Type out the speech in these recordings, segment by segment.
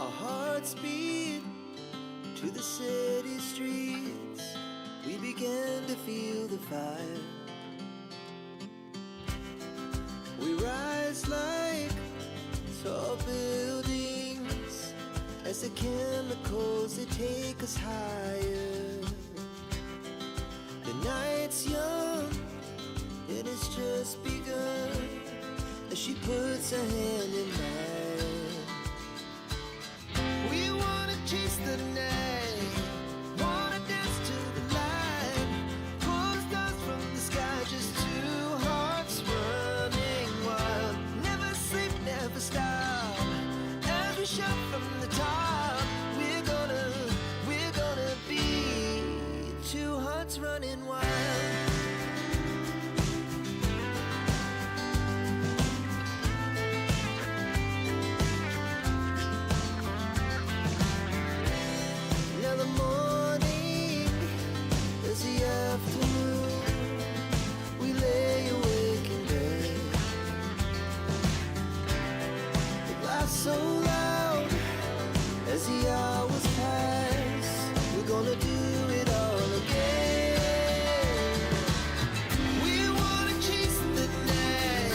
Our hearts beat to the city streets. We began to feel the fire. We rise like tall buildings as the chemicals, they take us higher. The night's young and it's just begun as she puts her hand in mine. We wanna chase the night, wanna dance to the light, pull the stars from the sky, just two hearts running wild. Never sleep, never stop, as we shout from the top. We're gonna be two hearts running wild. Now the morning is the afternoon. We lay awake in bed. The laughs so loud as the hours pass. We're gonna do it all again. We wanna chase the night,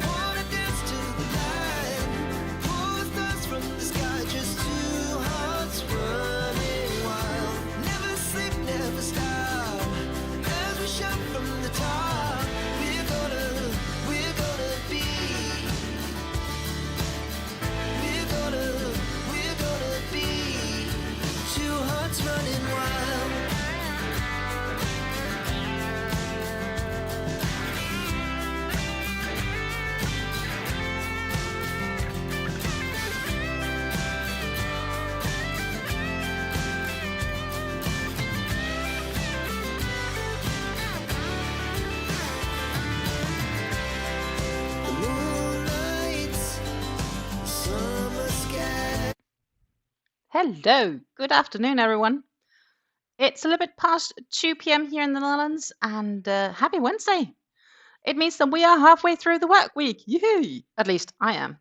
wanna dance to the light, pull the stars from the sky, just two hearts running wild. Never sleep, never stop, as we shout from the top. We're gonna be, we're gonna be two hearts running wild. The moonlight's summer sky. Hello, good afternoon, everyone. It's a little bit past 2 p.m. here in the Netherlands, and happy Wednesday. It means that we are halfway through the work week. Yay! At least I am.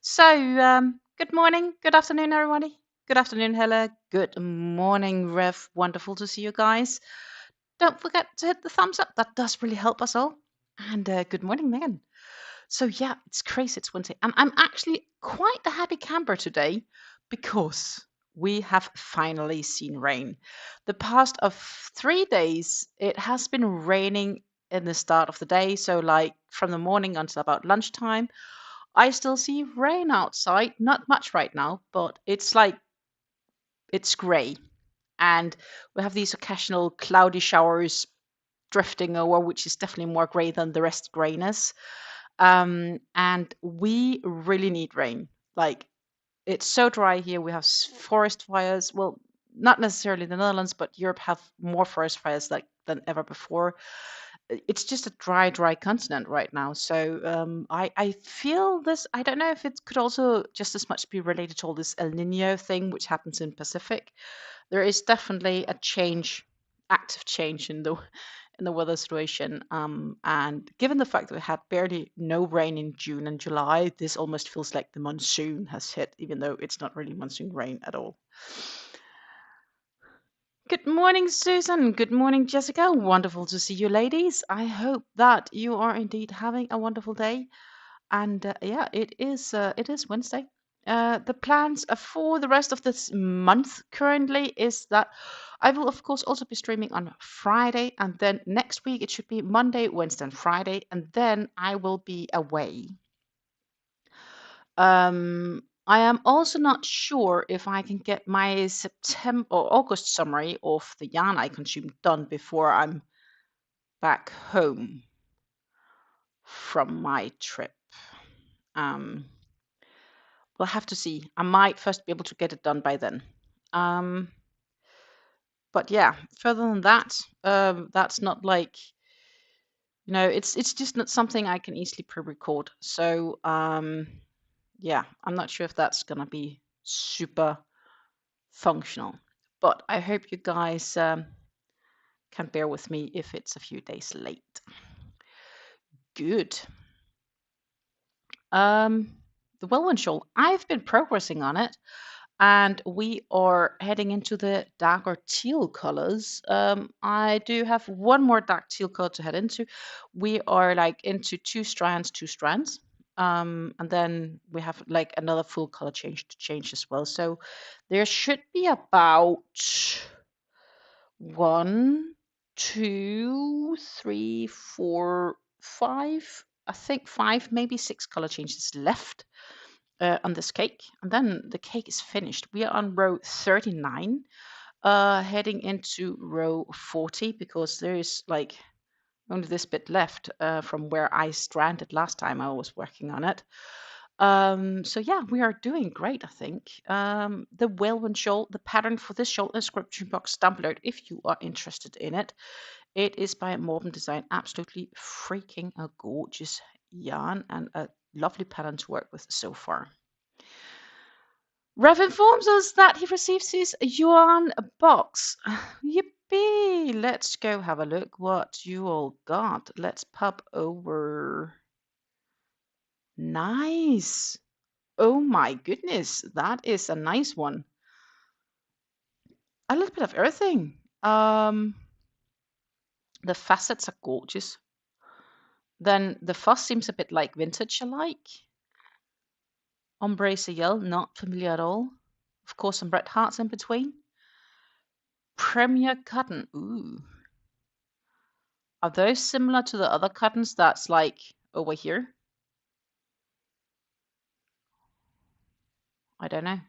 So, good morning, good afternoon, everybody. Good afternoon, Hella. Good morning, Rev. Wonderful to see you guys. Don't forget to hit the thumbs up. That does really help us all. And good morning, Megan. So yeah, it's crazy. It's Wednesday. I'm actually quite a happy camper today because we have finally seen rain. The past of 3 days, it has been raining in the start of the day. So like from the morning until about lunchtime, I still see rain outside. Not much right now, but it's like it's grey. And we have these occasional cloudy showers drifting over, which is definitely more grey than the rest grayness. And we really need rain. Like it's so dry here. We have forest fires. Well, not necessarily the Netherlands, but Europe have more forest fires than ever before. It's just a dry continent right now. So I feel this. I don't know if it could also just as much be related to all this El Nino thing, which happens in Pacific. There is definitely a change, active change in the weather situation. And given the fact that we had barely no rain in June and July, this almost feels like the monsoon has hit, even though it's not really monsoon rain at all. Good morning, Susan. Good morning, Jessica. Wonderful to see you, ladies. I hope that you are indeed having a wonderful day. And yeah, it is Wednesday. The plans for the rest of this month currently is that I will, of course, also be streaming on Friday. And then next week, it should be Monday, Wednesday, and Friday. And then I will be away. I am also not sure if I can get my September or August summary of the yarn I consumed done before I'm back home from my trip. We'll have to see. I might first be able to get it done by then. But yeah, further than that, that's not like, it's just not something I can easily pre-record. So yeah, I'm not sure if that's gonna be super functional, but I hope you guys can bear with me if it's a few days late. Good. The Veilwyn Shawl, I've been progressing on it. and we are heading into the darker teal colors. I do have one more dark teal color to head into. We are like into two strands. And then we have like another full color change to change as well. So there should be about 1, 2, 3, 4, 5. I think 5, maybe 6 color changes left on this cake, and then the cake is finished. We are on row 39, heading into row 40 because there is like only this bit left from where I stranded last time I was working on it. So yeah, we are doing great, I think. The Veilwyn Shawl, the pattern for this shawl in the description box down below if you are interested in it. It is by Modern Design, absolutely freaking a gorgeous yarn and a lovely pattern to work with so far. Rev informs us that he receives his yuan box. Yippee! Let's go have a look what you all got. Let's pop over. Nice. Oh my goodness, that is a nice one. A little bit of everything. The facets are gorgeous. Then the fuss seems a bit like vintage alike. Ombre Ciel, not familiar at all. Of course, some red hearts in between. Premier cotton. Ooh. Are those similar to the other cottons that's like over here? I don't know.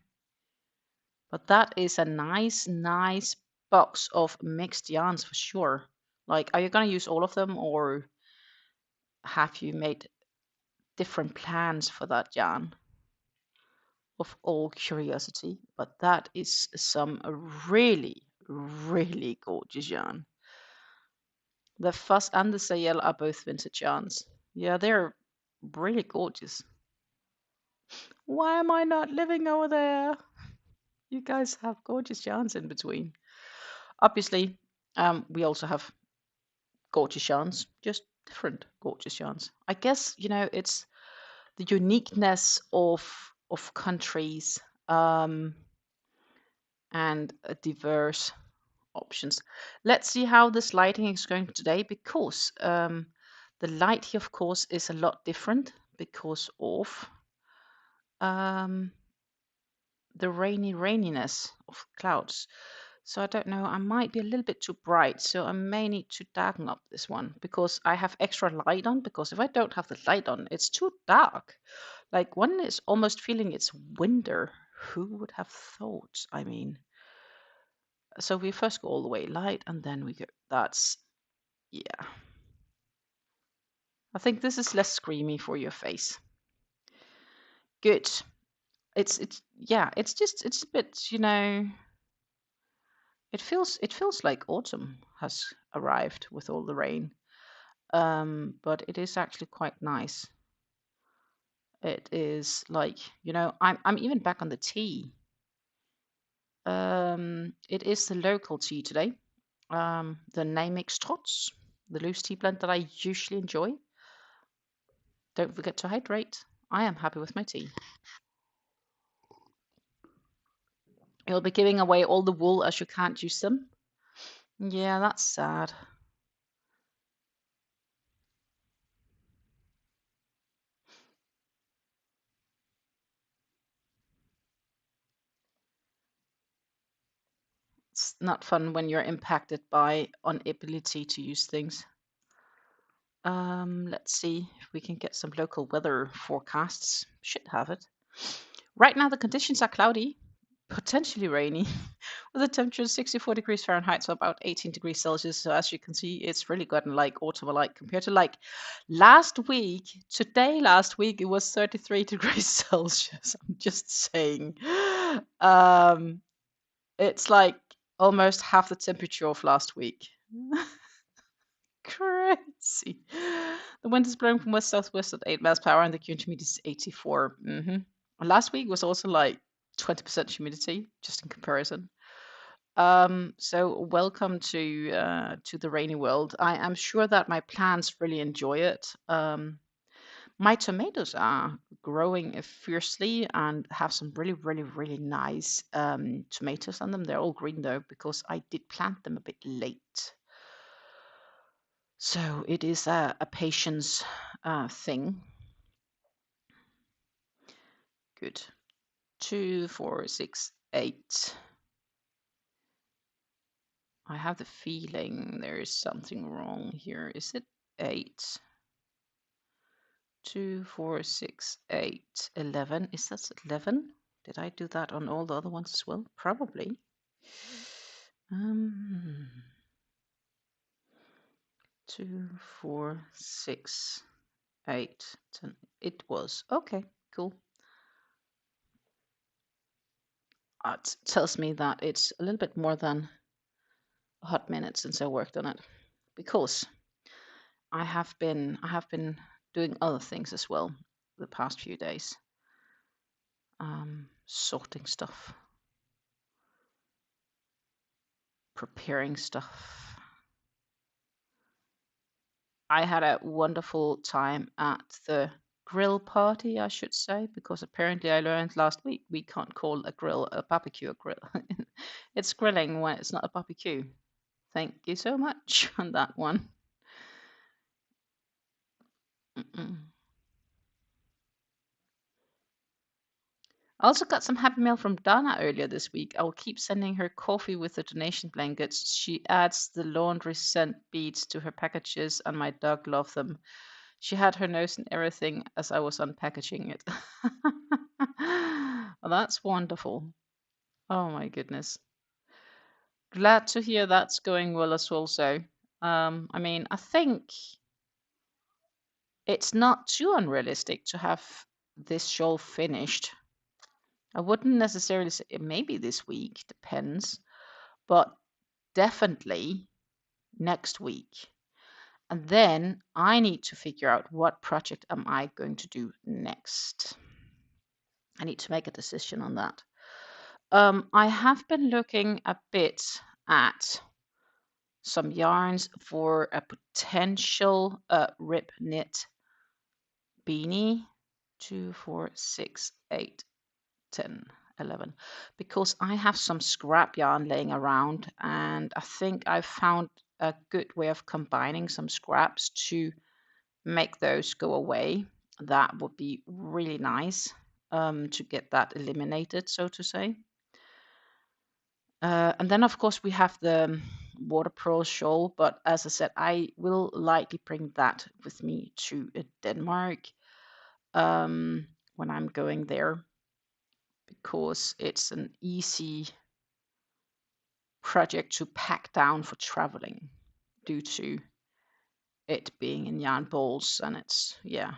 But that is a nice, nice box of mixed yarns for sure. Like, are you going to use all of them, or have you made different plans for that yarn? Of all curiosity, but that is some really, really gorgeous yarn. The Fuss and the Sayel are both vintage yarns. Yeah, they're really gorgeous. Why am I not living over there? You guys have gorgeous yarns in between. Obviously, we also have gorgeous yarns, just different gorgeous yarns. I guess, you know, it's the uniqueness of countries and diverse options. Let's see how this lighting is going today, because the light here, of course, is a lot different because of the raininess of clouds. So I don't know, I might be a little bit too bright, so I may need to darken up this one because I have extra light on, because if I don't have the light on, it's too dark. Like, one is almost feeling it's winter. Who would have thought? I mean, so we first go all the way light and then we go, that's, yeah. I think this is less screamy for your face. Good. It's yeah, it's a bit, you know, it feels like autumn has arrived with all the rain. But it is actually quite nice. It is like, you know, I'm even back on the tea. It is the local tea today. The Namix Trots, the loose tea blend that I usually enjoy. Don't forget to hydrate. I am happy with my tea. You'll be giving away all the wool as you can't use them. Yeah, that's sad. It's not fun when you're impacted by inability to use things. Let's see if we can get some local weather forecasts. Should have it. Right now the conditions are cloudy, potentially rainy, with a temperature of 64 degrees Fahrenheit, so about 18 degrees Celsius. So as you can see, it's really gotten like autumn-like compared to like last week. Last week, it was 33 degrees Celsius. I'm just saying. It's like almost half the temperature of last week. Crazy. The wind is blowing from west-southwest at 8 miles per hour, and the current humidity is 84. Last week was also like 20% humidity, just in comparison. So welcome to the rainy world. I am sure that my plants really enjoy it. My tomatoes are growing fiercely and have some really nice tomatoes on them. They're all green though because I did plant them a bit late. So it is a patience thing. Good. 2, 4, 6, 8. I have the feeling there is something wrong here. Is it 8? 2, 4, 6, 8, 11. Is that 11? Did I do that on all the other ones as well? Probably. 2, 4, 6, 8, 10. It was. Okay, cool. It tells me that it's a little bit more than a hot minute since I worked on it, because I have been doing other things as well the past few days. Sorting stuff, preparing stuff. I had a wonderful time at the grill party, I should say, because apparently I learned last week we can't call a grill a barbecue a grill. It's grilling when it's not a barbecue. Thank you so much on that one. I also got some happy mail from Donna earlier this week. I will keep sending her coffee with the donation blankets. She adds the laundry scent beads to her packages, and my dog loved them. She had her nose in everything as I was unpackaging it. Well, that's wonderful. Oh my goodness. Glad to hear that's going well as well. So, I mean, I think it's not too unrealistic to have this shawl finished. I wouldn't necessarily say maybe this week, depends, but definitely next week. And then I need to figure out what project am I going to do next. I need to make a decision on that. I have been looking a bit at some yarns for a potential rib knit beanie. 2, 4, 6, 8, 10, 11, because I have some scrap yarn laying around, and I think I've found a good way of combining some scraps to make those go away. That would be really nice to get that eliminated, so to say. And then, of course, we have the Water Pearl shawl, but as I said, I will likely bring that with me to Denmark when I'm going there, because it's an easy project to pack down for traveling due to it being in yarn balls, and it's, yeah.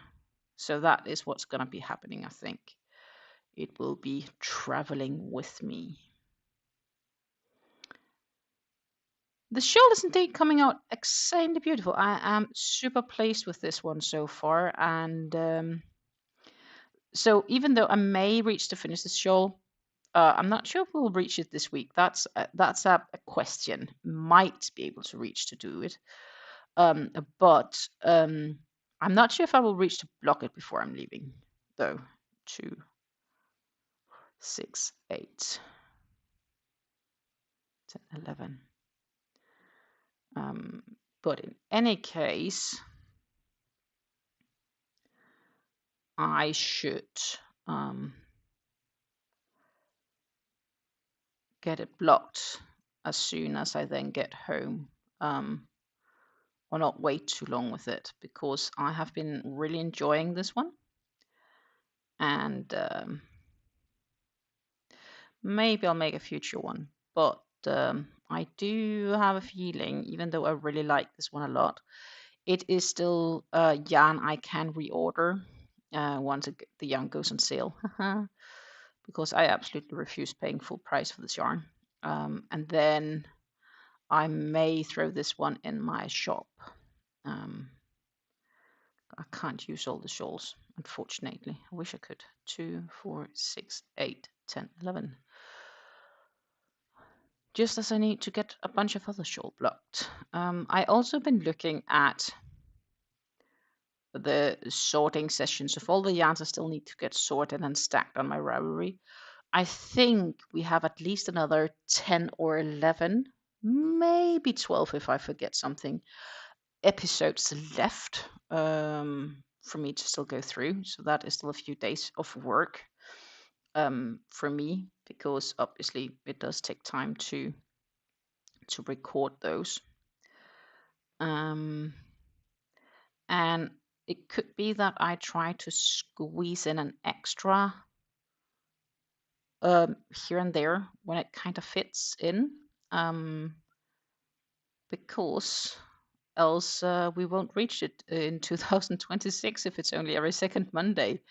So that is what's going to be happening, I think. It will be traveling with me. The shawl is indeed coming out extremely beautiful. I am super pleased with this one so far, and so even though I may reach to finish this shawl, I'm not sure if we'll reach it this week. That's a question. Might be able to reach to do it, but I'm not sure if I will reach to block it before I'm leaving, though. 2, 6, 8, 10, 11. But in any case, I should get it blocked as soon as I then get home, or not wait too long with it, because I have been really enjoying this one, and maybe I'll make a future one. But I do have a feeling, even though I really like this one a lot, it is still yarn I can reorder once the yarn goes on sale. Because I absolutely refuse paying full price for this yarn. And then I may throw this one in my shop. I can't use all the shawls, unfortunately. I wish I could. 2, 4, 6, 8, 10, 11. Just as I need to get a bunch of other shawl blocked. I also been looking at the sorting sessions of all the yarns I still need to get sorted and stacked on my Ravelry. I think we have at least another 10 or 11, maybe 12 if I forget something, episodes left for me to still go through. So that is still a few days of work for me, because obviously it does take time to record those. And it could be that I try to squeeze in an extra here and there when it kind of fits in, because else we won't reach it in 2026 if it's only every second Monday.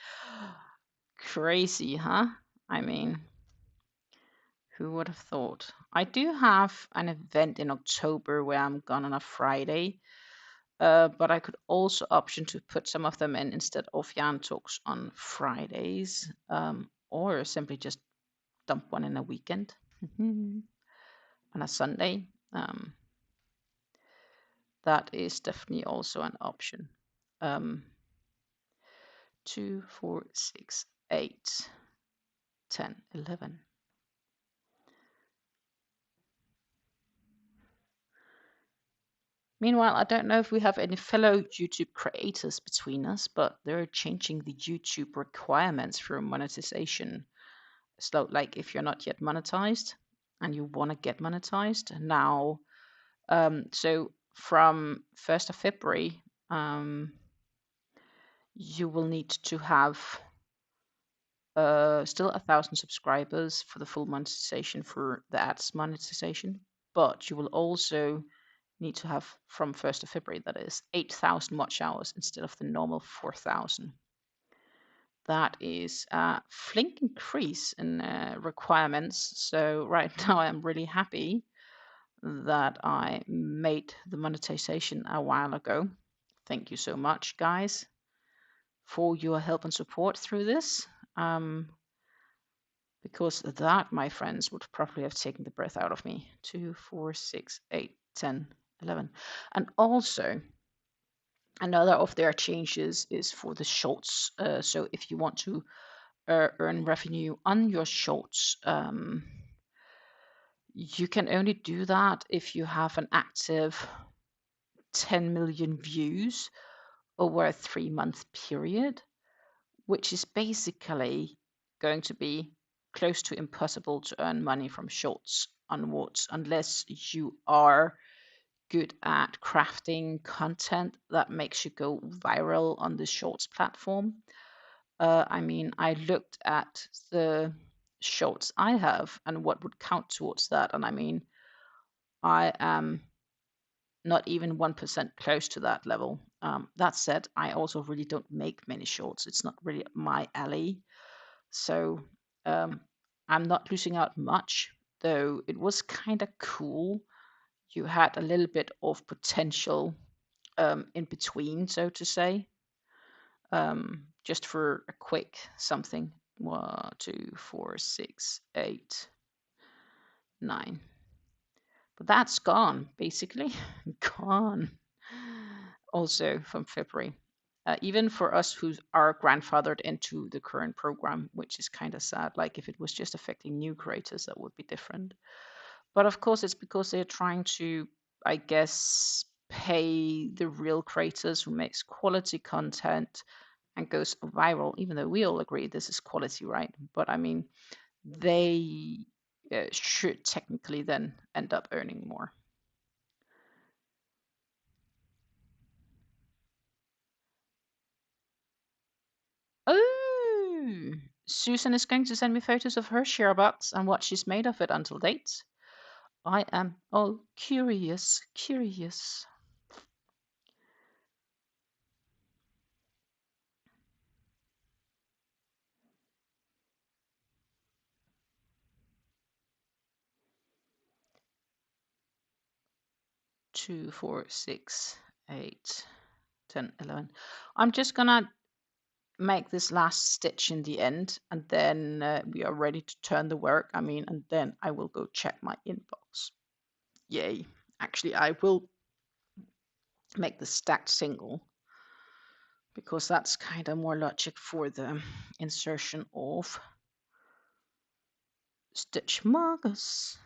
Crazy, huh? I mean, who would have thought? I do have an event in October where I'm gone on a Friday, but I could also option to put some of them in instead of yarn talks on Fridays, or simply just dump one in a weekend on a Sunday. That is definitely also an option. 2, 4, 6, 8, 10, 11. Meanwhile, I don't know if we have any fellow YouTube creators between us, but they're changing the YouTube requirements for monetization. So, like, if you're not yet monetized and you want to get monetized now, so from 1st of February, you will need to have still 1,000 subscribers for the full monetization for the ads monetization, but you will also need to have, from 1st of February, that is 8,000 watch hours instead of the normal 4,000. That is a flink increase in requirements. So right now I'm really happy that I made the monetization a while ago. Thank you so much, guys, for your help and support through this. Because that, my friends, would probably have taken the breath out of me. 2, 4, 6, 8, 10, 11. And also, another of their changes is for the shorts. So if you want to earn revenue on your shorts, you can only do that if you have an active 10 million views over a 3-month period, which is basically going to be close to impossible to earn money from shorts onwards unless you are good at crafting content that makes you go viral on the shorts platform. I mean, I looked at the shorts I have and what would count towards that, and I mean, I am not even 1% close to that level. That said, I also really don't make many shorts. It's not really my alley. So I'm not losing out much, though it was kind of cool. You had a little bit of potential in between, so to say, just for a quick something. 1, 2, 4, 6, 8, 9. But that's gone, basically. Gone. Also from February. Even for us who are grandfathered into the current program, which is kind of sad. Like if it was just affecting new creators, that would be different. But of course, it's because they're trying to, I guess, pay the real creators who makes quality content and goes viral, even though we all agree this is quality, right? But I mean, they should technically then end up earning more. Oh, Susan is going to send me photos of her share box and what she's made of it until date. I am all curious. 2, 4, 6, 8, 10, 11. I'm just gonna make this last stitch in the end, and then we are ready to turn the work. I mean, and then I will go check my inbox. Yay. Actually, I will make the stacked single because that's kind of more logic for the insertion of stitch markers.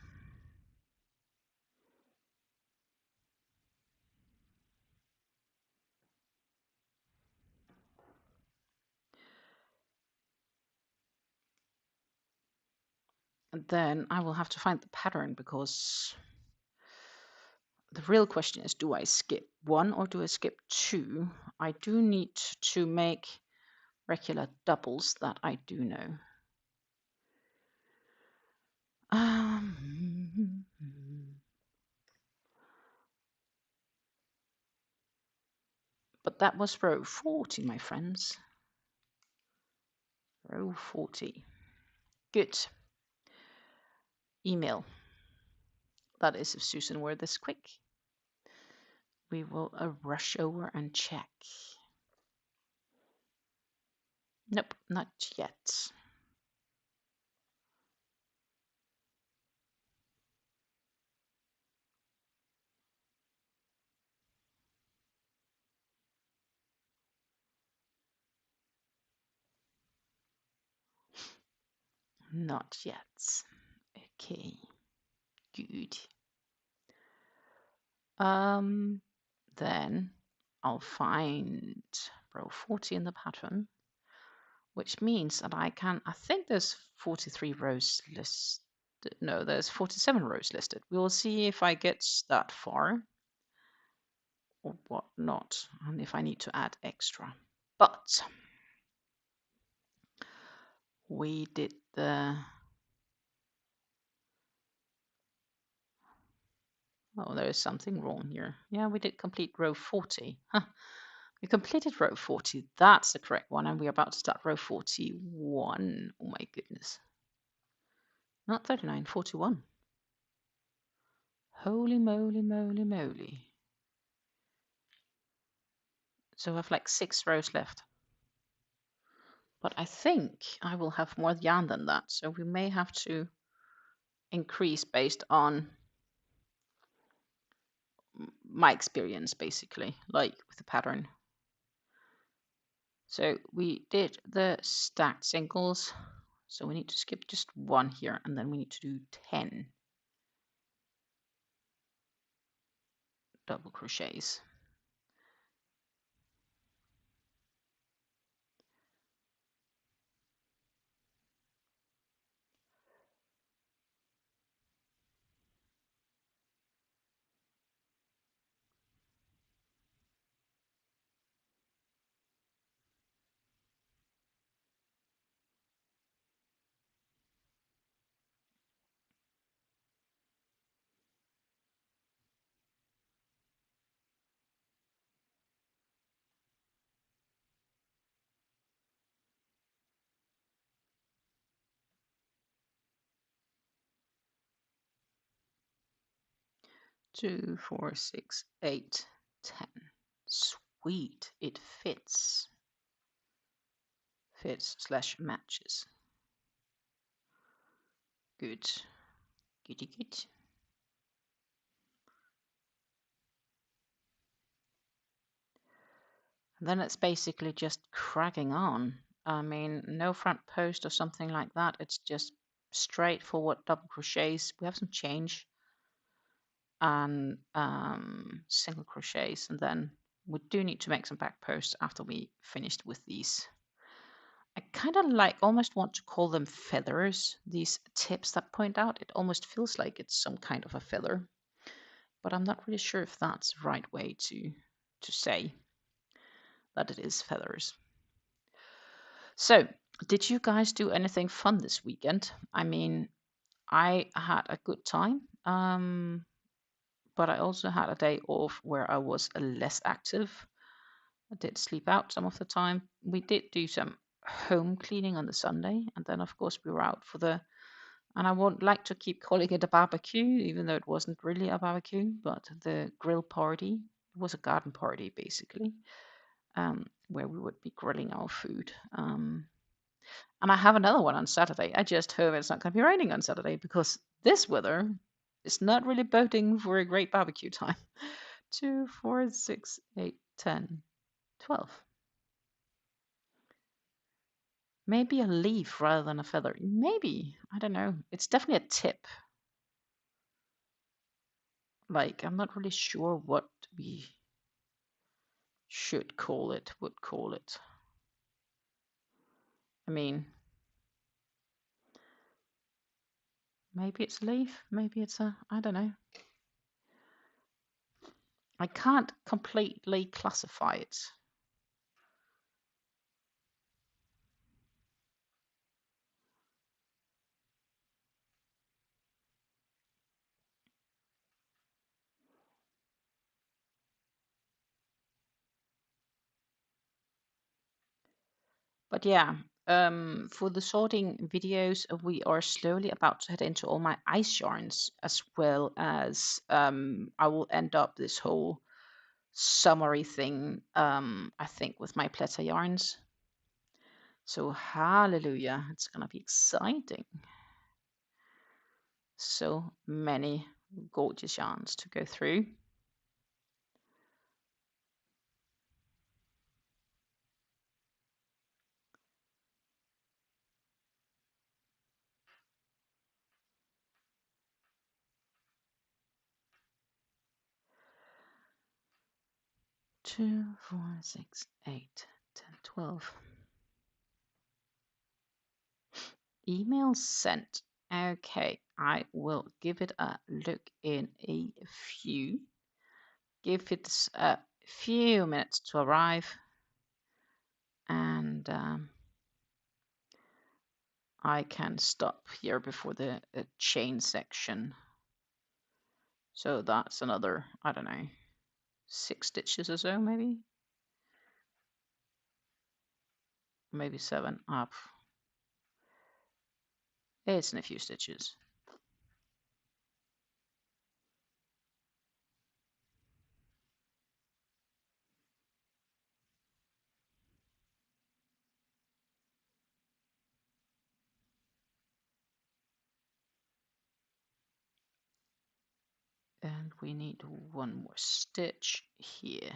And then I will have to find the pattern, because the real question is, do I skip one or do I skip two? I do need to make regular doubles, that I do know. But that was row 40, my friends. Row 40. Good. Email. That is, if Susan were this quick. We will rush over and check. Nope, not yet. Not yet. Okay, good. Then I'll find row 40 in the pattern, which means that I think there's 43 rows listed. No, there's 47 rows listed. We will see if I get that far or whatnot, and if I need to add extra. But we did the... Oh, there is something wrong here. Yeah, we did complete row 40. Huh. We completed row 40. That's the correct one. And we're about to start row 41. Oh my goodness. Not 39, 41. Holy moly, moly, moly. So I have like 6 rows left. But I think I will have more yarn than that. So we may have to increase based on my experience, basically, like with the pattern. So we did the stacked singles. So we need to skip just 1 here, and then we need to do 10 double crochets. Two, 4, 6, 8, 10. Sweet, it fits. Fits / matches. Good. Goody good. And then it's basically just cracking on. I mean, no front post or something like that. It's just straightforward double crochets. We have some change and single crochets, and then we do need to make some back posts after we finished with these. I kind of almost want to call them feathers, these tips that point out. It almost feels like it's some kind of a feather, but I'm not really sure if that's the right way to say that it is feathers. So, did you guys do anything fun this weekend? I mean, I had a good time, but I also had a day off where I was less active. I did sleep out some of the time. We did do some home cleaning on the Sunday, and then of course we were out for the, and I won't like to keep calling it a barbecue, even though it wasn't really a barbecue, but the grill party. It was a garden party basically, where we would be grilling our food. And I have another one on Saturday. I just hope it's not going to be raining on Saturday, because this weather is not really boding for a great barbecue time. 2, 4, 6, 8, 10, 12. Maybe a leaf rather than a feather. Maybe. I don't know. It's definitely a tip. Like, I'm not really sure what we should call it, would call it. I mean, maybe it's a leaf. Maybe it's a, I don't know. I can't completely classify it. But yeah, for the sorting videos, we are slowly about to head into all my ice yarns, as well as I will end up this whole summary thing, I think, with my pletter yarns. So hallelujah, it's gonna be exciting. So many gorgeous yarns to go through. Two, 4, 6, 8, 10, 12. Email sent. Okay, I will give it a look in a few. Give it a few minutes to arrive. And I can stop here before the chain section. So that's another, I don't know, 6 stitches or so, maybe? Maybe 7 up. It's in a few stitches. And we need one more stitch here.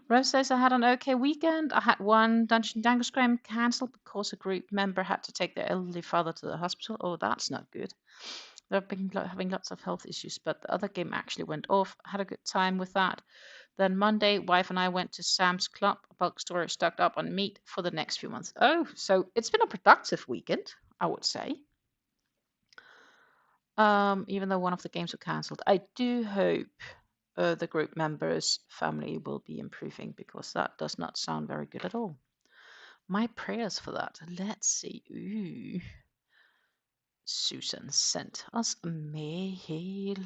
Rose says, I had an okay weekend. I had one Dungeon Dangle Scram cancelled because a group member had to take their elderly father to the hospital. Oh, that's not good. They've been having lots of health issues, but the other game actually went off. Had a good time with that. Then Monday, wife and I went to Sam's Club, a bulk store, stocked up on meat for the next few months. Oh, so it's been a productive weekend, I would say. Even though one of the games were cancelled. I do hope the group members' family will be improving, because that does not sound very good at all. My prayers for that. Let's see. Ooh. Susan sent us a mail.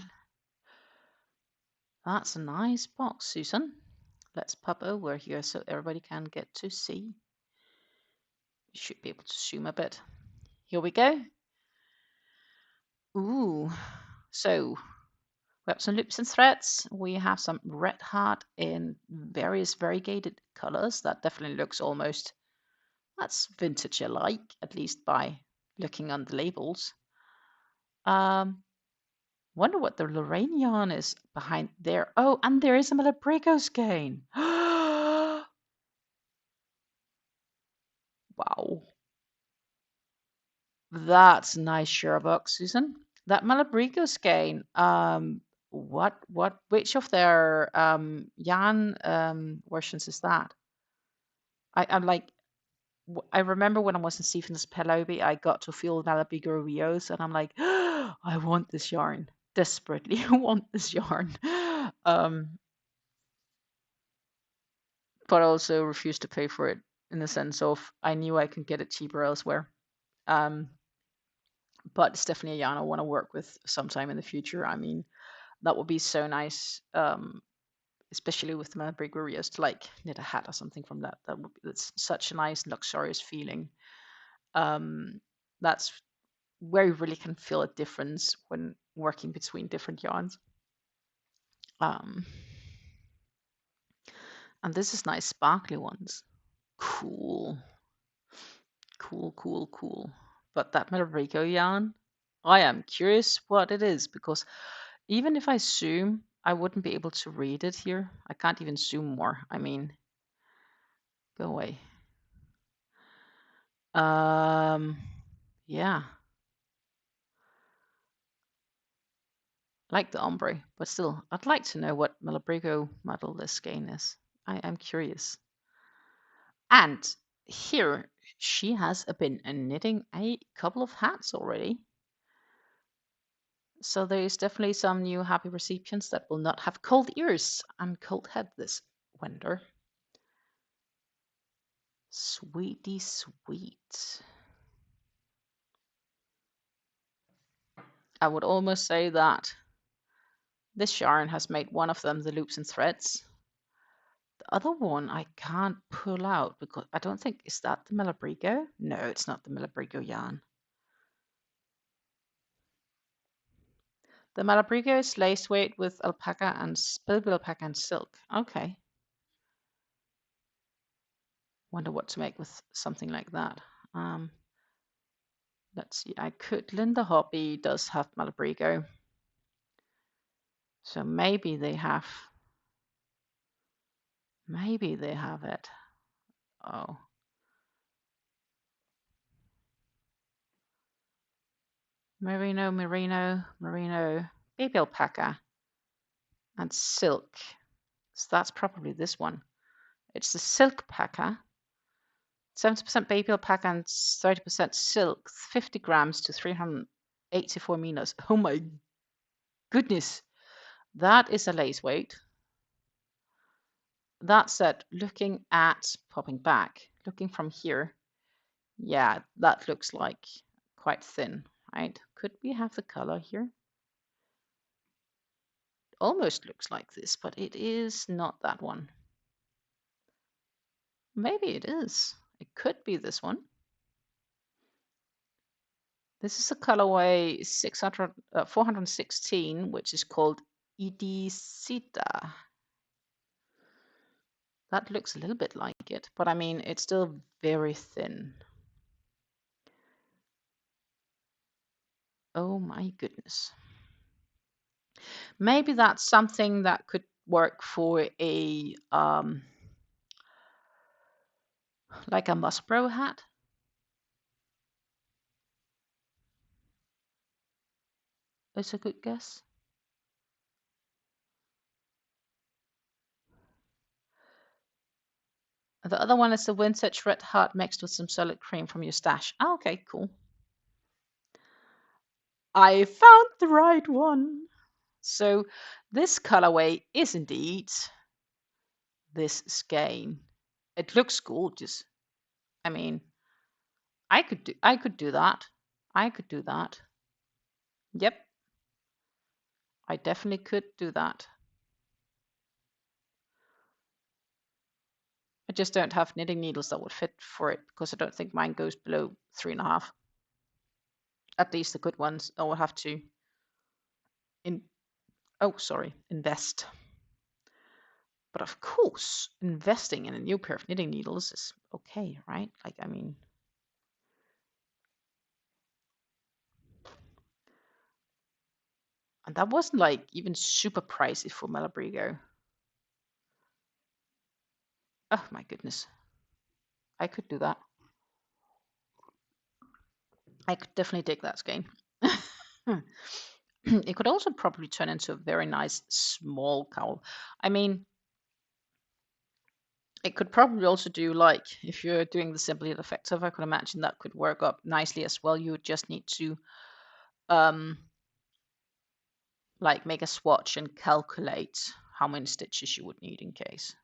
That's a nice box, Susan. Let's pop over here so everybody can get to see. You should be able to zoom a bit. Here we go. Ooh. So we have some loops and threads. We have some red heart in various variegated colors. That definitely looks almost, that's vintage-alike, at least by looking on the labels. Wonder what the Lorraine yarn is behind there. Oh, and there is a Malabrigo skein. Wow. That's nice Sherbuck, Susan. That Malabrigo skein, which of their yarn versions is that? I'm like, I remember when I was in Stephen's Pelobi, I got to feel Malabrigo Rios, and I'm like, I want this yarn desperately. I want this yarn, but also refused to pay for it in the sense of I knew I could get it cheaper elsewhere. But it's definitely a yarn I want to work with sometime in the future. I mean, that would be so nice, especially with my Briggerias, to like knit a hat or something from that. That's such a nice luxurious feeling. That's where you really can feel a difference when working between different yarns. And this is nice sparkly ones. Cool. Cool. But that Malabrigo yarn, I am curious what it is, because even if I zoom, I wouldn't be able to read it here. I can't even zoom more. I mean, Go away. Yeah. Like the ombre, but still, I'd like to know what Malabrigo model this skein is. I'm curious. And here she has been knitting a couple of hats already. So there's definitely some new happy recipients that will not have cold ears and cold head this winter. Sweetie sweet. I would almost say that this yarn has made one of them the loops and threads. The other one I can't pull out because I don't think, is that the Malabrigo? No, it's not the Malabrigo yarn. The Malabrigo is lace weight with alpaca and baby alpaca and silk. Okay. Wonder what to make with something like that. Let's see. I could. Linda Hobby does have Malabrigo, so maybe they have. Maybe they have it. Oh. Merino, merino, merino, baby alpaca, and silk. So that's probably this one. It's the silk packer. 70% baby alpaca and 30% silk. 50 grams to 384 minos. Oh my goodness. That is a lace weight. That said, looking at popping back, looking from here, yeah, that looks like quite thin, right? Could we have the color here? Almost looks like this, but it is not that one. Maybe it is. It could be this one. This is a colorway 416, which is called Idisita. That looks a little bit like it, but I mean, it's still very thin. Oh my goodness. Maybe that's something that could work for a like a Musbro hat. Is a good guess. The other one is the vintage red heart mixed with some solid cream from your stash. Oh, okay, cool. I found the right one. So this colorway is indeed this skein. It looks gorgeous. I mean, I could do that. I could do that. Yep. I definitely could do that. I just don't have knitting needles that would fit for it because I don't think mine goes below 3.5. At least the good ones. I will have to invest. But of course, investing in a new pair of knitting needles is okay, right? Like, I mean, and that wasn't like even super pricey for Malabrigo. Oh my goodness. I could do that. I could definitely take that skein. It could also probably turn into a very nice small cowl. I mean, it could probably also do, like, if you're doing the Simply Effective, I could imagine that could work up nicely as well. You would just need to like make a swatch and calculate how many stitches you would need in case.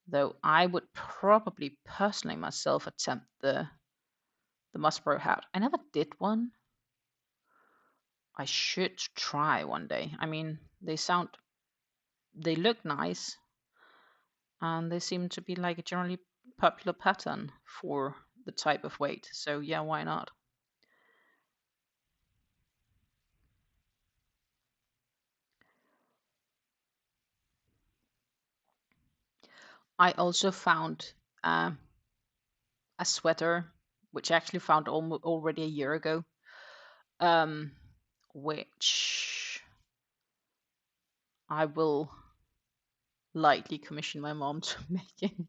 Though I would probably personally myself attempt the Musbro hat. I never did one. I should try one day. I mean, they look nice, and they seem to be like a generally popular pattern for the type of weight. So yeah, why not? I also found a sweater, which I actually found already a year ago, which I will lightly commission my mom to making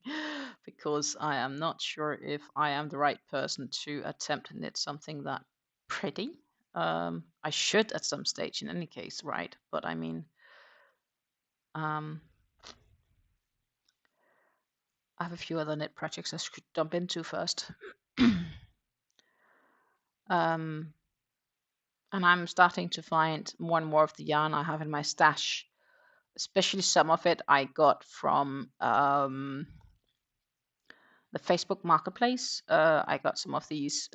because I am not sure if I am the right person to attempt to knit something that pretty. I should at some stage in any case, right? But I mean, I have a few other knit projects I should jump into first. And I'm starting to find more and more of the yarn I have in my stash, especially some of it I got from the Facebook Marketplace. I got some of these,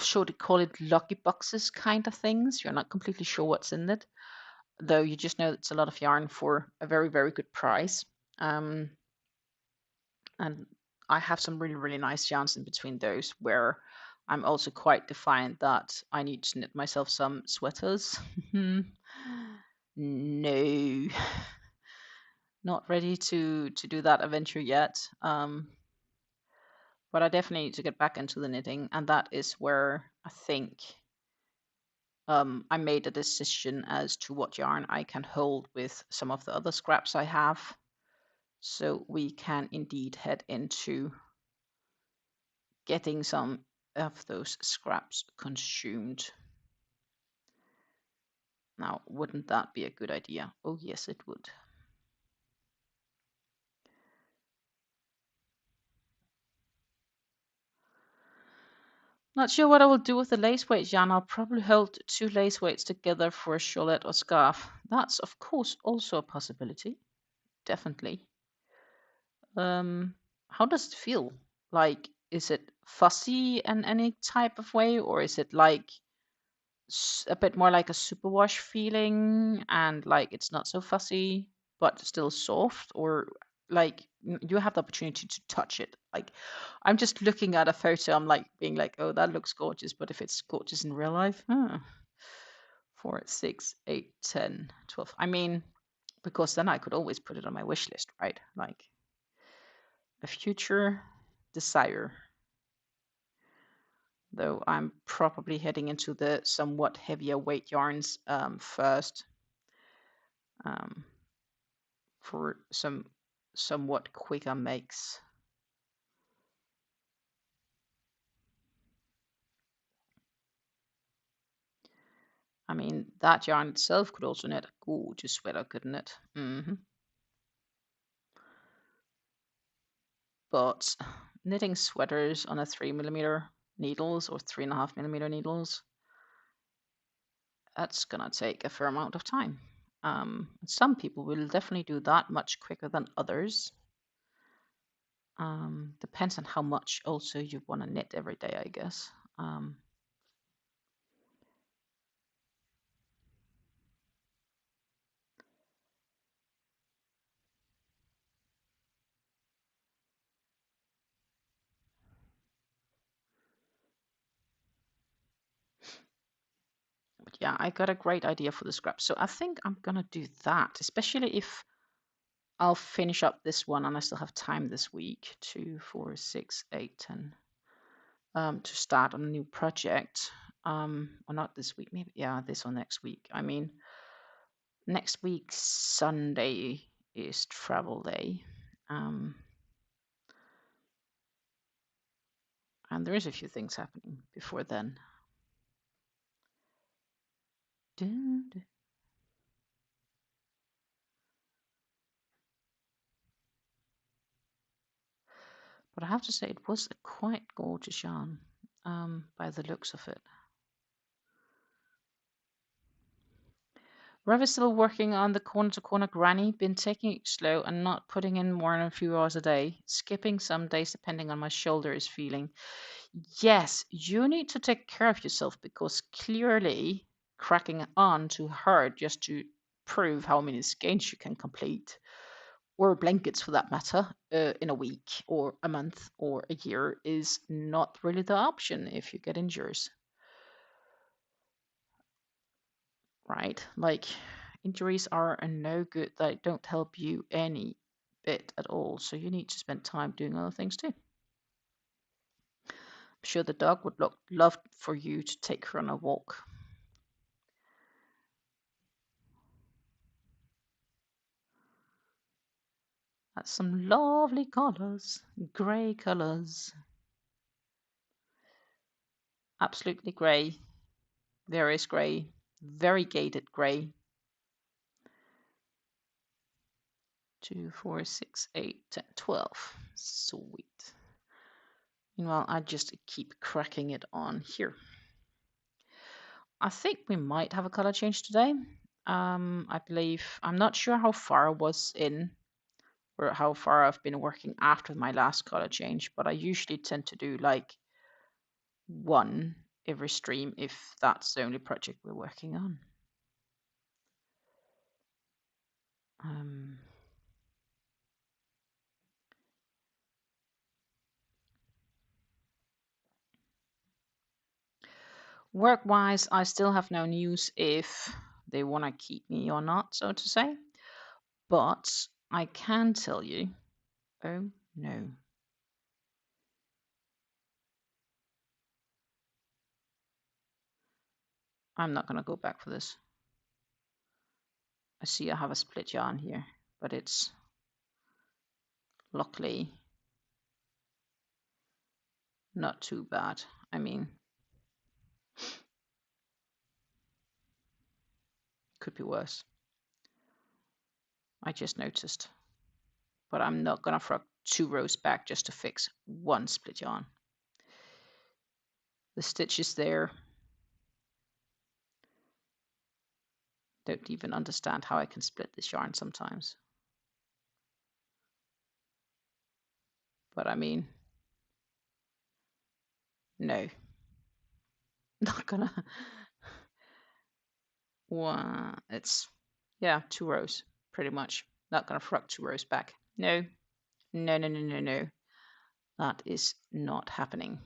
should we call it lucky boxes kind of things? You're not completely sure what's in it, though you just know it's a lot of yarn for a very, very good price. And I have some really, really nice yarns in between those where I'm also quite defiant that I need to knit myself some sweaters. No, not ready to do that adventure yet. But I definitely need to get back into the knitting, and that is where I think I made a decision as to what yarn I can hold with some of the other scraps I have. So we can indeed head into getting some of those scraps consumed. Now, wouldn't that be a good idea? Oh, yes, it would. Not sure what I will do with the lace weights, Jan. I'll probably hold 2 lace weights together for a shawlette or scarf. That's, of course, also a possibility. Definitely. How does it feel? Like, is it fussy in any type of way, or is it like a bit more like a superwash feeling and like it's not so fussy but still soft, or like you have the opportunity to touch it? Like, I'm just looking at a photo, I'm like being like, oh, that looks gorgeous, but if it's gorgeous in real life, 4, 6, 8, 10, 12. I mean, because then I could always put it on my wish list, right? Like a future desire. Though I'm probably heading into the somewhat heavier weight yarns first, for some somewhat quicker makes. I mean, that yarn itself could also knit a gorgeous sweater, couldn't it? But knitting sweaters on a 3mm needles or 3.5mm needles, that's gonna take a fair amount of time. Some people will definitely do that much quicker than others. Depends on how much also you want to knit every day, I guess. But yeah, I got a great idea for the scraps. So I think I'm gonna do that, especially if I'll finish up this one and I still have time this week, 2, 4, 6, 8, 10, to start on a new project. Or not this week, maybe, yeah, this or next week. I mean, next week, Sunday is travel day. And there is a few things happening before then. But I have to say, it was a quite gorgeous yarn, by the looks of it. Rev is still working on the corner to corner granny, been taking it slow and not putting in more than a few hours a day, skipping some days depending on my shoulder is feeling. Yes, you need to take care of yourself, because clearly cracking on too hard just to prove how many skeins you can complete, or blankets for that matter, in a week or a month or a year is not really the option if you get injuries. Right? Like, injuries are a no good. They don't help you any bit at all. So you need to spend time doing other things too. I'm sure the dog would love for you to take her on a walk. That's some lovely colors, grey colors. Absolutely grey, various grey, variegated grey. 2, 4, 6, 8, 10, 12. Sweet. Meanwhile, I just keep cracking it on here. I think we might have a color change today. I believe, I'm not sure how far I was in or how far I've been working after my last color change, but I usually tend to do like one every stream if that's the only project we're working on. Work-wise, I still have no news if they want to keep me or not, so to say. But I can tell you, oh no. I'm not going to go back for this. I see I have a split yarn here, but it's luckily not too bad. I mean, could be worse. I just noticed. But I'm not going to frog 2 rows back just to fix one split yarn. The stitch is there. Don't even understand how I can split this yarn sometimes. But I mean, no. Not gonna. Well, it's, yeah, 2 rows, pretty much. Not gonna frog 2 rows back. No. No, no, no, no, no. That is not happening.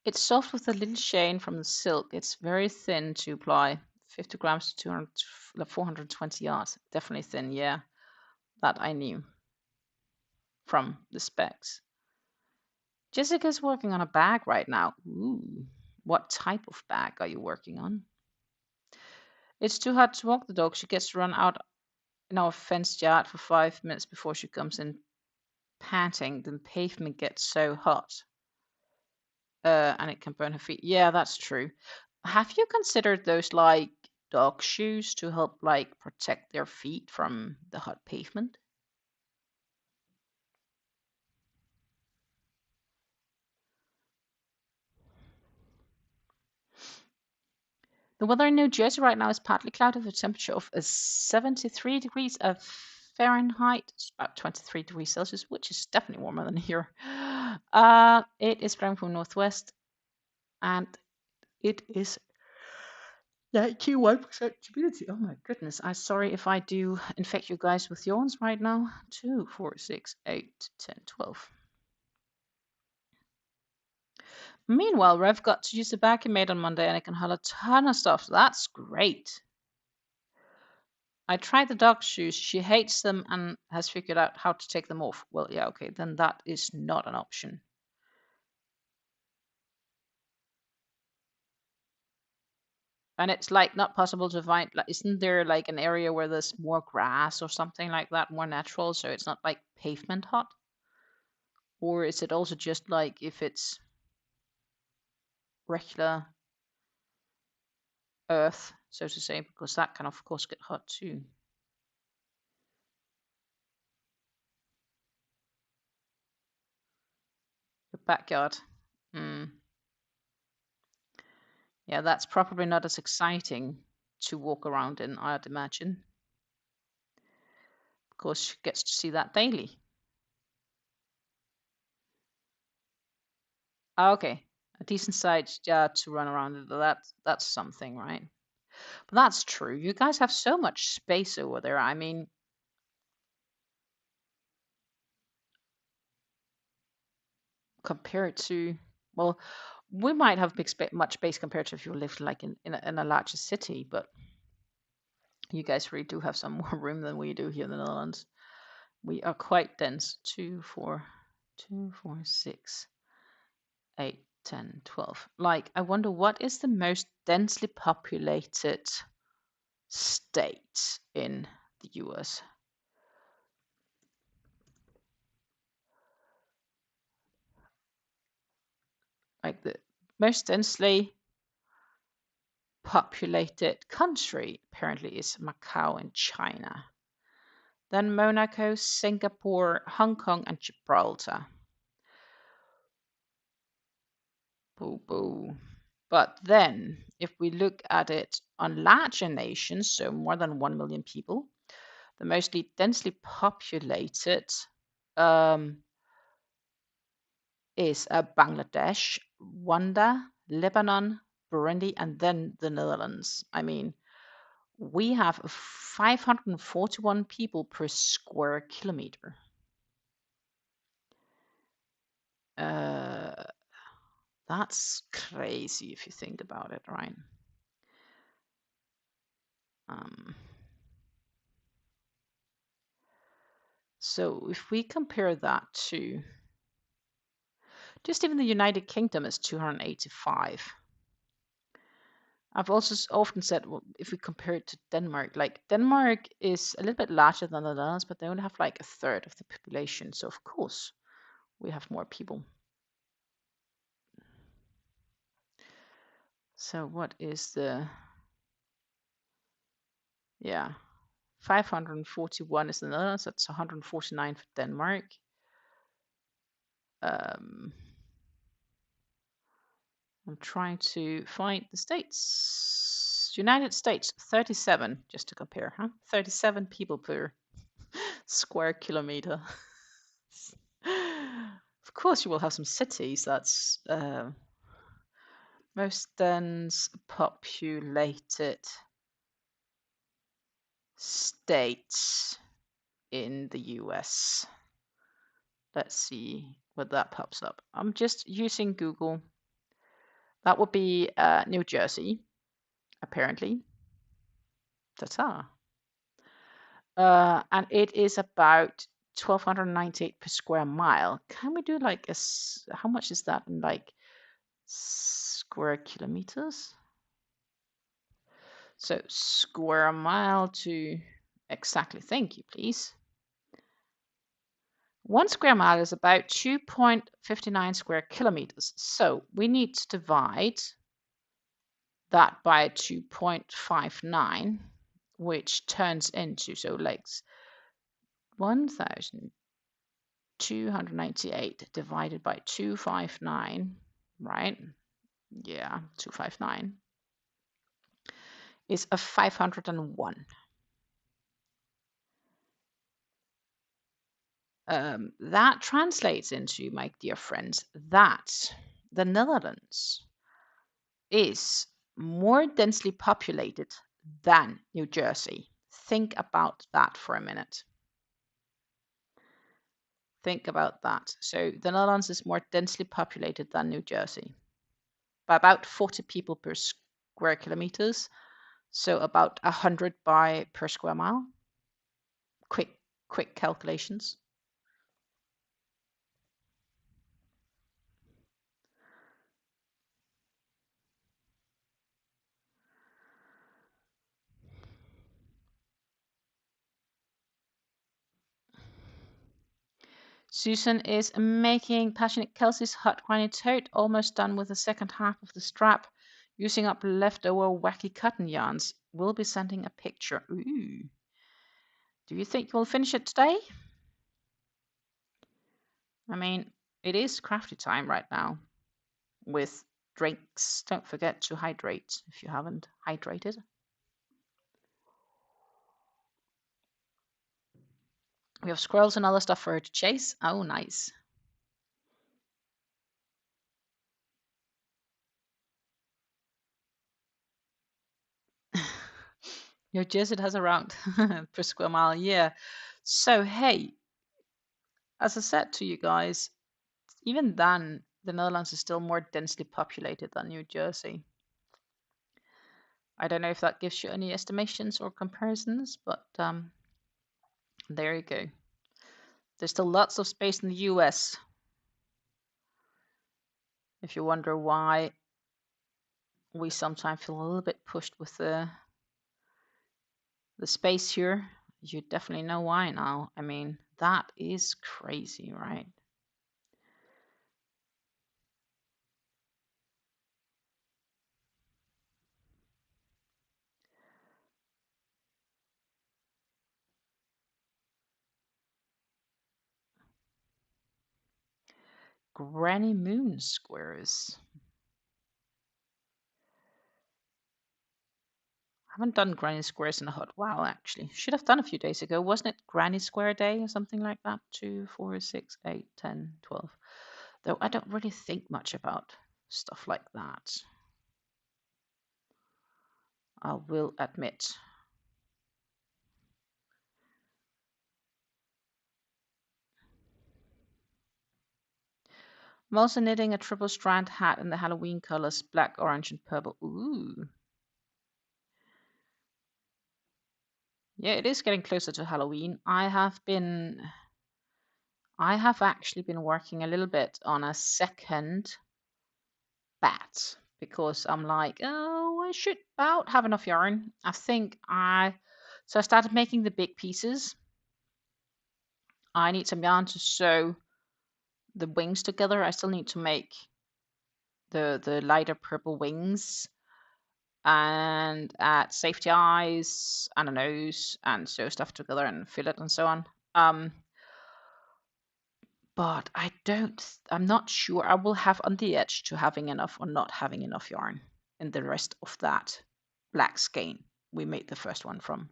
It's soft with a little sheen from the silk. It's very thin to apply. 50 grams to 200, 420 yards. Definitely thin, yeah. That I knew from the specs. Jessica's working on a bag right now. Ooh, what type of bag are you working on? It's too hard to walk the dog. She gets to run out in our fenced yard for 5 minutes before she comes in panting. The pavement gets so hot. And it can burn her feet. Yeah, that's true. Have you considered those like dog shoes to help like protect their feet from the hot pavement? The weather in New Jersey right now is partly cloudy with a temperature of 73 degrees of Fahrenheit. It's about 23 degrees Celsius, which is definitely warmer than here. It is blowing from northwest, and it is 91% humidity. Oh my goodness. I'm sorry if I do infect you guys with yawns right now. 2, 4, 6, 8, 10, 12. Meanwhile, Rev got to use the bag he made on Monday and it can haul a ton of stuff. That's great. I tried the dog shoes. She hates them and has figured out how to take them off. Well, yeah, okay, then that is not an option. And it's like not possible to find, like, isn't there like an area where there's more grass or something like that, more natural, so it's not like pavement hot? Or is it also just like if it's regular earth, so to say, because that can of course get hot too. The backyard. Yeah, that's probably not as exciting to walk around in, I'd imagine. Because she gets to see that daily. Okay, a decent sized yard to run around in. That's something, right? But that's true. You guys have so much space over there. I mean, compared to, well, we might have much space compared to if you lived like in a larger city, but You guys really do have some more room than we do here in the Netherlands. We are quite dense. 2, 4, 6, 8, 10, 12. Like, I wonder what is the most densely populated state in the US? Like, the most densely populated country apparently is Macau in China. Then Monaco, Singapore, Hong Kong, and Gibraltar. Boo boo. But then, if we look at it on larger nations, so more than 1 million people, the most densely populated is Bangladesh, Rwanda, Lebanon, Burundi, and then the Netherlands. I mean, we have 541 people per square kilometer. That's crazy if you think about it, right? So if we compare that to just even the United Kingdom is 285. I've also often said, well, if we compare it to Denmark, like Denmark is a little bit larger than the Netherlands, but they only have like a third of the population. So of course we have more people. So what is the, 541 is the Netherlands, that's 149 for Denmark. I'm trying to find the states. United States, 37, just to compare, huh? 37 people per square kilometer. Of course, you will have some cities that's most dense populated states in the US. Let's see what that pops up. I'm just using Google. That would be New Jersey, apparently. Ta-ta. And it is about 1,298 per square mile. Can we do like how much is that in like square kilometers? So square mile to exactly, thank you, please. 1 square mile is about 2.59 square kilometers. So we need to divide that by 2.59, which turns into, so like 1,298 divided by 259, right? Yeah, 259 is a 501. That translates into, my dear friends, that the Netherlands is more densely populated than New Jersey. Think about that for a minute. Think about that. So the Netherlands is more densely populated than New Jersey by about 40 people per square kilometers. So about 100 per square mile. Quick calculations. Susan is making Passionate Kelsey's hot granny tote, almost done with the second half of the strap, using up leftover wacky cotton yarns. We'll be sending a picture. Ooh. Do you think you'll finish it today? I mean, it is crafty time right now with drinks. Don't forget to hydrate if you haven't hydrated. We have squirrels and other stuff for her to chase. Oh, nice. Your Jersey has around per square mile. Yeah. So, hey, as I said to you guys, even then, the Netherlands is still more densely populated than New Jersey. I don't know if that gives you any estimations or comparisons, but there you go. There's still lots of space in the US. If you wonder why we sometimes feel a little bit pushed with the space here, you definitely know why now. I mean, that is crazy, right? Granny Moon squares. I haven't done Granny Squares in a hot while, actually. Should have done a few days ago. Wasn't it Granny Square Day or something like that? 2, 4, 6, 8, 10, 12. Though I don't really think much about stuff like that, I will admit. I'm also knitting a triple strand hat in the Halloween colors, black, orange, and purple. Ooh. Yeah, it is getting closer to Halloween. I have actually been working a little bit on a second bat because I'm like, oh, I should about have enough yarn. So I started making the big pieces. I need some yarn to sew the wings together. I still need to make the lighter purple wings and add safety eyes and a nose and sew stuff together and fill it and so on. But I'm not sure I will have on the edge to having enough or not having enough yarn in the rest of that black skein we made the first one from.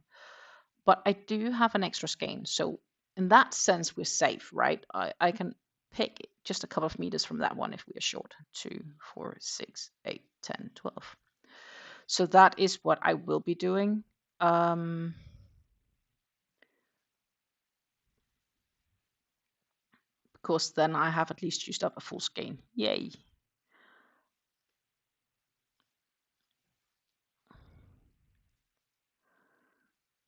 But I do have an extra skein. So in that sense, we're safe, right? I can pick just a couple of meters from that one if we are short. 2, 4, 6, 8, 10, 12. So that is what I will be doing. Because then I have at least used up a full skein. Yay.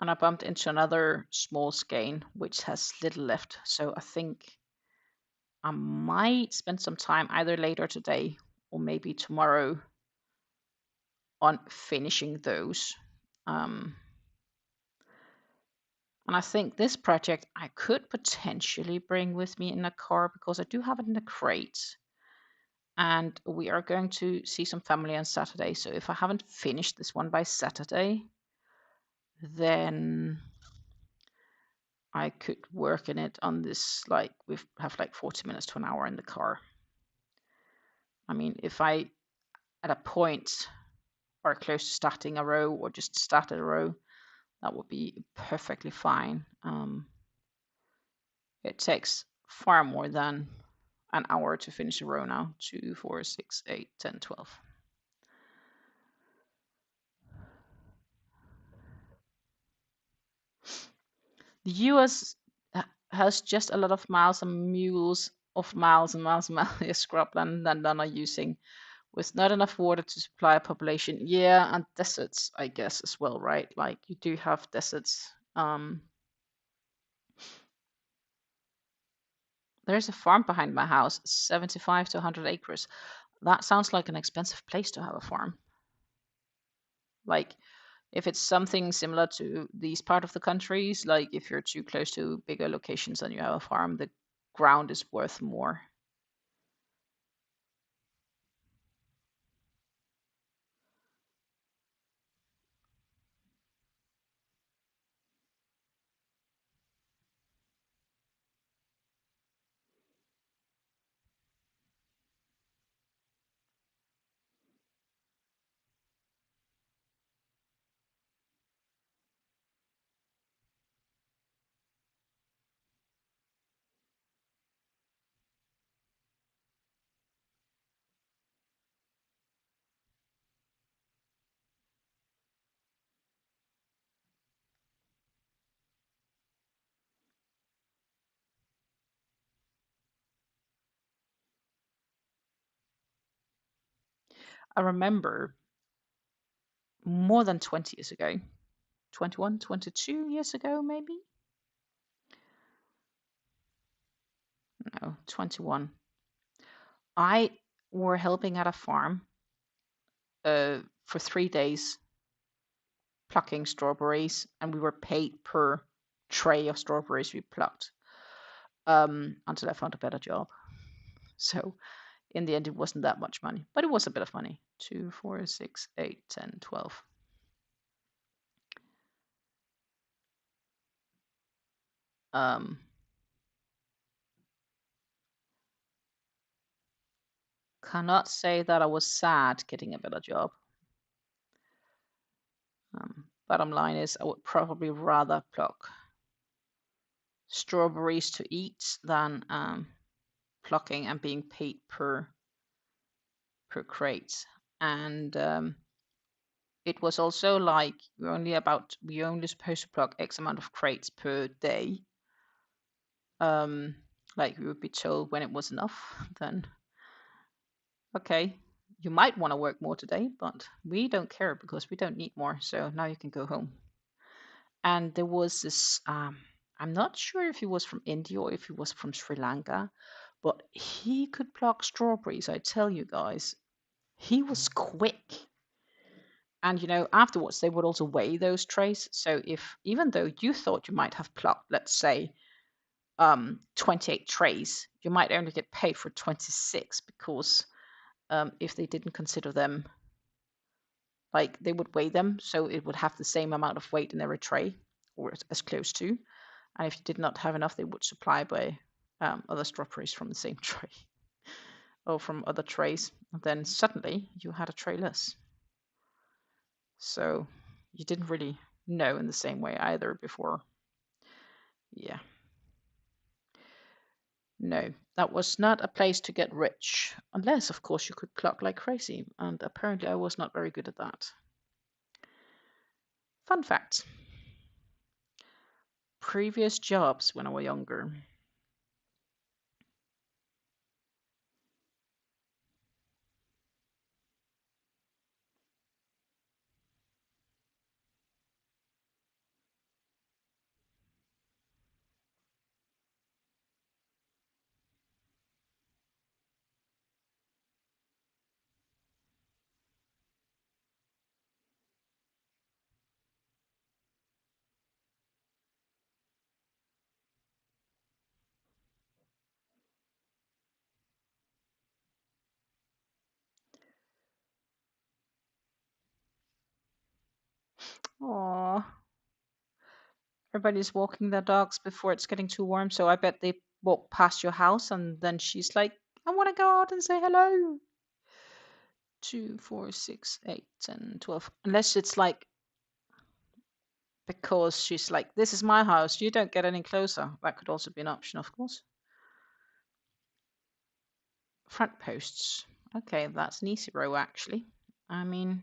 And I bumped into another small skein, which has little left. So I think I might spend some time either later today or maybe tomorrow on finishing those. And I think this project I could potentially bring with me in a car because I do have it in a crate. And we are going to see some family on Saturday. So if I haven't finished this one by Saturday, then I could work in it on this, like we have like 40 minutes to an hour in the car. I mean, if I at a point are close to starting a row or just started a row, that would be perfectly fine. It takes far more than an hour to finish a row now. 2, 4, 6, 8, 10, 12. The US has just a lot of miles and mules of miles and miles and miles of scrubland that none are using, with not enough water to supply a population. Yeah, and deserts, I guess, as well, right? Like you do have deserts. There's a farm behind my house, 75 to 100 acres. That sounds like an expensive place to have a farm. Like if it's something similar to these part of the countries, like if you're too close to bigger locations and you have a farm, the ground is worth more. I remember more than 20 years ago. 21, 22 years ago, maybe? No, 21. I were helping at a farm for 3 days plucking strawberries, and we were paid per tray of strawberries we plucked until I found a better job. So in the end, it wasn't that much money, but it was a bit of money. 2, 4, 6, 8, 10, 12. Cannot say that I was sad getting a better job. Bottom line is I would probably rather pluck strawberries to eat than plucking and being paid per crate. And it was also like we're only supposed to pluck X amount of crates per day. Like we would be told when it was enough, then okay, you might want to work more today, but we don't care because we don't need more. So now you can go home. And there was this, I'm not sure if he was from India or if he was from Sri Lanka, but he could pluck strawberries. I tell you guys, he was quick. And afterwards they would also weigh those trays. So if even though you thought you might have plucked, let's say, 28 trays, you might only get paid for 26 because if they didn't consider them, like they would weigh them, so it would have the same amount of weight in every tray, or as close to. And if you did not have enough, they would supply by other strawberries from the same tray or from other trays. And then suddenly you had a tray less. So you didn't really know in the same way either before. Yeah. No, that was not a place to get rich, unless, of course, you could pluck like crazy, and apparently I was not very good at that. Fun fact. Previous jobs when I was younger. Aww. Everybody's walking their dogs before it's getting too warm, so I bet they walk past your house and then she's like, I want to go out and say hello. 2, 4, 6, 8, 10, 12. Unless it's like, because she's like, this is my house, you don't get any closer. That could also be an option, of course. Front posts. Okay, that's an easy row, actually. I mean,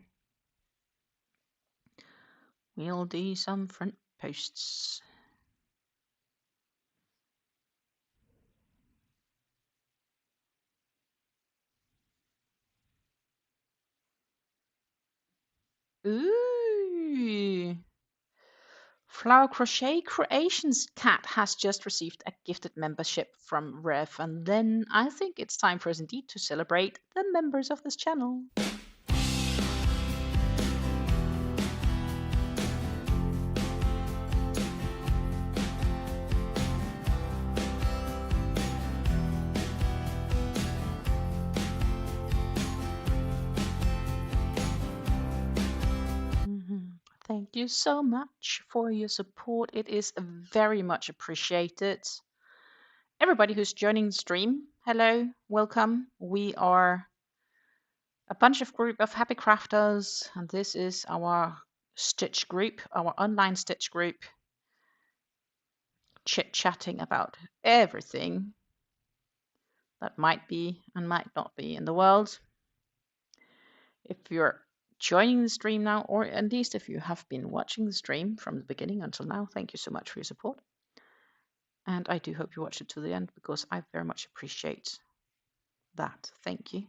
we'll do some front posts. Ooh. Flower Crochet Creations Cat has just received a gifted membership from Rev, and then I think it's time for us indeed to celebrate the members of this channel. Thank you so much for your support. It is very much appreciated. Everybody who's joining the stream, hello, welcome. We are a bunch of group of happy crafters, and this is our stitch group, our online stitch group, chit-chatting about everything that might be and might not be in the world. If you're joining the stream now, or at least if you have been watching the stream from the beginning until now, thank you so much for your support. And I do hope you watch it to the end because I very much appreciate that. Thank you.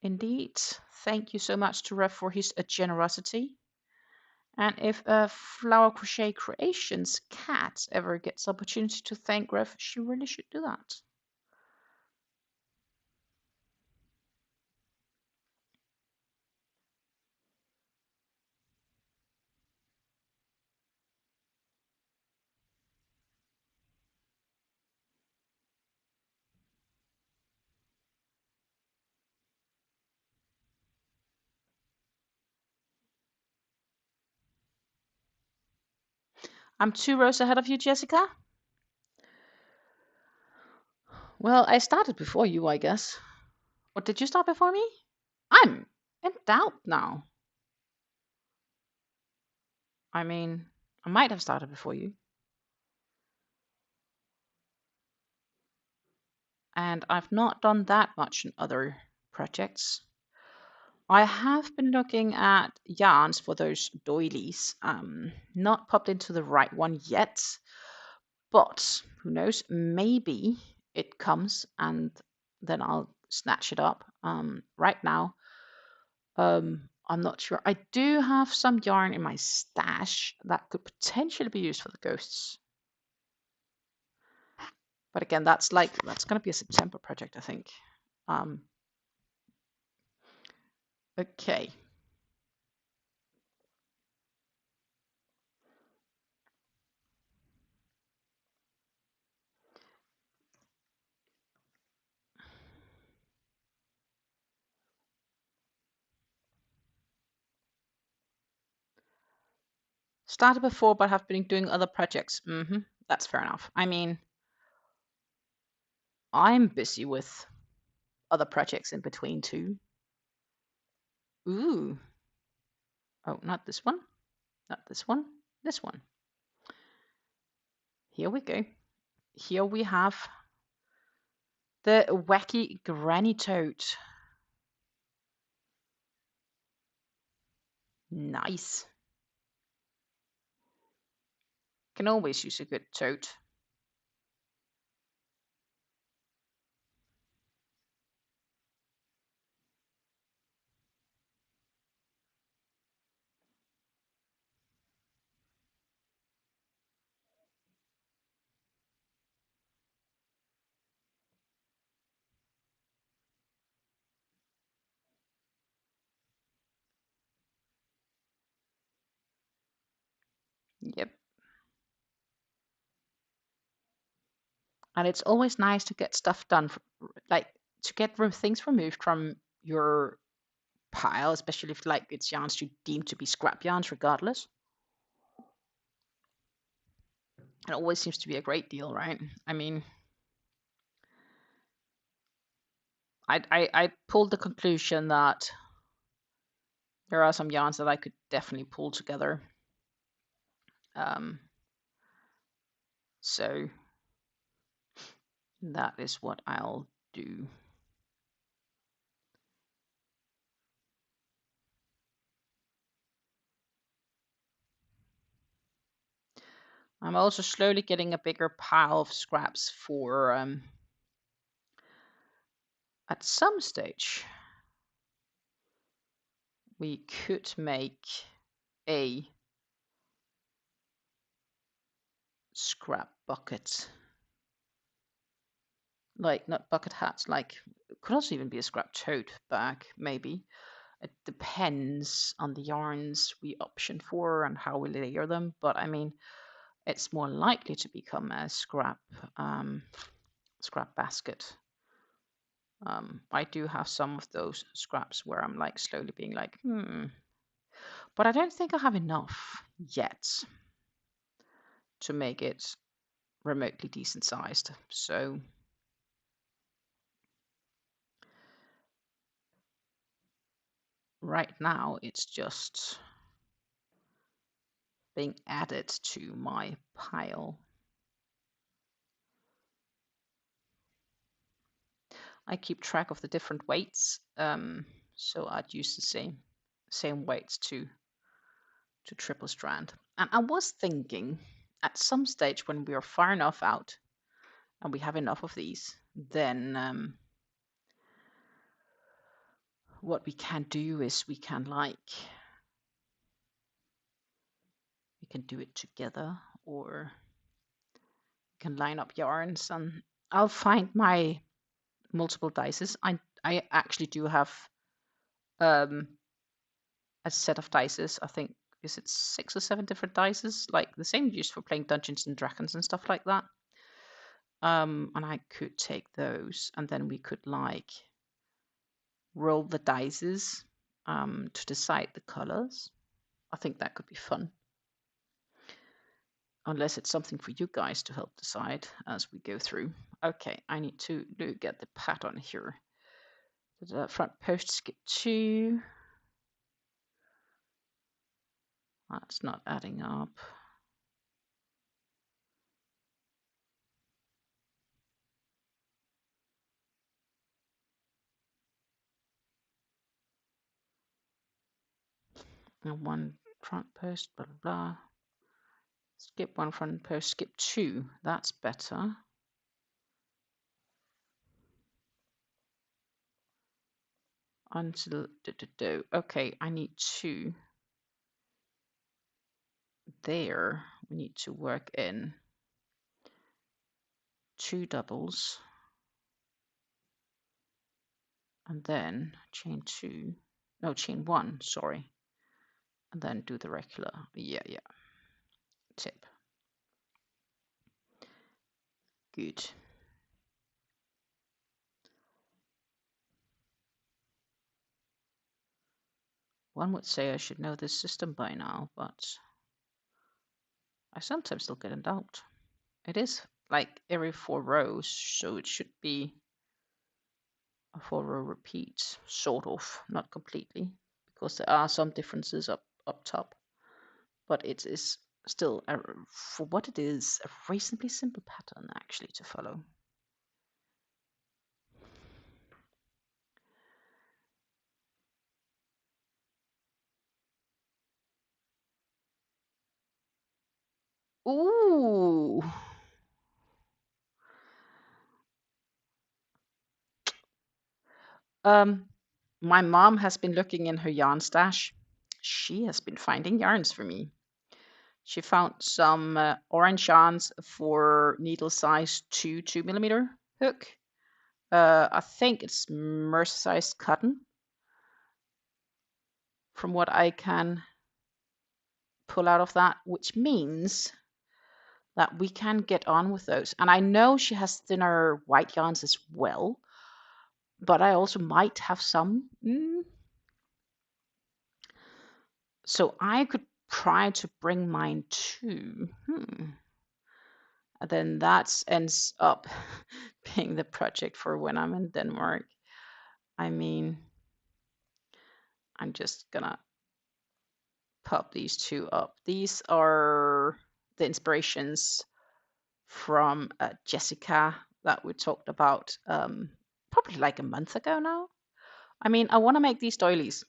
Indeed. Thank you so much to Rev for his generosity. And if Flower Crochet Creations cat ever gets opportunity to thank Rev, she really should do that. I'm 2 rows ahead of you, Jessica. Well, I started before you, I guess. Or did you start before me? I'm in doubt now. I mean, I might have started before you. And I've not done that much in other projects. I have been looking at yarns for those doilies. Not popped into the right one yet, but who knows? Maybe it comes and then I'll snatch it up. Right now, I'm not sure. I do have some yarn in my stash that could potentially be used for the ghosts. But again, that's going to be a September project, I think. Okay. Started before, but have been doing other projects. That's fair enough. I mean, I'm busy with other projects in between too. Ooh. Oh, not this one. Not this one. This one. Here we go. Here we have the wacky granny toad. Nice. Can always use a good toad. Yep. And it's always nice to get stuff done, like to get things removed from your pile, especially if like it's yarns you deem to be scrap yarns, regardless. It always seems to be a great deal, right? I mean, I pulled the conclusion that there are some yarns that I could definitely pull together. So that is what I'll do. I'm also slowly getting a bigger pile of scraps for at some stage we could make a scrap bucket. Like, not bucket hats, like, it could also even be a scrap tote bag, maybe. It depends on the yarns we option for and how we layer them, but I mean, it's more likely to become a scrap basket. I do have some of those scraps where I'm like slowly being like, but I don't think I have enough yet to make it remotely decent sized. So right now it's just being added to my pile. I keep track of the different weights, so I'd use the same weights to triple strand. And I was thinking at some stage when we are far enough out and we have enough of these, then what we can do is we can do it together, or we can line up yarns, and I'll find my multiple dices. I actually do have a set of dices. I think is it 6 or 7 different dices, like the same used for playing Dungeons and Dragons and stuff like that. And I could take those, and then we could like roll the dices to decide the colors. I think that could be fun. Unless it's something for you guys to help decide as we go through. Okay, I need to look at the pattern here. The front post skip 2. That's not adding up. And one front post, blah, blah, blah. Skip one front post, skip 2. That's better. Until, okay, I need 2 there. We need to work in 2 doubles. And then chain 2. No, chain 1, sorry. And then do the regular. Yeah. Tip. Good. One would say I should know this system by now, but I sometimes still get in doubt. It is like every 4 rows, so it should be a 4-row repeat, sort of, not completely, because there are some differences up top, but it is still, for what it is, a reasonably simple pattern actually to follow. Ooh. My mom has been looking in her yarn stash. She has been finding yarns for me. She found some orange yarns for needle size 2mm hook. I think it's mercerized cotton, from what I can pull out of that, which means that we can get on with those. And I know she has thinner white yarns as well, but I also might have some. So I could try to bring mine too. And then that ends up being the project for when I'm in Denmark. I mean, I'm just gonna pop these 2 up. These are the inspirations from Jessica that we talked about probably like a month ago now. I mean, I want to make these doilies.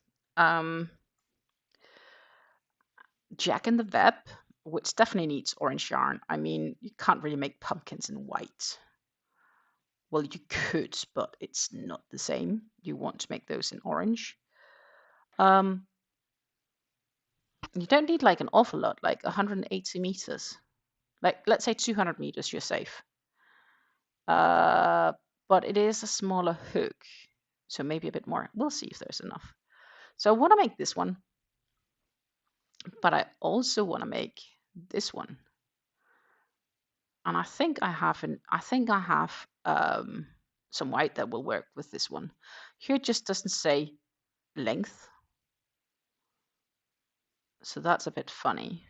Jack in the Web, which definitely needs orange yarn. I mean, you can't really make pumpkins in white. Well, you could, but it's not the same. You want to make those in orange. You don't need like an awful lot, like 180 meters. Like, let's say 200 meters, you're safe. But it is a smaller hook, so maybe a bit more. We'll see if there's enough. So I want to make this one, but I also want to make this one. And I think I have some white that will work with this one. Here it just doesn't say length, so that's a bit funny.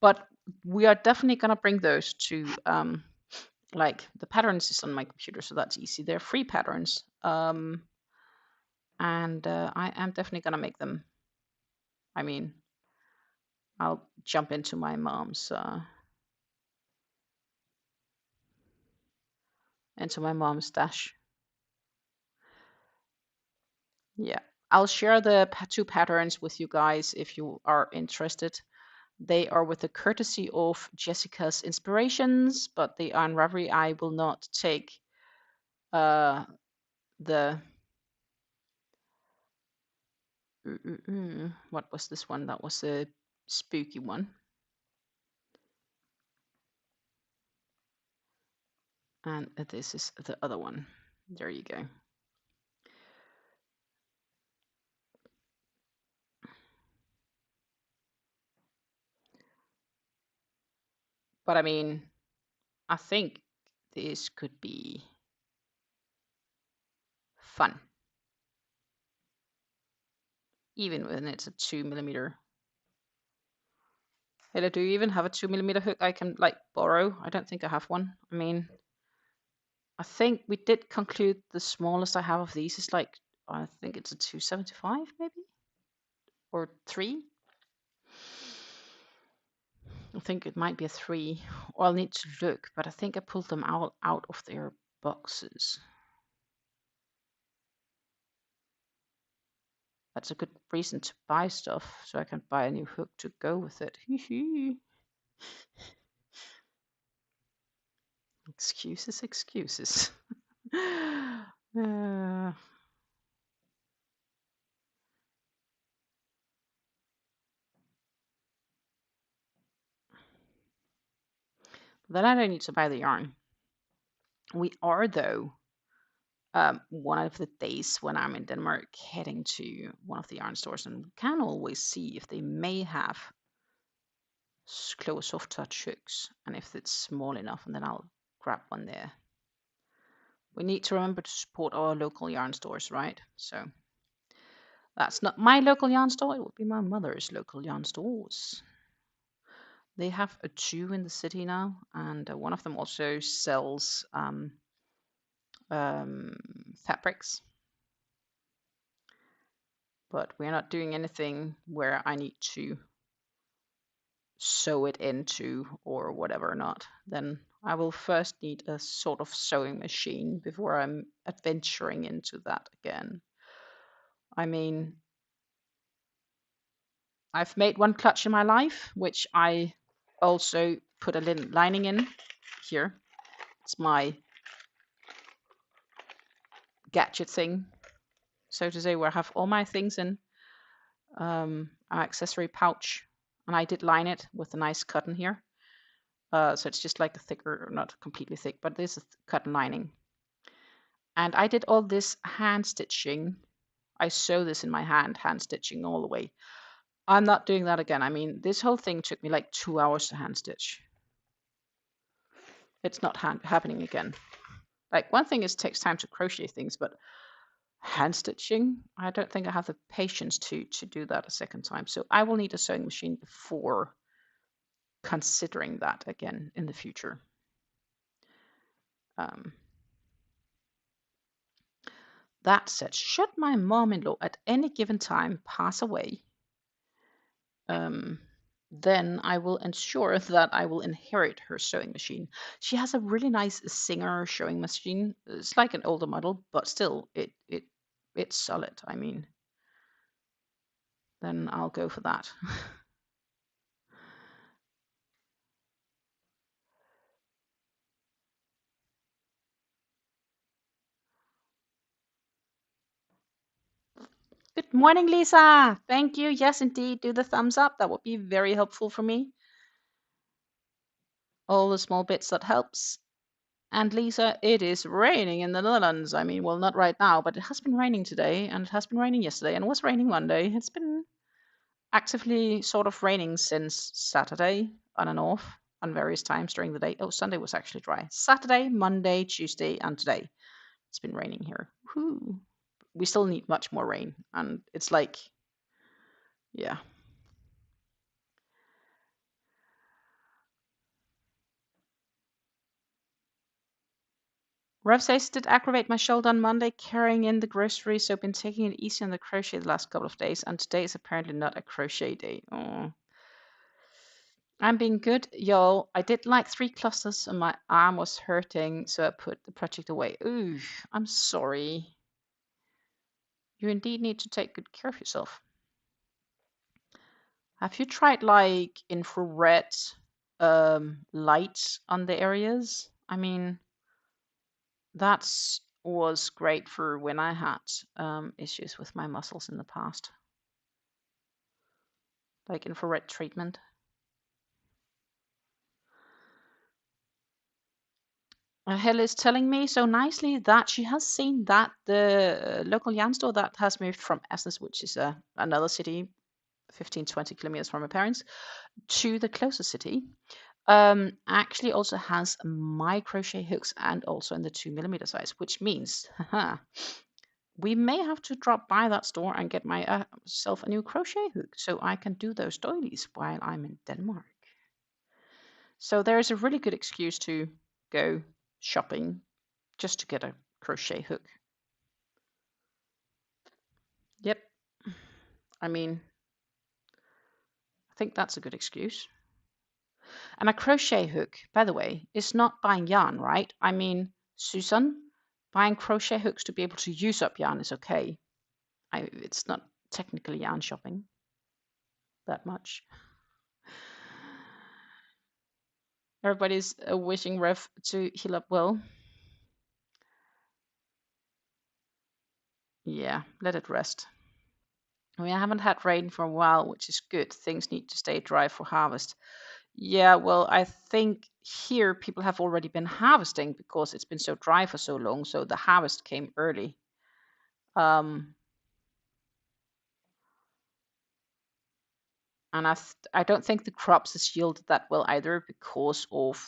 But we are definitely gonna bring those to like the patterns is on my computer, so that's easy. They're free patterns, and I am definitely gonna make them. I mean, I'll jump into my mom's stash. Yeah, I'll share the 2 patterns with you guys if you are interested. They are with the courtesy of Jessica's inspirations, but they are in Ravelry. I will not take the what was this one? That was a spooky one. And this is the other one. There you go. But I mean, I think this could be fun. Even when it's a 2mm. Hey, do you even have a 2mm hook I can like borrow? I don't think I have one. I mean, I think we did conclude the smallest I have of these is like, I think it's a 275 maybe? Or 3? I think it might be a 3. Or I'll need to look, but I think I pulled them out of their boxes. That's a good reason to buy stuff, so I can buy a new hook to go with it. Excuses, excuses. Then I don't need to buy the yarn. We are, though, one of the days when I'm in Denmark, heading to one of the yarn stores, and we can always see if they may have close soft touch hooks, and if it's small enough, and then I'll grab one there. We need to remember to support our local yarn stores, right? So that's not my local yarn store, it would be my mother's local yarn stores. They have a 2 in the city now, and one of them also sells fabrics. But we're not doing anything where I need to sew it into or whatever not. Then I will first need a sort of sewing machine before I'm adventuring into that again. I mean, I've made one clutch in my life, which I also put a linen lining in here. It's my gadget thing, so to say, where I have all my things in an accessory pouch, and I did line it with a nice cotton here. So it's just like a thicker, not completely thick, but this is cotton lining. And I did all this hand stitching. I sew this in my hand stitching all the way. I'm not doing that again. I mean, this whole thing took me like 2 hours to hand stitch. It's not happening again. Like, one thing is it takes time to crochet things, but hand stitching, I don't think I have the patience to do that a second time. So I will need a sewing machine before considering that again in the future. That said, should my mom-in-law at any given time pass away, then I will ensure that I will inherit her sewing machine. She has a really nice Singer sewing machine. It's like an older model, but still, it's solid. I mean, then I'll go for that. Good morning, Lisa. Thank you. Yes, indeed. Do the thumbs up. That would be very helpful for me. All the small bits that helps. And Lisa, it is raining in the Netherlands. I mean, well, not right now, but it has been raining today, and it has been raining yesterday, and it was raining Monday. It's been actively sort of raining since Saturday, on and off, on various times during the day. Oh, Sunday was actually dry. Saturday, Monday, Tuesday, and today. It's been raining here. Woohoo. We still need much more rain, and it's like, yeah. Rev says, did aggravate my shoulder on Monday carrying in the groceries, so I've been taking it easy on the crochet the last couple of days, and today is apparently not a crochet day. Oh. I'm being good, y'all. I did like 3 clusters and my arm was hurting, so I put the project away. Ooh, I'm sorry. You indeed need to take good care of yourself. Have you tried like infrared lights on the areas? I mean, that's was great for when I had issues with my muscles in the past, like infrared treatment. Hel is telling me so nicely that she has seen that the local yarn store that has moved from Esnes, which is another city 15-20 kilometers from her parents, to the closest city, actually also has my crochet hooks and also in the 2mm size, which means we may have to drop by that store and get myself a new crochet hook so I can do those doilies while I'm in Denmark. So there is a really good excuse to go shopping just to get a crochet hook. Yep. I mean, I think that's a good excuse. And a crochet hook, by the way, is not buying yarn, right? I mean, Susan, buying crochet hooks to be able to use up yarn is okay. It's not technically yarn shopping that much. Everybody's wishing Rev to heal up well. Yeah, let it rest. We haven't had rain for a while, which is good. Things need to stay dry for harvest. Yeah, well, I think here people have already been harvesting because it's been so dry for so long, so the harvest came early. And I don't think the crops has yielded that well either because of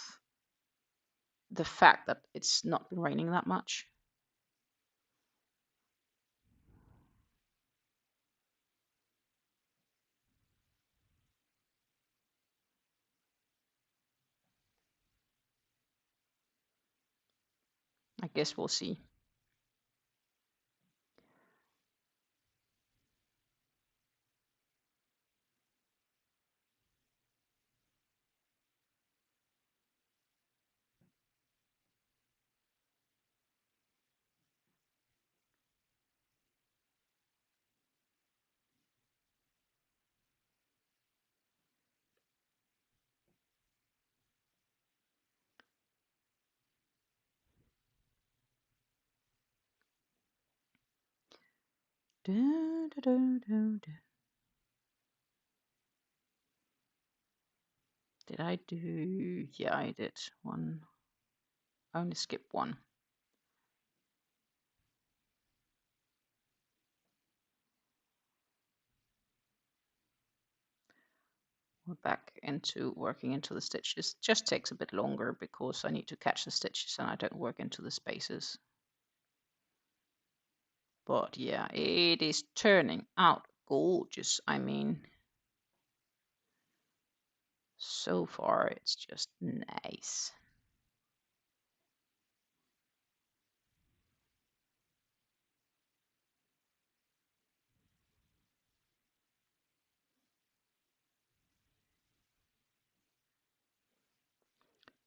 the fact that it's not been raining that much. I guess we'll see. Du, du, du, du, du. Did I do? Yeah, I did one. I only skipped one. We're back into working into the stitches. Just takes a bit longer because I need to catch the stitches and I don't work into the spaces. But yeah, it is turning out gorgeous. I mean, so far it's just nice.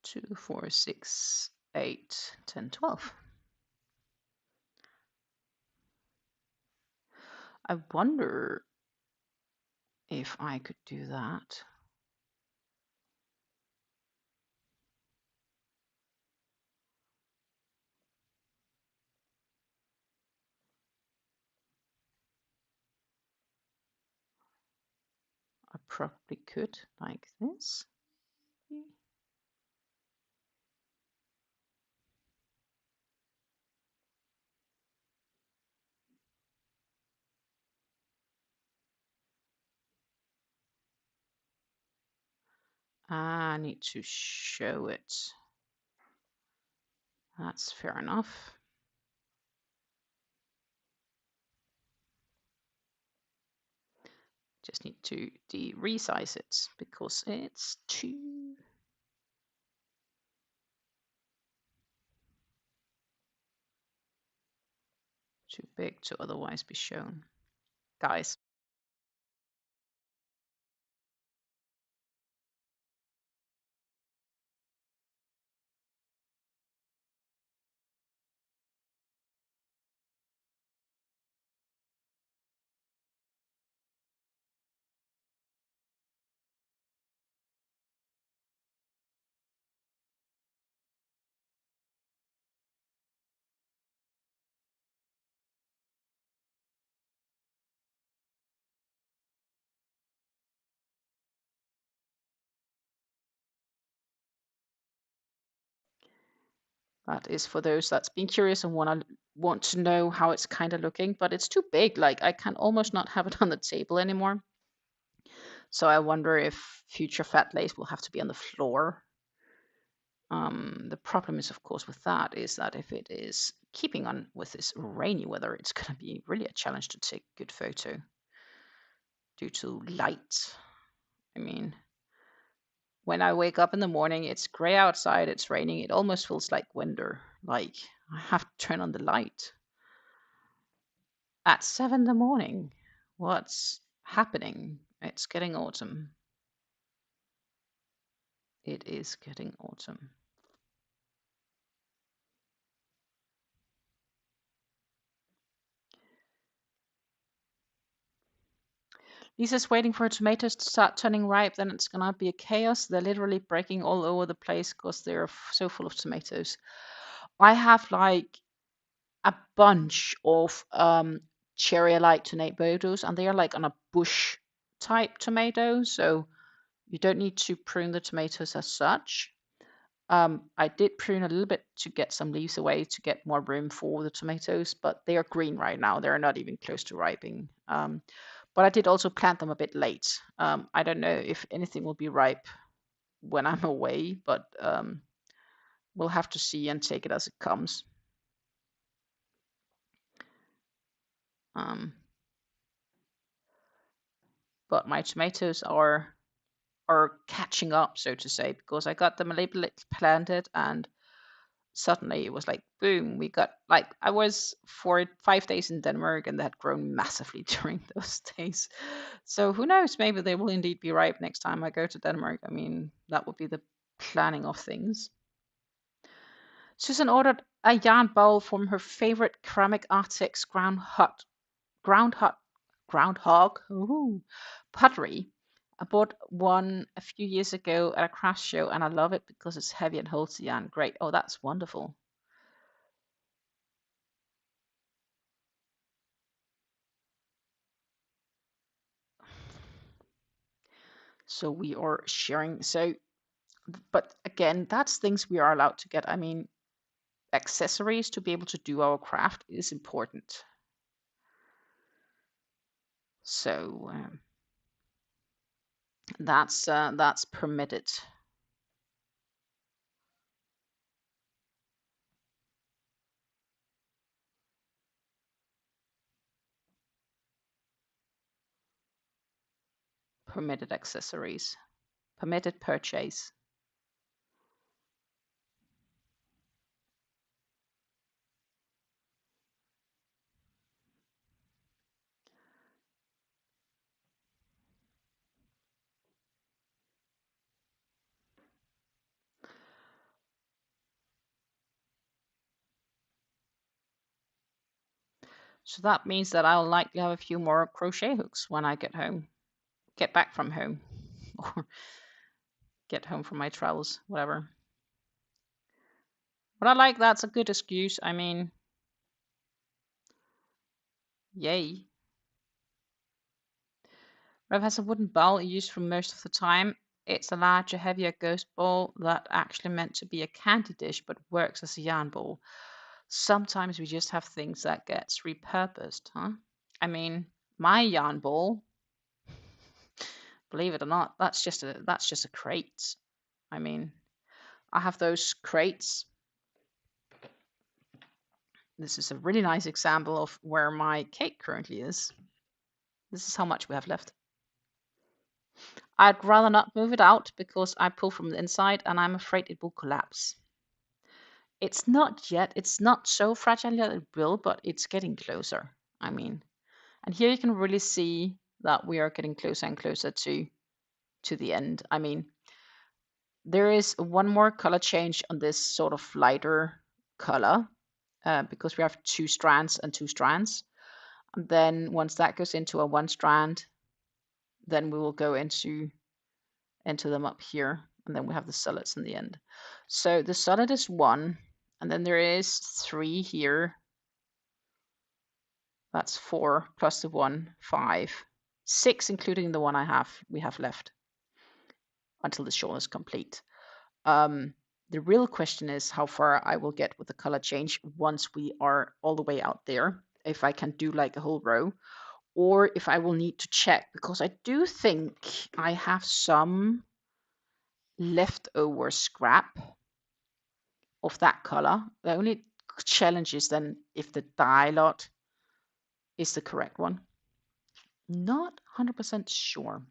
Two, 4, 6, 8, 10, 12. I wonder if I could do that. I probably could, like this. I need to show it. That's fair enough. Just need to resize it because it's too big to otherwise be shown. Guys, That is for those that's been curious and want to know how it's kind of looking, but it's too big. Like I can almost not have it on the table anymore. So I wonder if future fat lace will have to be on the floor. The problem is, of course, with that is that if it is keeping on with this rainy weather, it's going to be really a challenge to take a good photo due to light. I mean, when I wake up in the morning, it's gray outside, it's raining, it almost feels like winter. Like I have to turn on the light at 7 in the morning. What's happening? It's getting autumn. It is getting autumn. Lisa's waiting for her tomatoes to start turning ripe, then it's gonna be a chaos. They're literally breaking all over the place because they're so full of tomatoes. I have like a bunch of cherry-like tomatoes, and they are like on a bush type tomato, so you don't need to prune the tomatoes as such. I did prune a little bit to get some leaves away to get more room for the tomatoes, but they are green right now. They're not even close to ripening. But I did also plant them a bit late. I don't know if anything will be ripe when I'm away, but we'll have to see and take it as it comes. But my tomatoes are catching up, so to say, because I got them a little bit planted and suddenly it was like boom, we got like I was for 5 days in Denmark and they had grown massively during those days. So who knows, maybe they will indeed be ripe next time I go to Denmark. I mean, that would be the planning of things. Susan ordered a yarn bowl from her favorite ceramic artist's groundhog pottery. I bought one a few years ago at a craft show and I love it because it's heavy and holds the yarn great. Oh, that's wonderful. So we are sharing. So, but again, that's things we are allowed to get. I mean, accessories to be able to do our craft is important. So that's permitted. Permitted accessories. Permitted purchase. So that means that I'll likely have a few more crochet hooks when I get home, get back from home, or get home from my travels, whatever. But I like that's a good excuse. I mean, yay. Rev has a wooden bowl used for most of the time. It's a larger, heavier ghost bowl that actually meant to be a candy dish but works as a yarn bowl. Sometimes we just have things that gets repurposed, huh? I mean, my yarn bowl, believe it or not, that's just a crate. I mean, I have those crates. This is a really nice example of where my cake currently is. This is how much we have left. I'd rather not move it out because I pull from the inside and I'm afraid it will collapse. It's not yet. It's not so fragile yet it will, but it's getting closer. I mean, and here you can really see that we are getting closer and closer to the end. I mean, there is one more color change on this sort of lighter color because we have two strands and two strands. And then once that goes into a one strand, then we will go into them up here, and then we have the solids in the end. So the solid is 1, and then there is 3 here. That's 4 plus the 1, 5, 6, including the one we have left until the shawl is complete. The real question is how far I will get with the color change once we are all the way out there. If I can do like a whole row, or if I will need to check, because I do think I have some leftover scrap of that color. The only challenge is then if the dye lot is the correct one. Not 100% sure.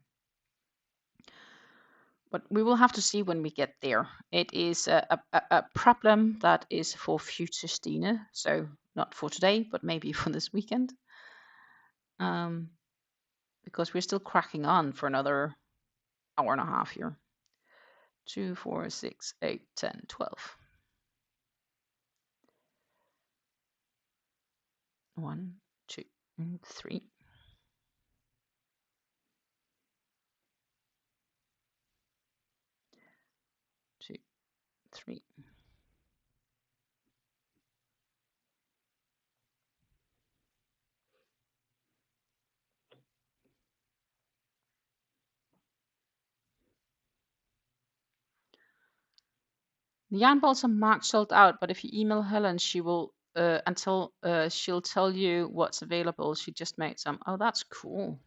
But we will have to see when we get there. It is a problem that is for future Stine, so not for today, but maybe for this weekend. Because we're still cracking on for another hour and a half here. 2, 4, 6, 8, 10, 12. 1, 2, 3. Two, 3. The yarn balls are marked sold out, but if you email Helen, she will she'll tell you what's available. She just made some. Oh, that's cool.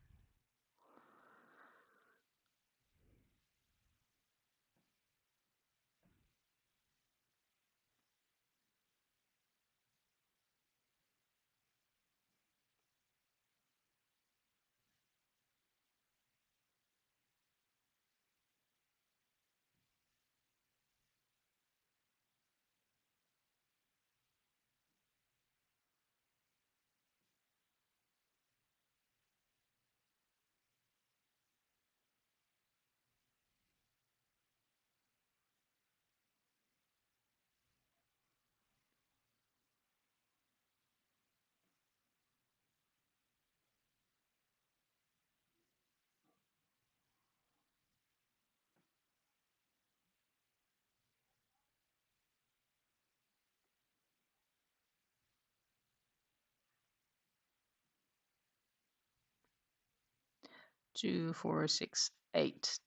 Two, 4, 6, 8,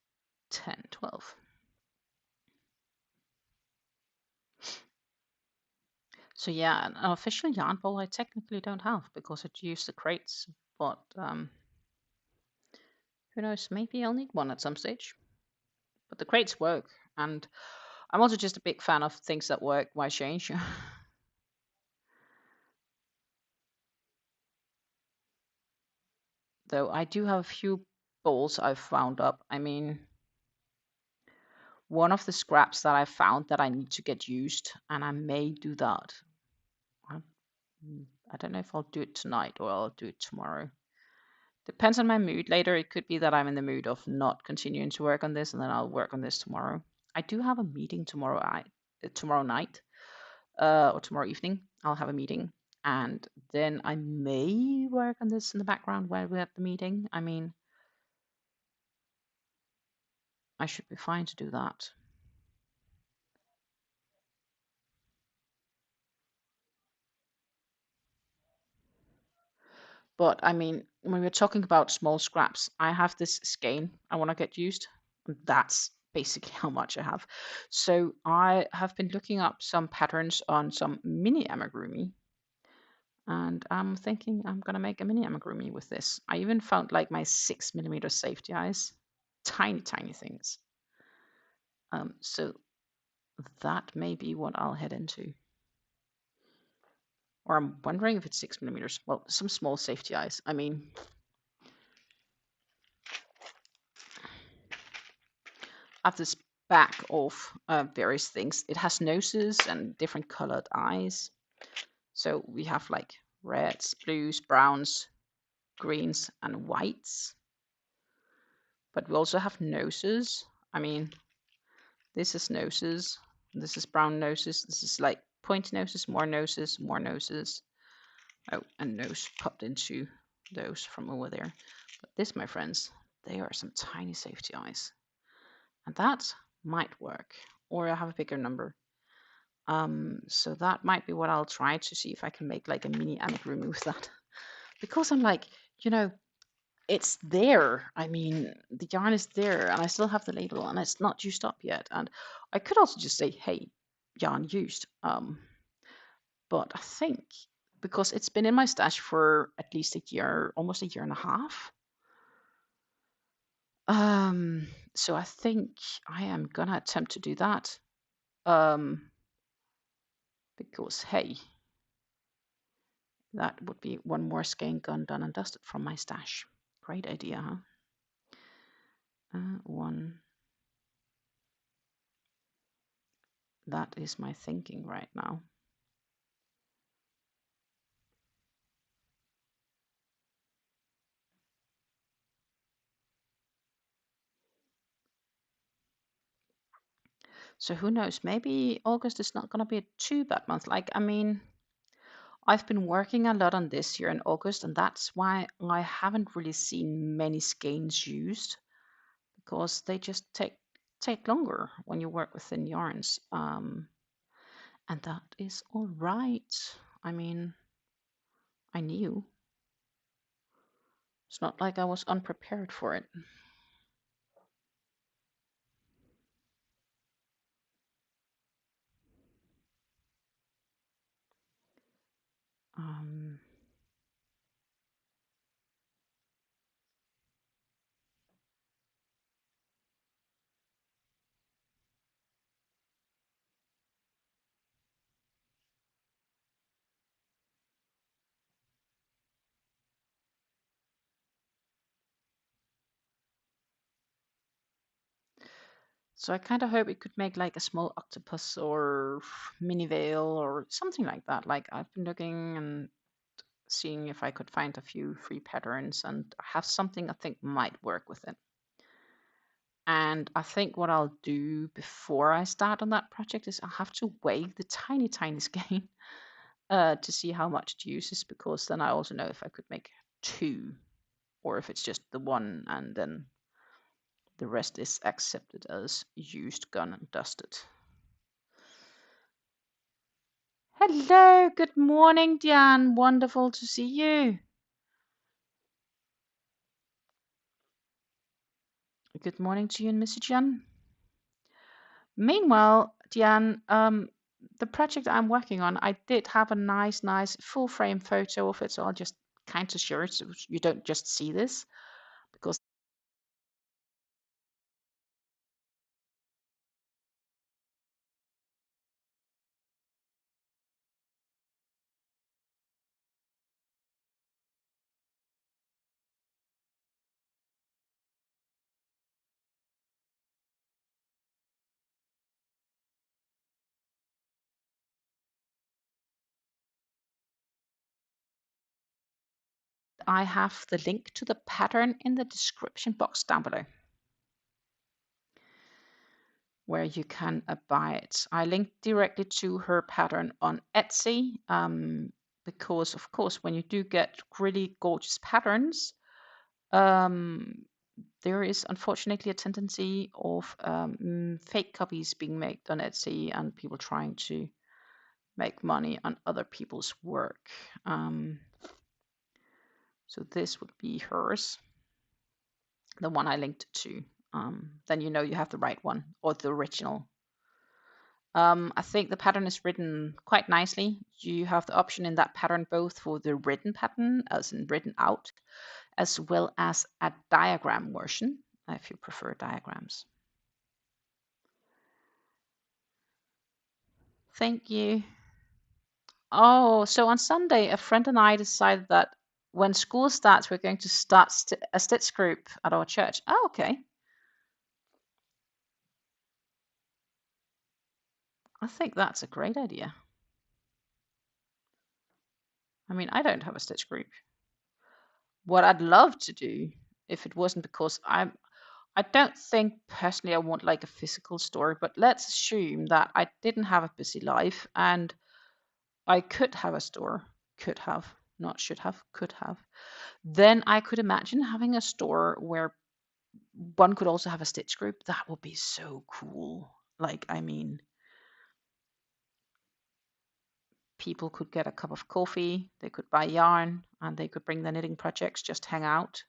10, 12. So yeah, an official yarn ball I technically don't have because I use the crates, but who knows, maybe I'll need one at some stage. But the crates work, and I'm also just a big fan of things that work. Why change? Though I do have a few bowls I've found up. I mean, one of the scraps that I found that I need to get used, and I may do that. I don't know if I'll do it tonight or I'll do it tomorrow. Depends on my mood later. It could be that I'm in the mood of not continuing to work on this, and then I'll work on this tomorrow. I do have a meeting tomorrow night, or tomorrow evening. I'll have a meeting, and then I may work on this in the background while we're at the meeting. I mean, I should be fine to do that. But I mean, when we're talking about small scraps, I have this skein I want to get used. That's basically how much I have. So I have been looking up some patterns on some mini amigurumi. And I'm thinking I'm going to make a mini amigurumi with this. I even found like my 6mm safety eyes. Tiny, tiny things. So that may be what I'll head into. Or I'm wondering if it's 6mm. Well, some small safety eyes. I mean, I have this back of various things. It has noses and different colored eyes. So we have like reds, blues, browns, greens, and whites. But we also have noses. I mean, this is noses. This is brown noses. This is like pointy noses, more noses, more noses. Oh, and nose popped into those from over there. But this, my friends, they are some tiny safety eyes. And that might work. Or I have a bigger number. So that might be what I'll try to see if I can make like a mini amigurumi with that. Because I'm like, you know, it's there. I mean, the yarn is there, and I still have the label, and it's not used up yet. And I could also just say, "Hey, yarn used." But I think because it's been in my stash for at least a year, almost a year and a half. So I think I am gonna attempt to do that. Um, because hey, that would be one more skein gun done and dusted from my stash. Great idea, huh? One. That is my thinking right now. So who knows? Maybe August is not going to be a too bad month. Like, I mean, I've been working a lot on this here in August, and that's why I haven't really seen many skeins used because they just take longer when you work with thin yarns. And that is all right. I mean, I knew. It's not like I was unprepared for it. Um, So I kind of hope it could make like a small octopus or mini veil or something like that. Like I've been looking and seeing if I could find a few free patterns and have something I think might work with it. And I think what I'll do before I start on that project is I'll have to weigh the tiny skein to see how much it uses, because then I also know if I could make two or if it's just the one and then the rest is accepted as used, gone and dusted. Hello, good morning, Diane. Wonderful to see you. Good morning to you and Missy Jan. Meanwhile, Diane, the project I'm working on, I did have a nice full frame photo of it, so I'll just kind of share it so you don't just see this, because I have the link to the pattern in the description box down below, where you can buy it. I linked directly to her pattern on Etsy, because of course when you do get really gorgeous patterns, there is unfortunately a tendency of fake copies being made on Etsy and people trying to make money on other people's work. So this would be hers, the one I linked to. Then you know you have the right one or the original. I think the pattern is written quite nicely. You have the option in that pattern both for the written pattern, as in written out, as well as a diagram version, if you prefer diagrams. Thank you. Oh, so on Sunday, a friend and I decided that when school starts, we're going to start a stitch group at our church. Oh, okay. I think that's a great idea. I mean, I don't have a stitch group. What I'd love to do, if it wasn't because I don't think personally I want like a physical store, but let's assume that I didn't have a busy life and I could have a store, could have, not should have, could have. Then I could imagine having a store where one could also have a stitch group. That would be so cool. Like, I mean, people could get a cup of coffee, they could buy yarn, and they could bring their knitting projects, just hang out.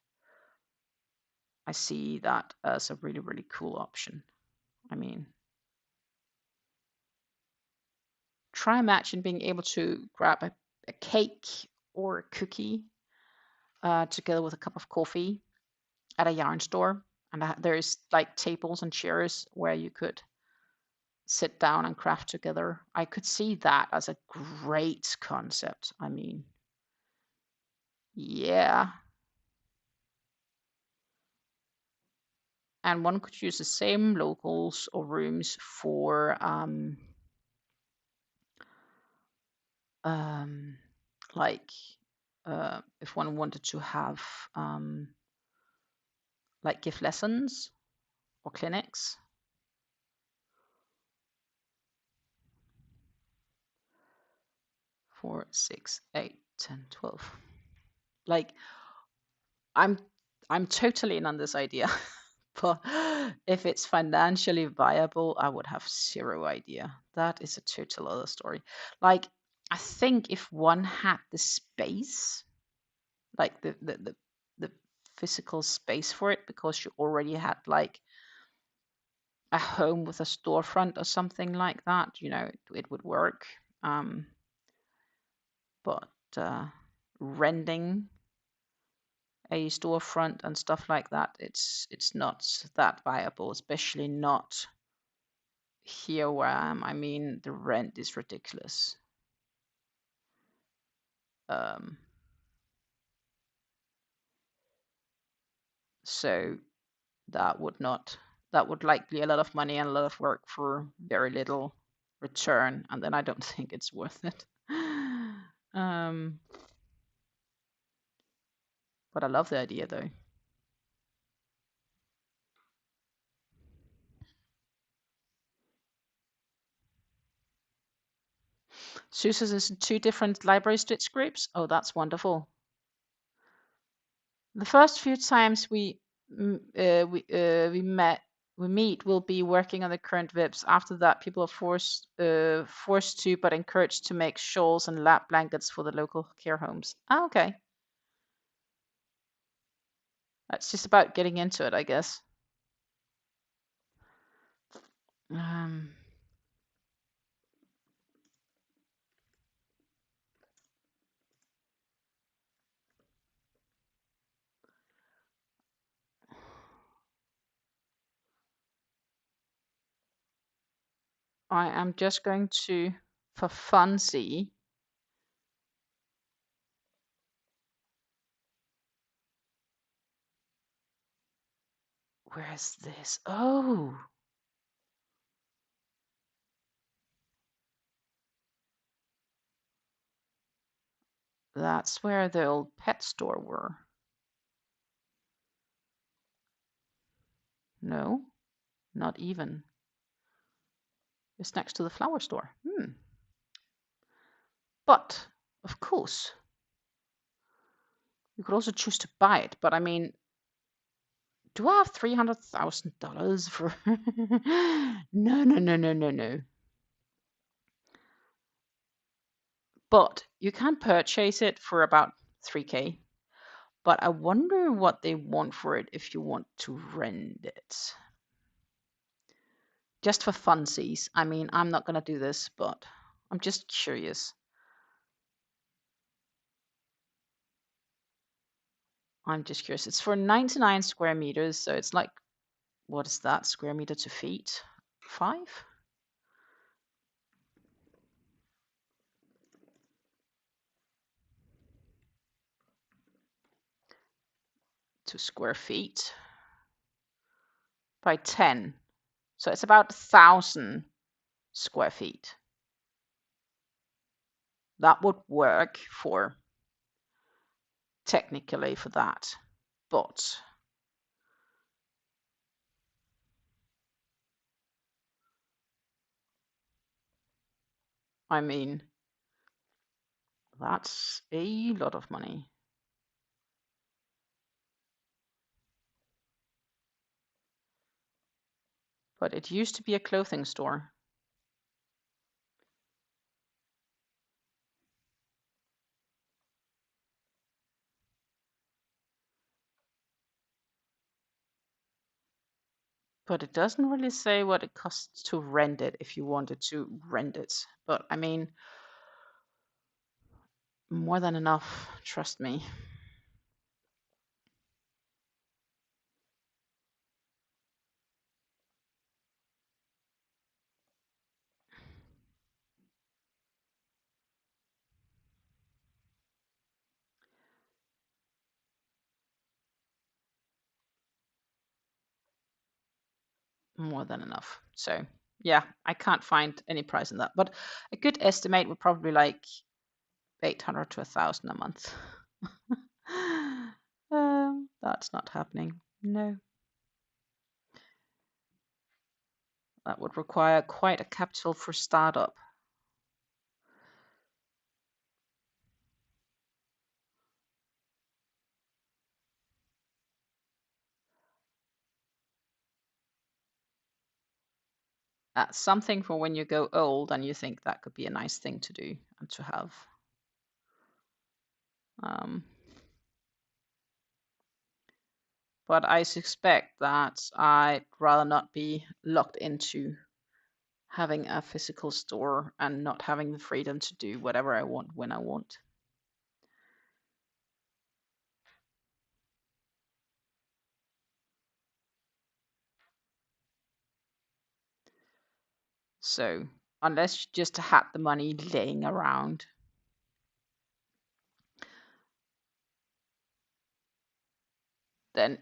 I see that as a really, really cool option. I mean, try imagine being able to grab a cake or a cookie together with a cup of coffee at a yarn store. And there's like tables and chairs where you could sit down and craft together. I could see that as a great concept. I mean, yeah. And one could use the same locals or rooms for like if one wanted to have like give lessons or clinics. 4, 6, 8, 10, 12. Like I'm totally in on this idea. But if it's financially viable, I would have zero idea. That is a total other story. Like, I think if one had the space, like the physical space for it, because you already had like a home with a storefront or something like that, you know, it would work. But renting a storefront and stuff like that, it's not that viable, especially not here where I am. I mean, the rent is ridiculous. So that would like be a lot of money and a lot of work for very little return, and then I don't think it's worth it. But I love the idea though. Susan is in 2 different library stitch groups. Oh, that's wonderful. The first few times we meet, we'll be working on the current WIPs. After that, people are forced to, but encouraged to make shawls and lap blankets for the local care homes. Ah, okay. That's just about getting into it, I guess. I am just going to, for funsy, where's this? Oh, that's where the old pet store were. No, not even. It's next to the flower store. But, of course, you could also choose to buy it. But I mean, do I have $300,000 for? No. But you can purchase it for about 3K. But I wonder what they want for it if you want to rent it. Just for funsies. I mean, I'm not going to do this, but I'm just curious. I'm just curious. It's for 99 square meters, so it's like, what is that? Square meter to feet? 5? To square feet by 10. So it's about 1,000 square feet. That would work for, technically for that, but I mean, that's a lot of money. But it used to be a clothing store. But it doesn't really say what it costs to rent it if you wanted to rent it. But I mean, more than enough, trust me. More than enough. So yeah, I can't find any price in that. But a good estimate would probably like 800 to 1,000 a month. That's not happening. No. That would require quite a capital for startup. That's something for when you go old and you think that could be a nice thing to do and to have. But I suspect that I'd rather not be locked into having a physical store and not having the freedom to do whatever I want when I want. So unless you just had the money laying around, then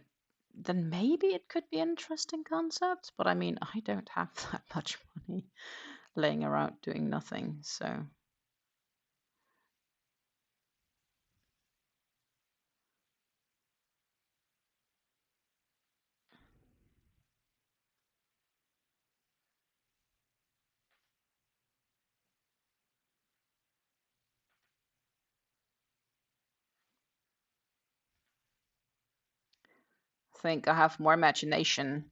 maybe it could be an interesting concept. But I mean, I don't have that much money laying around doing nothing. So I think I have more imagination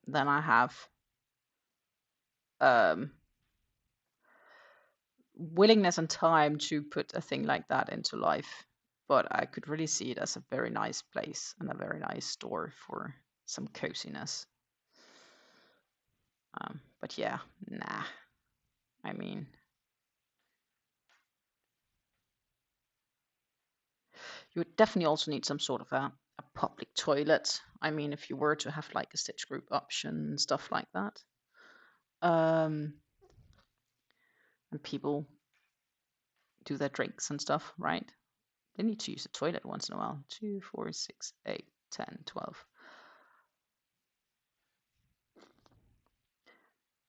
than I have willingness and time to put a thing like that into life. But I could really see it as a very nice place and a very nice store for some coziness. But yeah, nah. I mean, you would definitely also need some sort of a public toilet. I mean, if you were to have like a stitch group option and stuff like that. And people do their drinks and stuff, right? They need to use the toilet once in a while. 2, 4, 6, 8, 10, 12.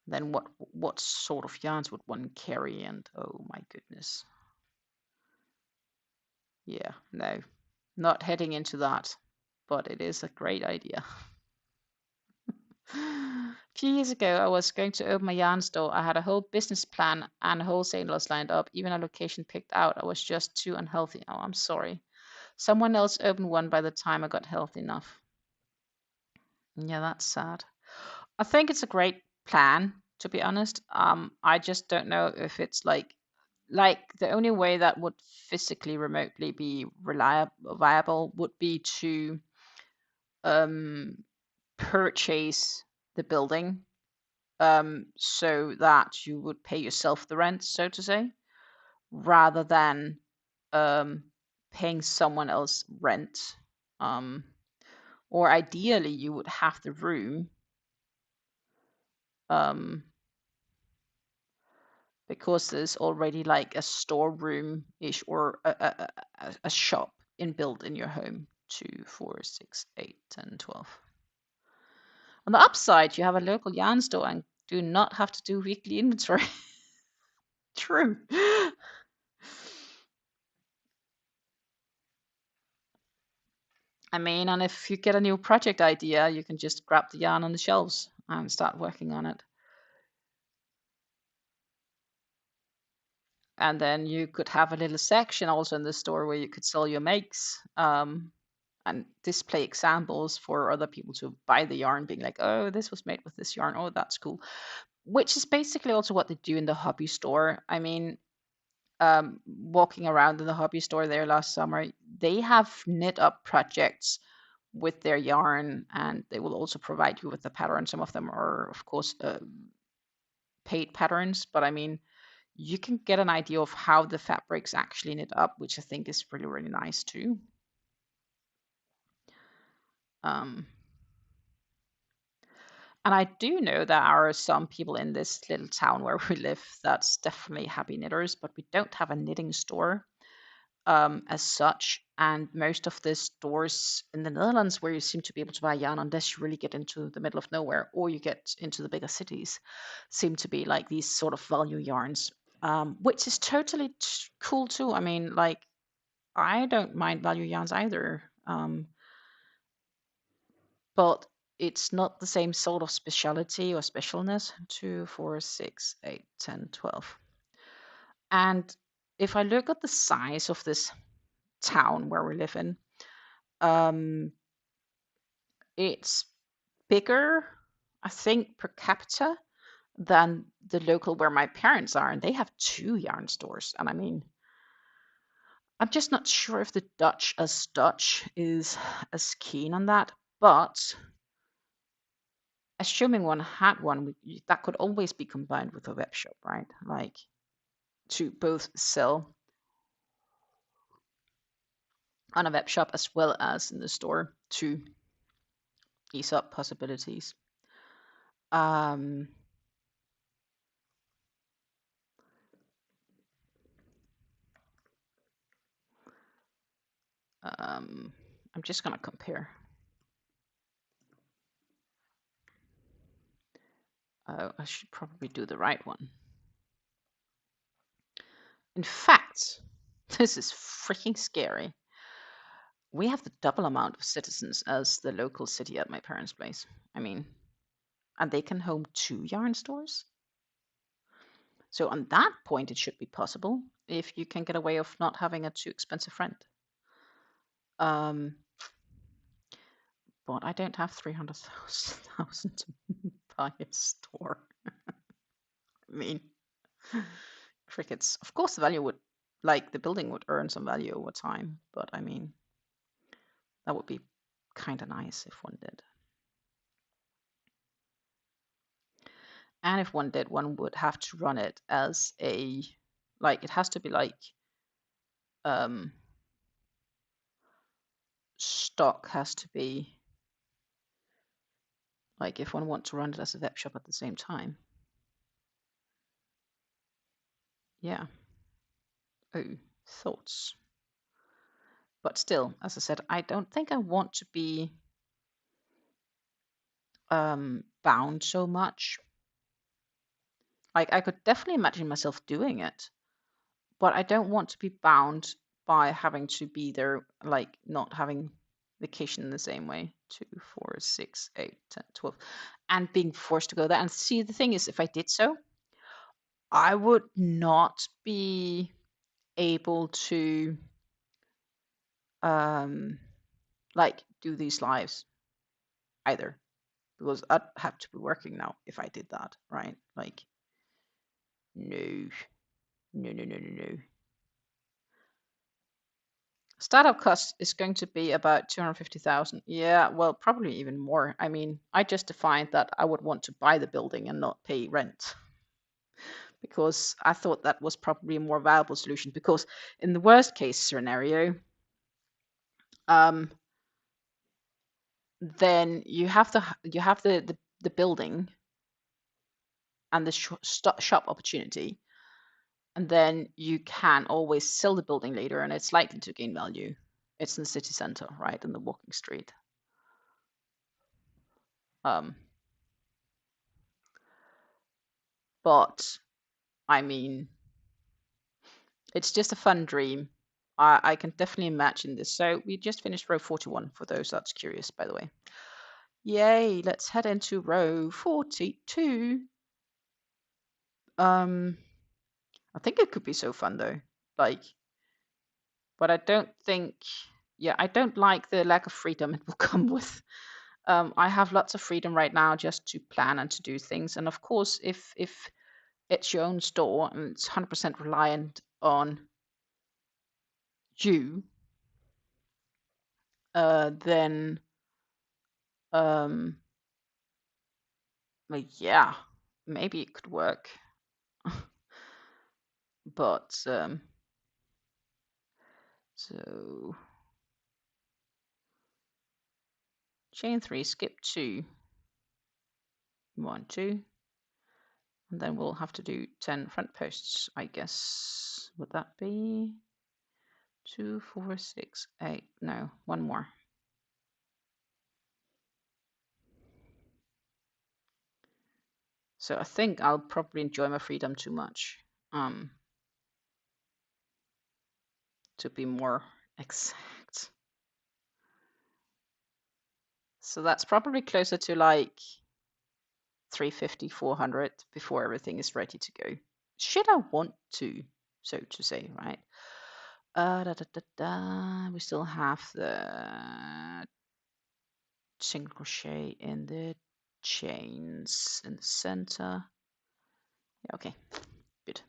Then what sort of yarns would one carry? And oh my goodness. Yeah, no, not heading into that, but it is a great idea. A few years ago, I was going to open my yarn store. I had a whole business plan and wholesalers lined up, even a location picked out. I was just too unhealthy. Oh, I'm sorry. Someone else opened one by the time I got healthy enough. Yeah, that's sad. I think it's a great plan, to be honest. I just don't know if it's like the only way that would physically remotely be reliable viable would be to purchase the building so that you would pay yourself the rent, so to say, rather than paying someone else rent. Or ideally, you would have the room because there's already like a storeroom ish or a shop inbuilt in your home. 2, 4, 6, 8, 10, 12. On the upside, you have a local yarn store and do not have to do weekly inventory. True. I mean, and if you get a new project idea, you can just grab the yarn on the shelves and start working on it. And then you could have a little section also in the store where you could sell your makes and display examples for other people to buy the yarn, being like, oh, this was made with this yarn. Oh, that's cool. Which is basically also what they do in the hobby store. I mean, walking around in the hobby store there last summer, they have knit up projects with their yarn, and they will also provide you with the pattern. Some of them are, of course, paid patterns, but I mean, you can get an idea of how the fabrics actually knit up, which I think is really, really nice too. And I do know there are some people in this little town where we live that's definitely happy knitters, but we don't have a knitting store as such. And most of the stores in the Netherlands where you seem to be able to buy yarn, unless you really get into the middle of nowhere or you get into the bigger cities, seem to be like these sort of value yarns, which is totally cool too. I mean, like, I don't mind value yarns either. But it's not the same sort of speciality or specialness. 2, 4, 6, 8, 10, 12. And if I look at the size of this town where we live in, it's bigger, I think, per capita than the local where my parents are. And they have 2 yarn stores. And I mean, I'm just not sure if the Dutch as Dutch is as keen on that. But assuming one had one, that could always be combined with a web shop, right? Like, to both sell on a web shop as well as in the store to ease up possibilities. I'm just going to compare. I should probably do the right one. In fact, this is freaking scary. We have the double amount of citizens as the local city at my parents' place. I mean, and they can home 2 yarn stores. So on that point, it should be possible if you can get away of not having a too expensive rent. But I don't have 300,000 to buy a store. I mean, crickets. Of course, the value would, like, the building would earn some value over time, but I mean, that would be kind of nice if one did. And if one did, one would have to run it as a, like, it has to be like, stock has to be, like, if one wants to run it as a web shop at the same time. Yeah. Oh, thoughts. But still, as I said, I don't think I want to be bound so much. Like, I could definitely imagine myself doing it, but I don't want to be bound by having to be there, like, not having vacation in the same way. 2, 4, 6, 8, 10, 12, and being forced to go there. And see, the thing is, if I did so, I would not be able to like, do these lives either, because I'd have to be working now if I did that, right? Like, no. Startup cost is going to be about 250,000. Yeah, well, probably even more. I mean, I just defined that I would want to buy the building and not pay rent, because I thought that was probably a more viable solution. Because in the worst case scenario, then you have the building and the shop opportunity, and then you can always sell the building later, and it's likely to gain value. It's in the city center, right, in the walking street. But I mean, it's just a fun dream. I can definitely imagine this. So we just finished row 41, for those that's curious, by the way. Yay, let's head into row 42. I think it could be so fun though. Like, but I don't think, yeah, I don't like the lack of freedom it will come with. I have lots of freedom right now just to plan and to do things. And of course, if it's your own store and it's 100% reliant on you, then But yeah, maybe it could work. But so chain 3, skip 2, 1, 2, and then we'll have to do 10 front posts, I guess. Would that be 2, 4, 6, 8? No, one more. So I think I'll probably enjoy my freedom too much, to be more exact. So that's probably closer to like 350, 400 before everything is ready to go. Should I want to, so to say, right? We still have the single crochet in the chains in the center. Yeah, okay, good.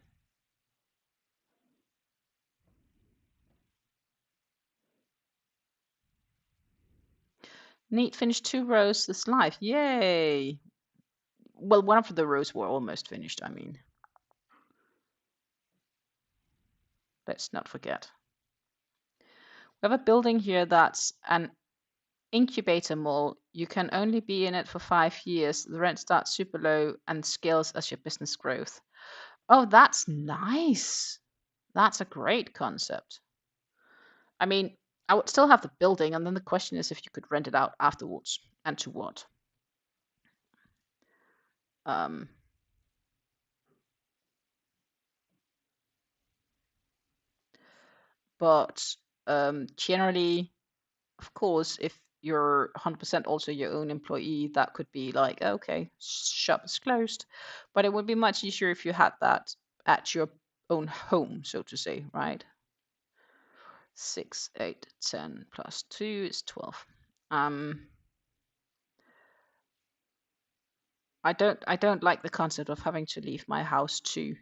Neat, finished 2 rows this live. Yay! Well, one of the rows were almost finished, I mean. Let's not forget. We have a building here that's an incubator mall. You can only be in it for 5 years. The rent starts super low and scales as your business grows. Oh, that's nice. That's a great concept. I mean, I would still have the building, and then the question is if you could rent it out afterwards, and to what. But generally, of course, if you're 100% also your own employee, that could be like, okay, shop is closed. But it would be much easier if you had that at your own home, so to say, right? 6, 8, 10 plus 2 is 12. I don't like the concept of having to leave my house to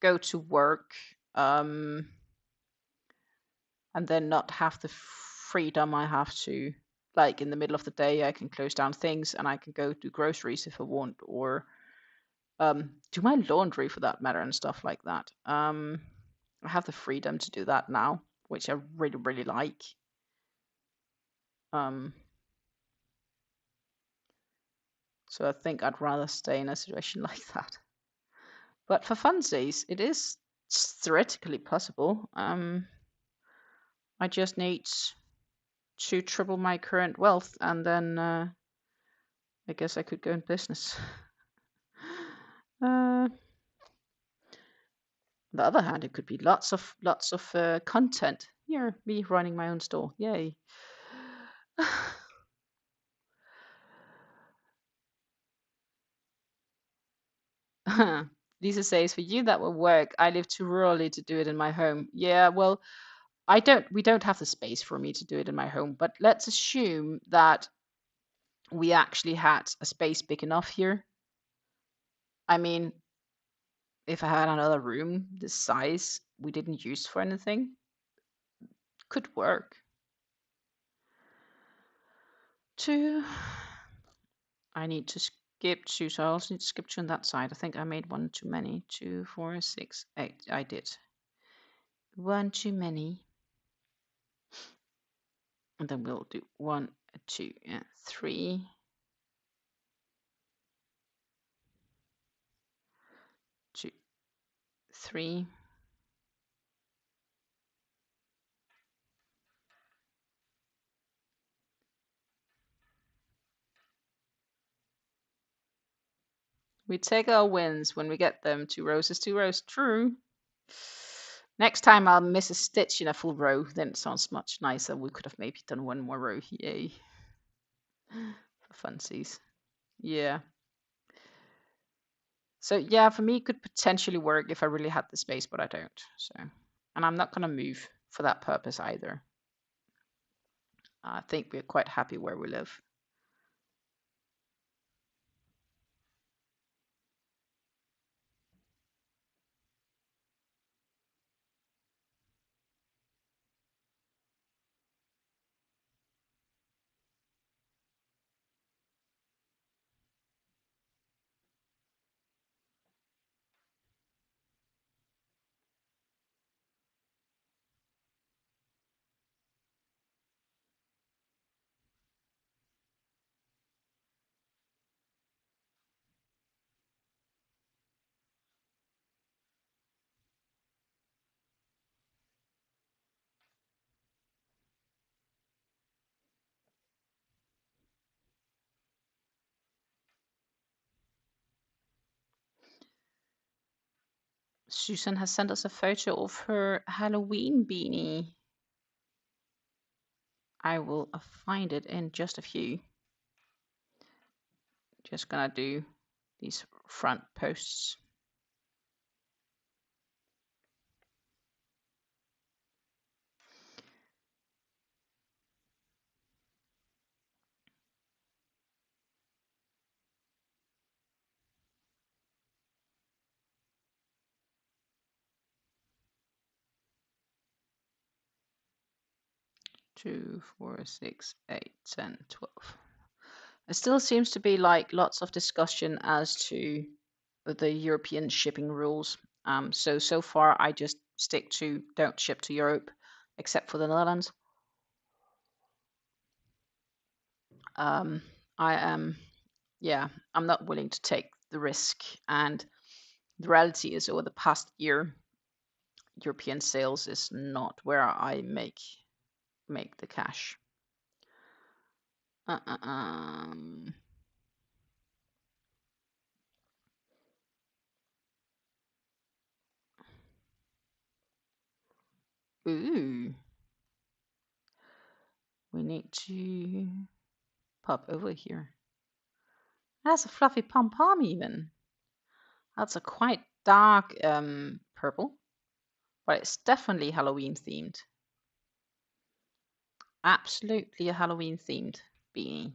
go to work, and then not have the freedom I have to, like in the middle of the day, I can close down things and I can go do groceries if I want, or do my laundry for that matter and stuff like that. I have the freedom to do that now, which I really, really like. So I think I'd rather stay in a situation like that. But for funsies, it is theoretically possible. I just need to triple my current wealth, and then I guess I could go in business. On the other hand, it could be lots of content. Here, me running my own store. Yay. Lisa says, for you that will work. I live too rurally to do it in my home. Yeah, well, we don't have the space for me to do it in my home, but let's assume that we actually had a space big enough here. I mean, if I had another room this size we didn't use for anything, could work. 2. I need to skip 2, so I also need to skip 2 on that side. I think I made 1 too many. 2, 4, 6, 8. I did. 1 too many. And then we'll do 1, 2, 3. 2, 3. We take our wins when we get them. 2 rows is 2 rows. True. Next time I'll miss a stitch in a full row, then it sounds much nicer. We could have maybe done 1 more row. Yay. For funsies. Yeah. So yeah, for me, it could potentially work if I really had the space, but I don't. So, and I'm not going to move for that purpose either. I think we're quite happy where we live. Susan has sent us a photo of her Halloween beanie. I will find it in just a few. Just gonna do these front posts. Two, 4, 6, 8, 10, 12. It still seems to be like lots of discussion as to the European shipping rules. So far I just stick to don't ship to Europe, except for the Netherlands. I am, yeah, I'm not willing to take the risk. And the reality is, over the past year, European sales is not where I make the cash. Ooh. We need to pop over here. That's a fluffy pom-pom even. That's a quite dark purple, but it's definitely Halloween themed. Absolutely a Halloween themed beanie.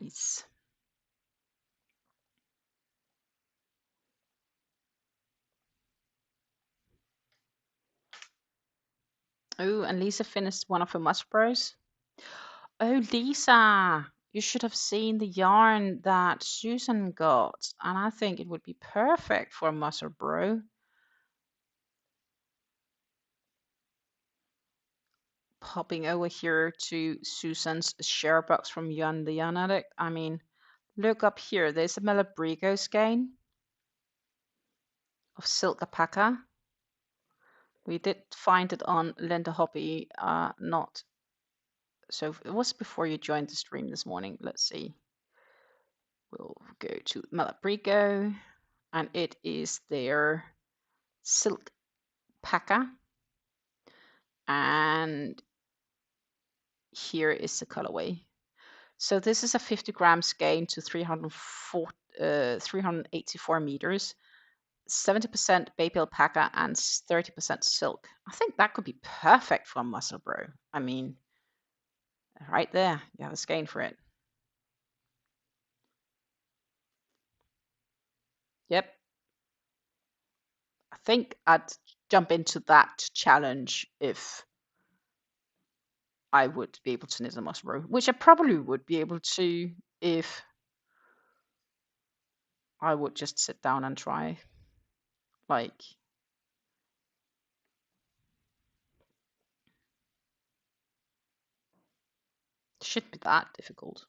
Nice. Oh, and Lisa finished one of her musk bros. Oh, Lisa, you should have seen the yarn that Susan got, and I think it would be perfect for a mussel bro. Popping over here to Susan's share box from Jan the Yarn Addict. I mean, look up here. There's a Malabrigo skein of silk alpaca. We did find it on Linda Hoppy, not so it was before you joined the stream this morning. Let's see. We'll go to Malabrigo, and it is their silk paca. And here is the colorway. So this is a 50 gram skein to 384 meters, 70% baby alpaca and 30% silk. I think that could be perfect for a mussel bro. I mean, right there, you have a skein for it. Yep. I think I'd jump into that challenge if I would be able to knit a mussel bro, which I probably would be able to if I would just sit down and try. Like, it should be that difficult.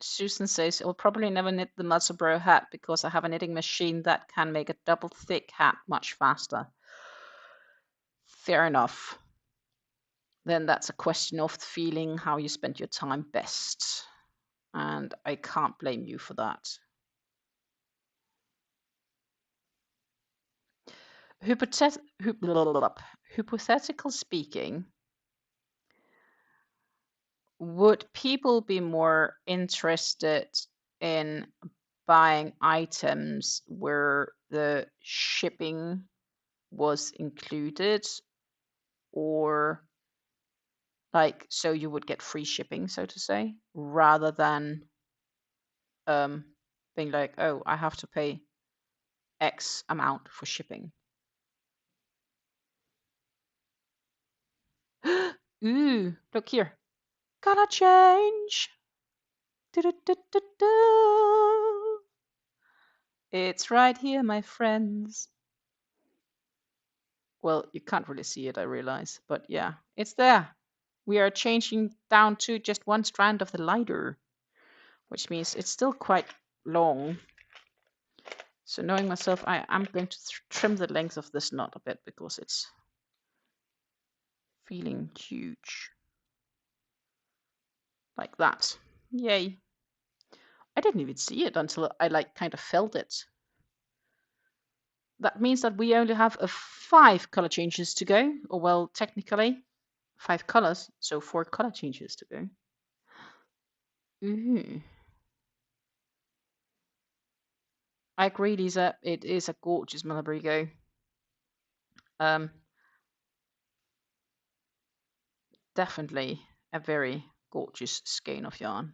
Susan says, I'll probably never knit the mussel bro hat because I have a knitting machine that can make a double thick hat much faster. Fair enough. Then that's a question of feeling how you spend your time best. And I can't blame you for that. Hypothetical speaking, would people be more interested in buying items where the shipping was included or like, so you would get free shipping, so to say, rather than being like, oh, I have to pay X amount for shipping. Ooh, look here. Color change. Do-do-do-do-do. It's right here, my friends. Well, you can't really see it, I realize, but yeah, it's there. We are changing down to just one strand of the lighter, which means it's still quite long. So knowing myself, I'm going to trim the length of this knot a bit because it's feeling huge. Like that. Yay. I didn't even see it until I like kind of felt it. That means that we only have 5 color changes to go, or well, technically 5 colors, so 4 color changes to go. Ooh. I agree, Lisa. It is a gorgeous Malabrigo. Definitely a very gorgeous skein of yarn.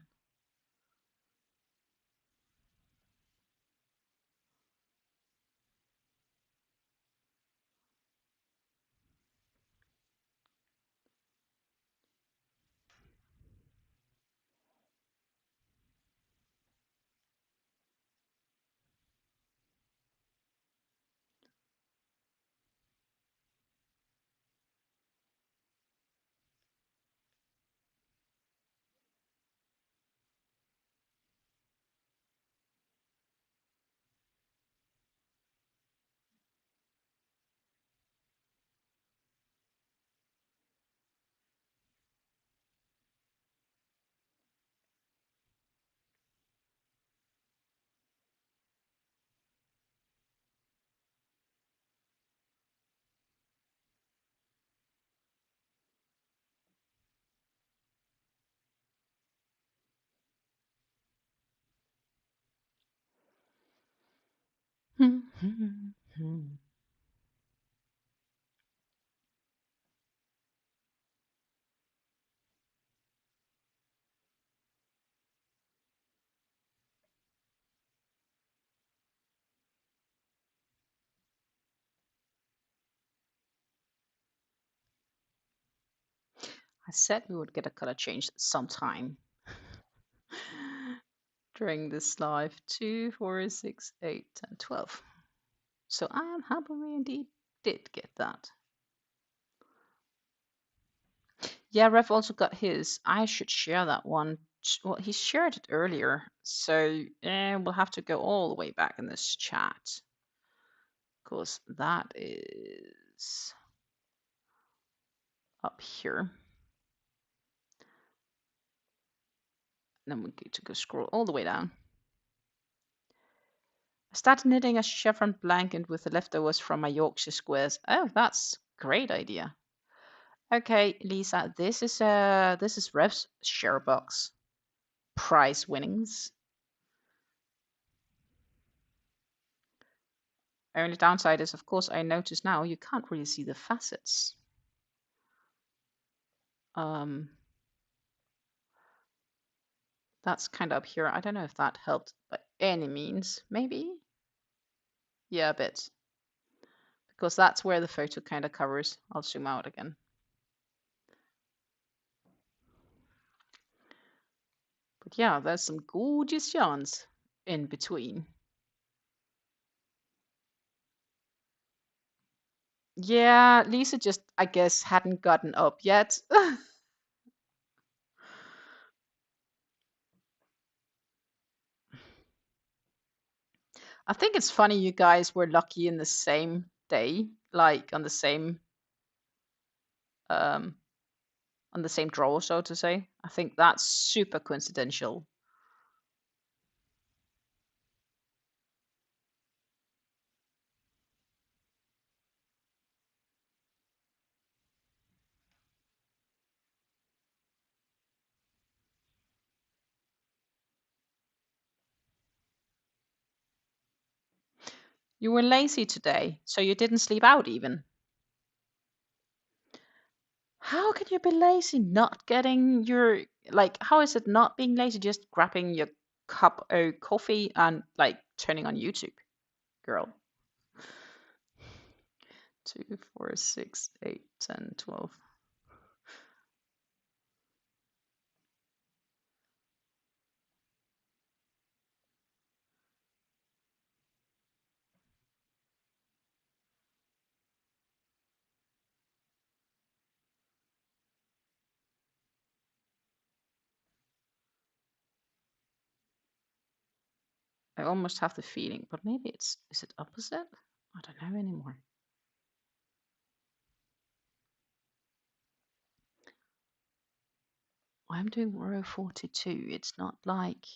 I said we would get a color change sometime during this live. 2, 4, 6, 8, 10, 12. So I am happy we indeed did get that. Yeah, Rev also got his. I should share that one. Well, he shared it earlier, so we'll have to go all the way back in this chat, because that is up here. And then we get to go scroll all the way down. I started knitting a chevron blanket with the leftovers from my Yorkshire squares. Oh, that's a great idea. Okay, Lisa, this is Rev's share box. Prize winnings. Only downside is, of course, I notice now you can't really see the facets. That's kind of up here. I don't know if that helped by any means. Maybe? Yeah, a bit. Because that's where the photo kind of covers. I'll zoom out again. But yeah, there's some gorgeous yarns in between. Yeah, Lisa just, I guess, hadn't gotten up yet. I think it's funny you guys were lucky in the same day, like on the same draw, so to say. I think that's super coincidental. You were lazy today, so you didn't sleep out even. How can you be lazy not getting your, like, how is it not being lazy, just grabbing your cup of coffee and like turning on YouTube, girl? 2, 4, 6, 8, 10, 12. I almost have the feeling, but maybe is it opposite? I don't know anymore. I'm doing row 42. It's not like,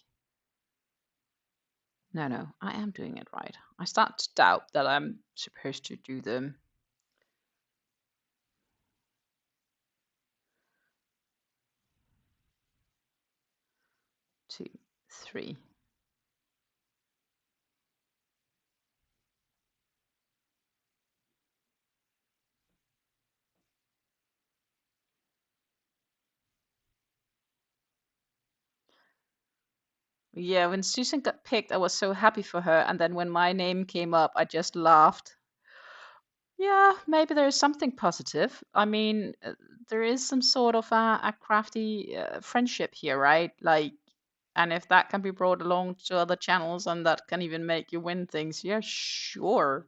no, I am doing it right. I start to doubt that I'm supposed to do them 2, 3. Yeah, when Susan got picked, I was so happy for her, and then when my name came up, I just laughed. Yeah, maybe there is something positive. I mean, there is some sort of a crafty friendship here, right? Like, and if that can be brought along to other channels and that can even make you win things, yeah, sure.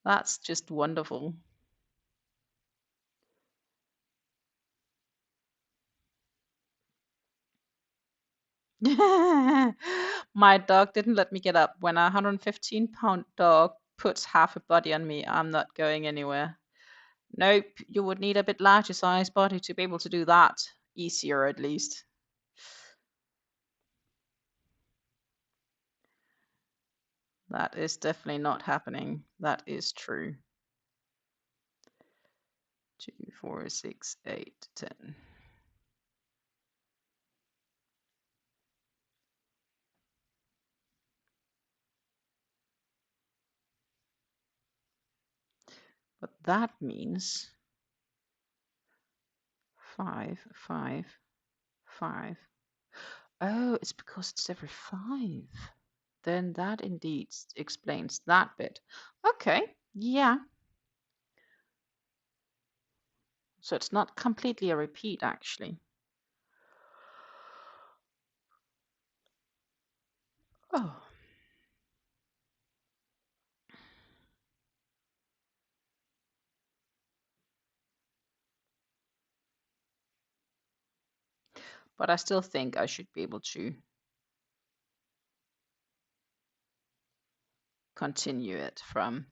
That's just wonderful. My dog didn't let me get up. When a 115-pound dog puts half a body on me, I'm not going anywhere. Nope, you would need a bit larger size body to be able to do that. Easier, at least. That is definitely not happening. That is true. 2, 4, 6, 8, 10. But that means 5, 5, 5. Oh, it's because it's every 5. Then that indeed explains that bit. Okay, yeah. So it's not completely a repeat, actually. Oh. But I still think I should be able to continue it from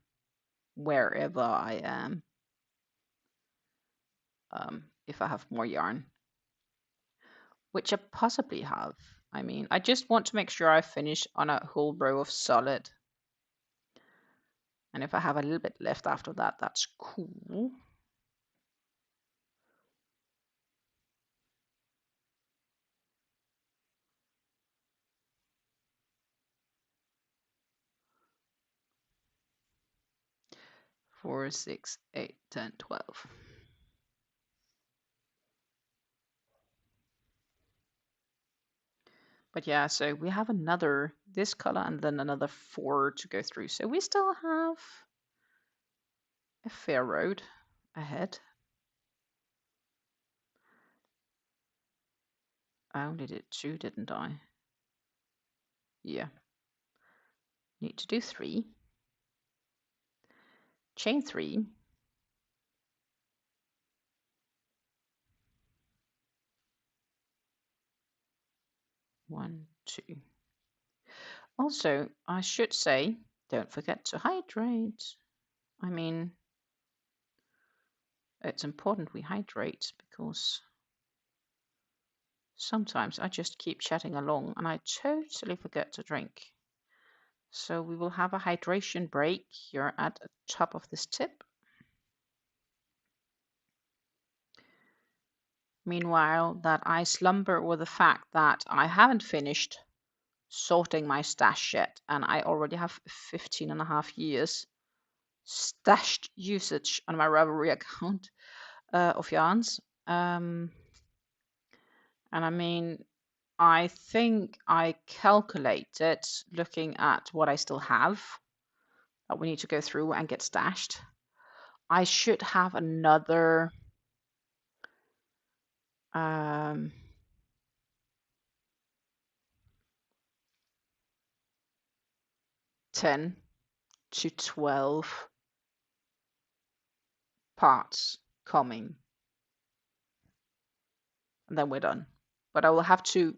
wherever I am, if I have more yarn, which I possibly have. I mean, I just want to make sure I finish on a whole row of solid. And if I have a little bit left after that, that's cool. Four, 6, 8, 10, 12. But yeah, so we have another, this color and then another 4 to go through. So we still have a fair road ahead. I only did 2, didn't I? Yeah. Need to do 3. Chain 3. 1, 2. Also, I should say, don't forget to hydrate. I mean, it's important we hydrate because sometimes I just keep chatting along and I totally forget to drink. So we will have a hydration break here at the top of this tip. Meanwhile, that I slumber with the fact that I haven't finished sorting my stash yet, and I already have 15.5 years stashed usage on my Ravelry account. of yarns. And I mean, I think I calculated looking at what I still have that we need to go through and get stashed. I should have another 10 to 12 parts coming, and then we're done. But I will have to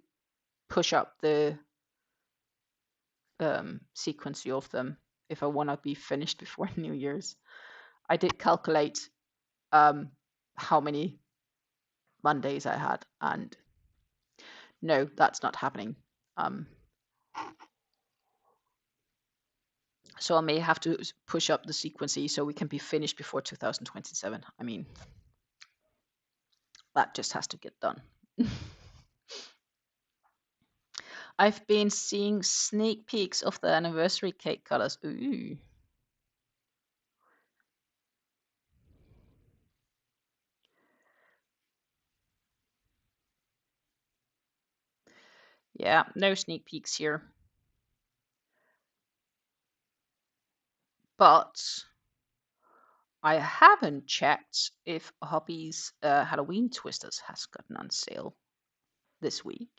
push up the sequence of them if I want to be finished before New Year's. I did calculate how many Mondays I had, and no, that's not happening. So I may have to push up the sequency so we can be finished before 2027. I mean, that just has to get done. I've been seeing sneak peeks of the anniversary cake colors. Ooh. Yeah, no sneak peeks here. But I haven't checked if Hobby's Halloween Twisters has gotten on sale this week.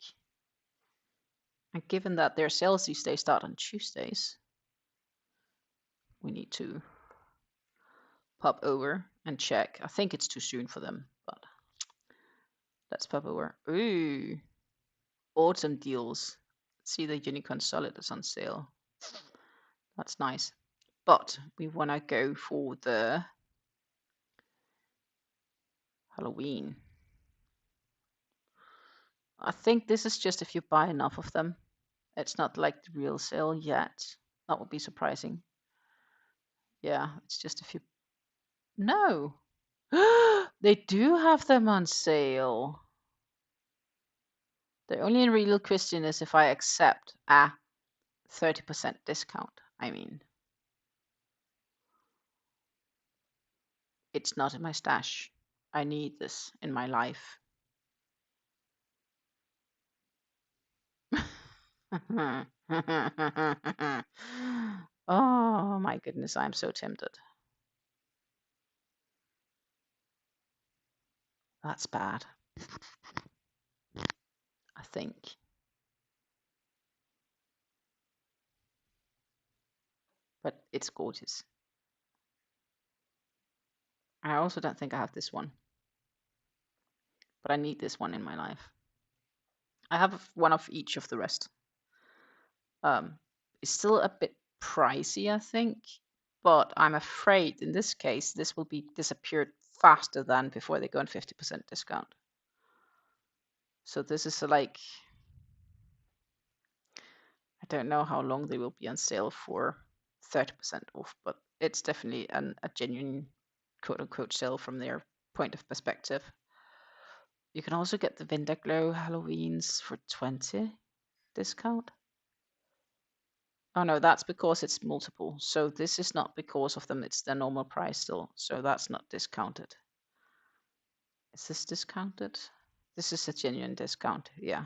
And given that their sales these days start on Tuesdays, we need to pop over and check. I think it's too soon for them, but let's pop over. Ooh, autumn deals. See the Unicorn Solid is on sale. That's nice. But we want to go for the Halloween. I think this is just if you buy enough of them. It's not like the real sale yet. That would be surprising. Yeah, it's just if you... No! They do have them on sale. The only real question is if I accept a 30% discount. I mean, it's not in my stash. I need this in my life. Oh my goodness, I'm so tempted. That's bad. I think. But it's gorgeous. I also don't think I have this one. But I need this one in my life. I have one of each of the rest. It's still a bit pricey, I think. But I'm afraid in this case, this will be disappeared faster than before they go on 50% discount. So this is like, I don't know how long they will be on sale for 30% off, but it's definitely a genuine quote unquote sale from their point of perspective. You can also get the Winterglow Halloweens for 20 discount. Oh no, that's because it's multiple. So this is not because of them, it's their normal price still. So that's not discounted. Is this discounted? This is a genuine discount, yeah.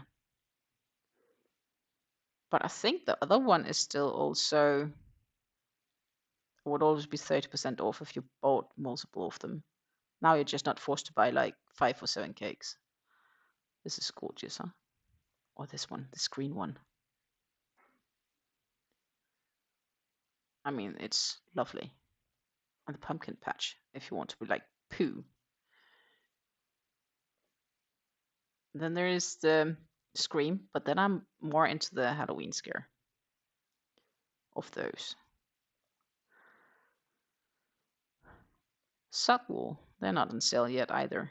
But I think the other one is still also, would always be 30% off if you bought multiple of them. Now you're just not forced to buy like 5 or 7 cakes. This is gorgeous, huh? Or this one, this green one. I mean, it's lovely. And the pumpkin patch, if you want to be like poo. Then there is the Scream, but then I'm more into the Halloween scare of those. Sudwall, they're not on sale yet either.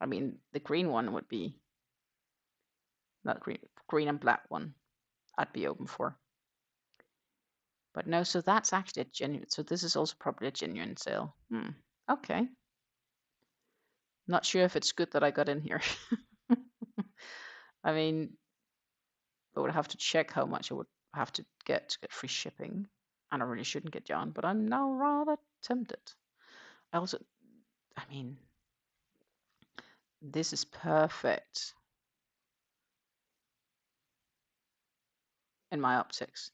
I mean, the green one would be, not green and black one, I'd be open for. But no, so that's actually a genuine, so this is also probably a genuine sale. Okay. Not sure if it's good that I got in here. I mean, I would have to check how much I would have to get free shipping. And I really shouldn't get yarn, but I'm now rather tempted. I also, I mean, this is perfect in my optics.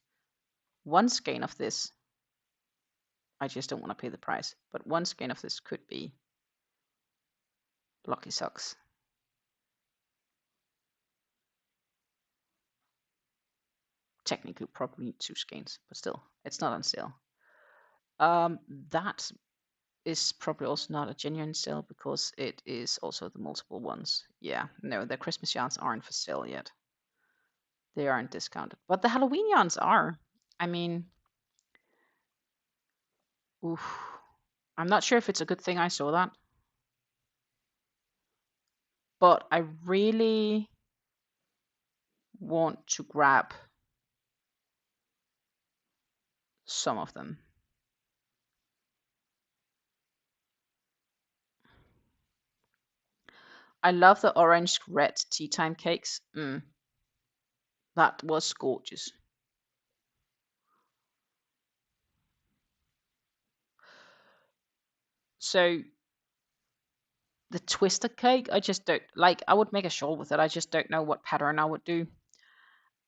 One skein of this, I just don't want to pay the price, but one skein of this could be lucky socks. Technically, probably 2 skeins, but still, it's not on sale. That is probably also not a genuine sale because it is also the multiple ones. Yeah, no, the Christmas yarns aren't for sale yet. They aren't discounted, but the Halloween yarns are. I mean, oof. I'm not sure if it's a good thing I saw that, but I really want to grab some of them. I love the orange red tea time cakes. That was gorgeous. So the twister cake, I just don't like. I would make a shawl with it. I just don't know what pattern I would do.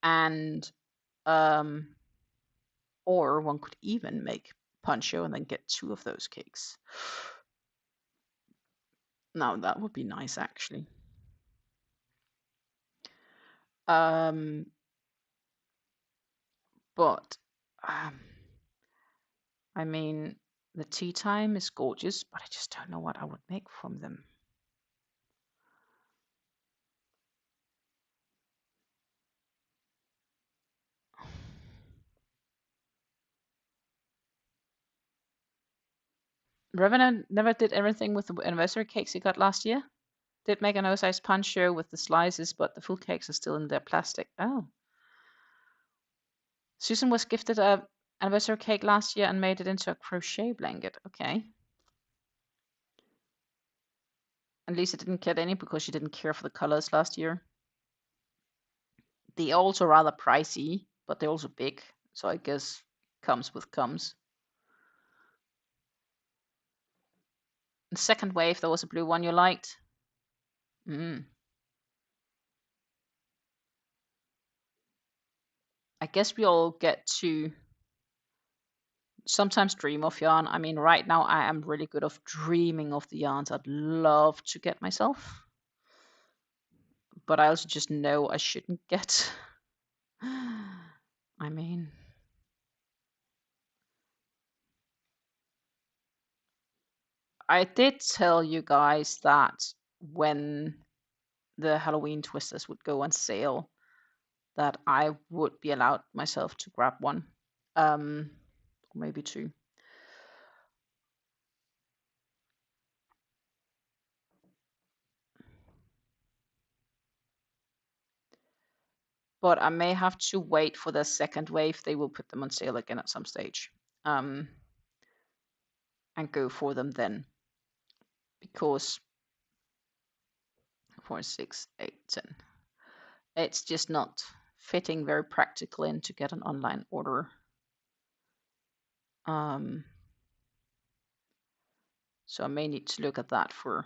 And or one could even make poncho and then get 2 of those cakes. Now that would be nice actually. But I mean, the tea time is gorgeous, but I just don't know what I would make from them. Revenant never did everything with the anniversary cakes he got last year. Did make an oversized poncho with the slices, but the full cakes are still in their plastic. Oh. Susan was gifted a anniversary cake last year and made it into a crochet blanket. Okay. And Lisa didn't get any because she didn't care for the colors last year. They're also rather pricey, but they're also big. So I guess comes with comes. The second wave, there was a blue one you liked. I guess we all get to sometimes dream of yarn. I mean, right now I am really good of dreaming of the yarns I'd love to get myself. But I also just know I shouldn't get. I mean, I did tell you guys that when the Halloween twisters would go on sale, that I would be allowed myself to grab one, or maybe 2. But I may have to wait for the second wave. They will put them on sale again at some stage, and go for them then, because 4, 6, 8, 10. It's just not fitting very practical in to get an online order. So I may need to look at that for.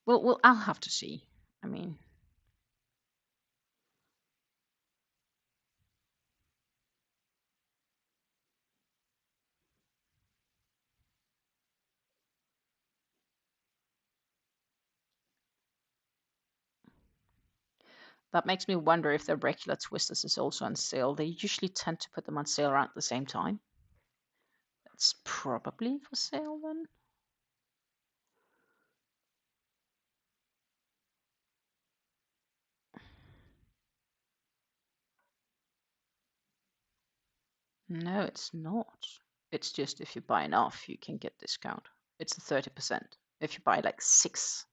Well, I'll have to see. I mean, that makes me wonder if the regular twisters is also on sale. They usually tend to put them on sale around the same time. That's probably for sale then. No, it's not. It's just if you buy enough, you can get discount. It's 30% if you buy like 6.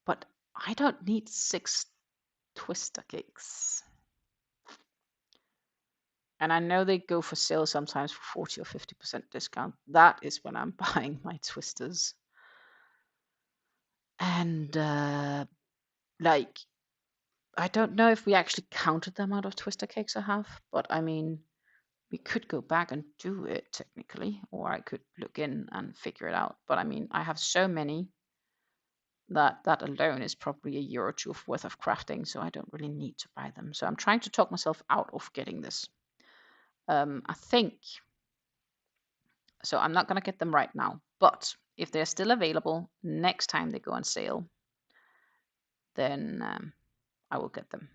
But I don't need 6 twister cakes. And I know they go for sale sometimes for 40 or 50% discount. That is when I'm buying my twisters. And like, I don't know if we actually counted the amount of twister cakes I have, but I mean, We could go back and do it technically, or I could look in and figure it out. But I mean, I have so many that that alone is probably a year or two worth of crafting, so I don't really need to buy them. So I'm trying to talk myself out of getting this. I think, so I'm not going to get them right now, but if they're still available next time they go on sale, then I will get them.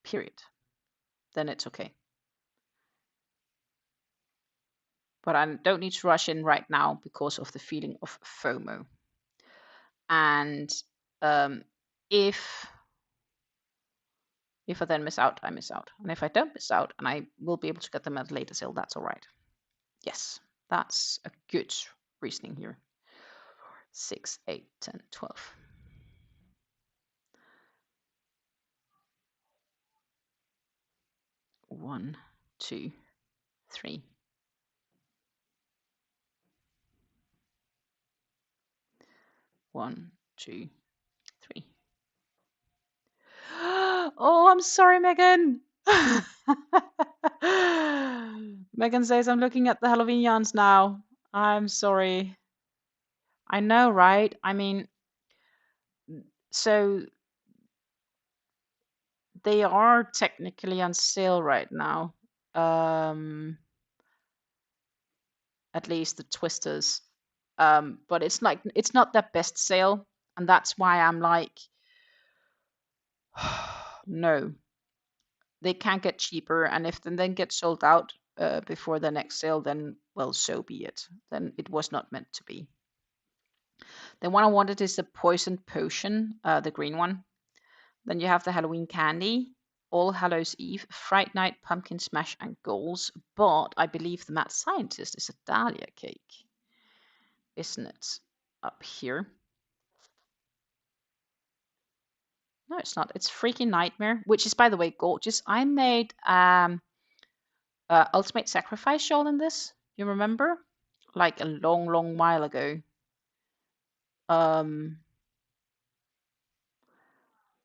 Period. Then it's okay. But I don't need to rush in right now because of the feeling of FOMO. And if I then miss out, I miss out. And if I don't miss out and I will be able to get them at a later sale, that's all right. Yes, that's a good reasoning here. 6, 8, 10, 12. One, 2, 3. One, 2, 3. Oh, I'm sorry, Megan. Megan says I'm looking at the Halloween yarns now. I'm sorry. I know, right? I mean, so they are technically on sale right now. At least the twisters. But it's like it's not their best sale, and that's why I'm like, no, they can't get cheaper, and if they then get sold out before the next sale, then well, so be it. Then it was not meant to be. The one I wanted is the Poison Potion, the green one. Then you have the Halloween Candy, All Hallows Eve, Fright Night, Pumpkin Smash, and Goals. But I believe the Mad Scientist is a Dahlia cake, isn't it? Up here. No, it's not. It's Freaking Nightmare, which is, by the way, gorgeous. I made Ultimate Sacrifice shawl in this. You remember? Like a long, long while ago.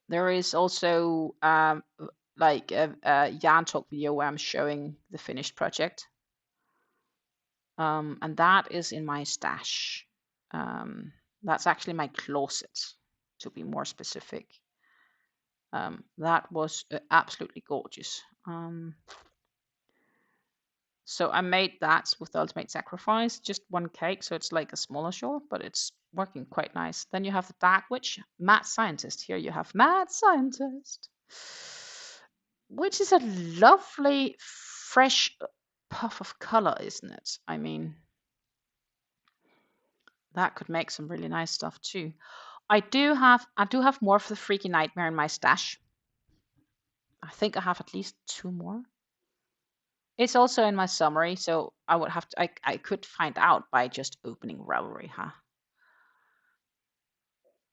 There is also like a yarn talk video where I'm showing the finished project. And that is in my stash. That's actually my closet, to be more specific. That was absolutely gorgeous. So I made that with the Ultimate Sacrifice, just one cake, so it's like a smaller shawl, but it's working quite nice. Then you have the Dark Witch, Mad Scientist. Here you have Mad Scientist, which is a lovely, fresh puff of color, isn't it? I mean, that could make some really nice stuff too. I do have more of the Freaky Nightmare in my stash. I think I have at least 2 more. It's also in my summary, so I would have to. I could find out by just opening Ravelry, huh?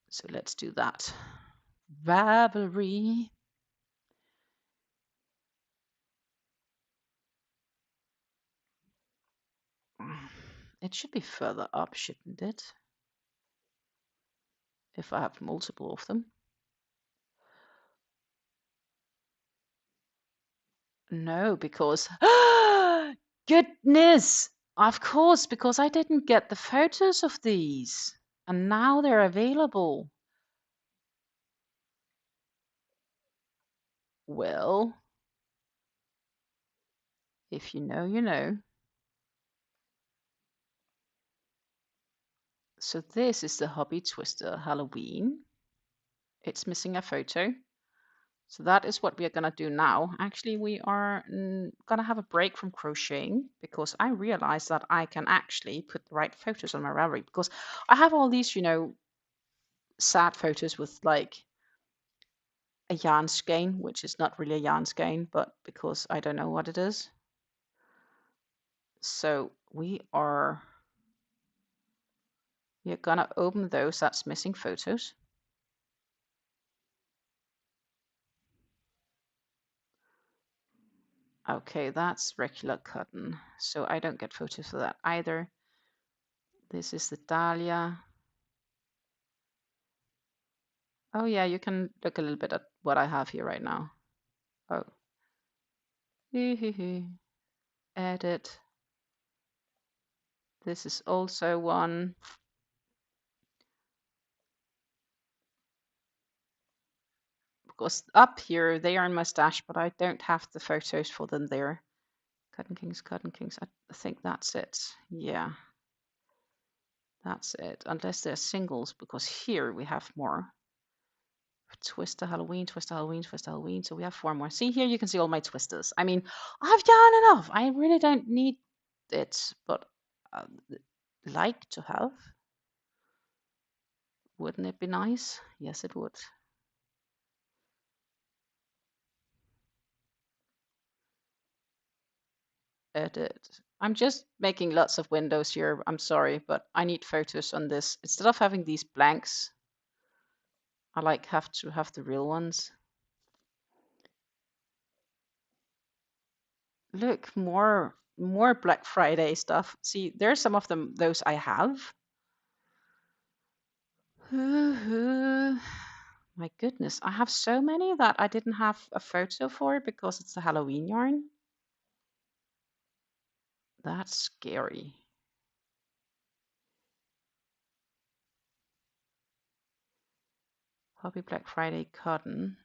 So let's do that. Ravelry. It should be further up, shouldn't it? If I have multiple of them. No, because goodness, of course, because I didn't get the photos of these, and now they're available. Well, if you know, you know. So this is the Hobby Twister Halloween. It's missing a photo. So that is what we are going to do now. Actually, we are going to have a break from crocheting because I realized that I can actually put the right photos on my Ravelry, because I have all these, you know, sad photos with like a yarn skein, which is not really a yarn skein, but because I don't know what it is. So we are going to open those that's missing photos. Okay, that's regular cotton, so I don't get photos for that either. This is the Dahlia. Oh yeah, you can look a little bit at what I have here right now. Oh, Edit. This is also one. Because up here they are in my stash, but I don't have the photos for them there. Cotton Kings, Cotton Kings. I think that's it. Yeah. That's it. Unless they're singles, because here we have more. Twister Halloween, Twister Halloween, Twister Halloween. So we have 4 more. See here, you can see all my twisters. I mean, I've done enough. I really don't need it, but like to have. Wouldn't it be nice? Yes, it would. Edit. I'm just making lots of windows here. I'm sorry, but I need photos on this. Instead of having these blanks, I like have to have the real ones. Look, more Black Friday stuff. See, there's some of them, those I have. My goodness, I have so many that I didn't have a photo for because it's a Halloween yarn. That's scary. Hobby Black Friday cotton.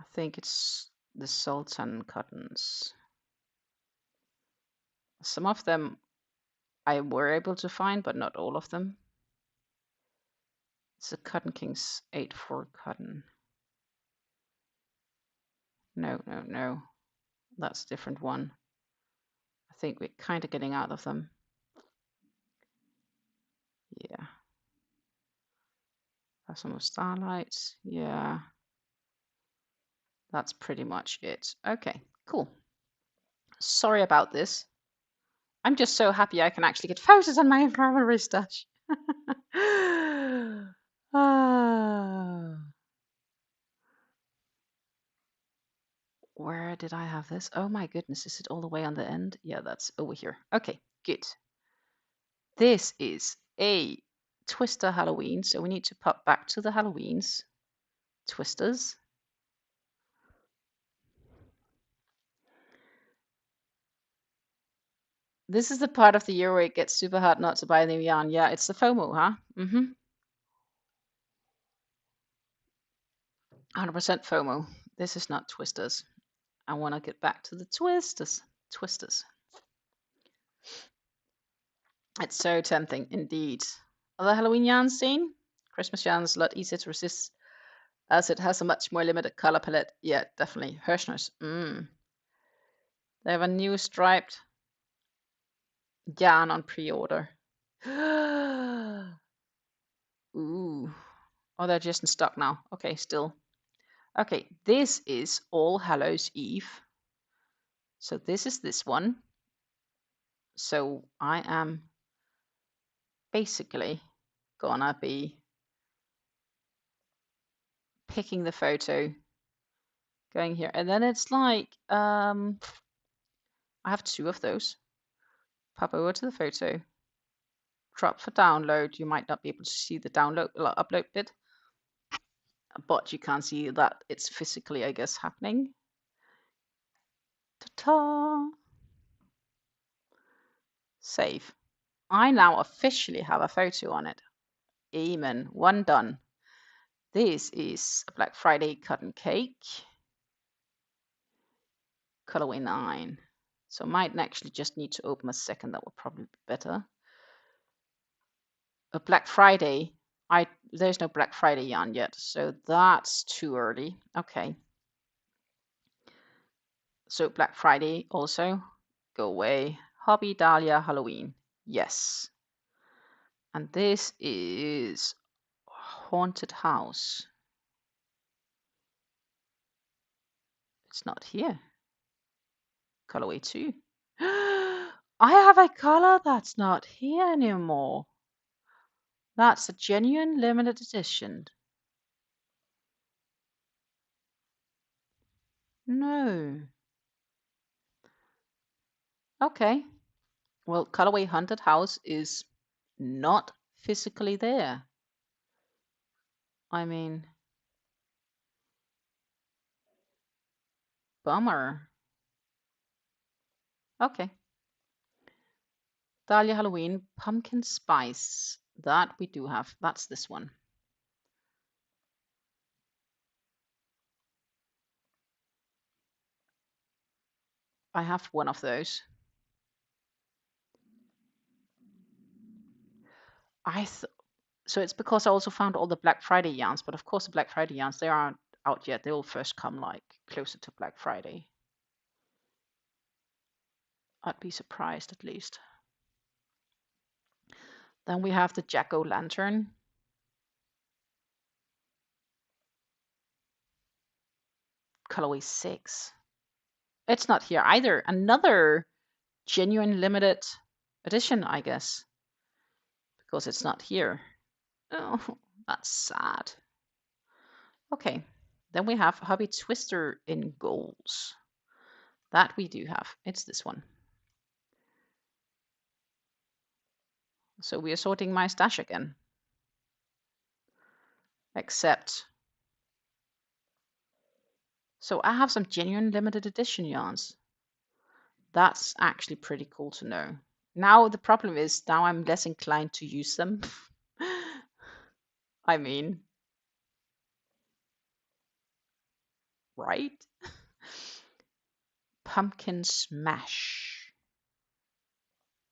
I think it's the Sultan cottons. Some of them I were able to find, but not all of them. It's a Cotton Kings 8/4 cotton. No, no, no. That's a different one. I think we're kind of getting out of them. Yeah. Have some more starlights. Yeah. That's pretty much it. Okay, cool. Sorry about this. I'm just so happy I can actually get photos on my primary stash. Ah. Where did I have this? Oh my goodness, is it all the way on the end? Yeah, that's over here. Okay, good. This is a Twister Halloween, so we need to pop back to the Halloweens. Twisters. This is the part of the year where it gets super hard not to buy new yarn. Yeah, it's the FOMO, huh? 100% FOMO. This is not Twisters. I want to get back to the Twisters. Twisters. It's so tempting, indeed. Other Halloween yarns seen? Christmas yarns a lot easier to resist as it has a much more limited color palette. Yeah, definitely. Hirschner's. They have a new striped yarn on pre-order. Ooh. Oh, they're just in stock now. Okay, still. Okay, this is All Hallows Eve. So this is this one. So I am basically gonna be picking the photo, going here, and then it's like I have 2 of those. Pop over to the photo, drop for download. You might not be able to see the download upload bit, but you can see that it's physically, I guess, happening. Ta-ta! Save. I now officially have a photo on it. Amen. One done. This is a Black Friday cotton cake. Colorway 9. So I might actually just need to open a second. That would probably be better. A Black Friday. There's no Black Friday yarn yet, so that's too early. Okay. So Black Friday also. Go away. Hobby Dahlia Halloween. Yes. And this is Haunted House. It's not here. Colorway 2. I have a color that's not here anymore. That's a genuine limited edition. No. Okay. Well, Colorway Haunted House is not physically there. I mean, bummer. Okay. Dahlia Halloween, pumpkin spice. That we do have. That's this one. I have one of those. So it's because I also found all the Black Friday yarns, but of course the Black Friday yarns, they aren't out yet. They will first come like closer to Black Friday. I'd be surprised at least. Then we have the Jack-o'-lantern. Colorway 6. It's not here either. Another genuine limited edition, I guess, because it's not here. Oh, that's sad. Okay, then we have Hobby Twister in Goals. That we do have. It's this one. So we are sorting my stash again. Except, so I have some genuine limited edition yarns. That's actually pretty cool to know. Now the problem is, now I'm less inclined to use them. I mean, right? Pumpkin Smash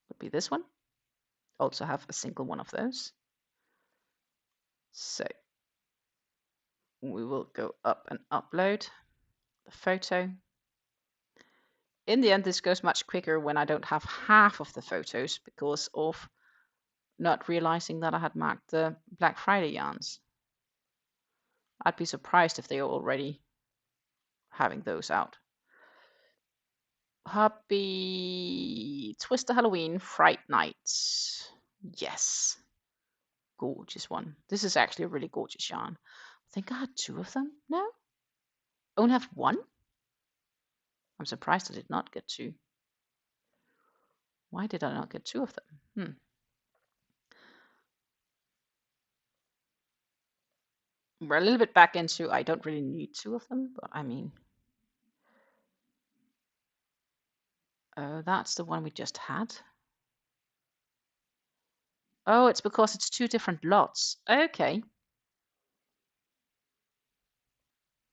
would be this one. Also have a single one of those. So we will go up and upload the photo. In the end, this goes much quicker when I don't have half of the photos because of not realizing that I had marked the Black Friday yarns. I'd be surprised if they are already having those out. Hobby Twister Halloween Fright Nights. Yes. Gorgeous one. This is actually a really gorgeous yarn. I think I had 2 of them. No? Only have 1? I'm surprised I did not get 2. Why did I not get 2 of them? We're a little bit back into I don't really need 2 of them, but I mean, that's the one we just had. Oh, it's because it's 2 different lots. Okay.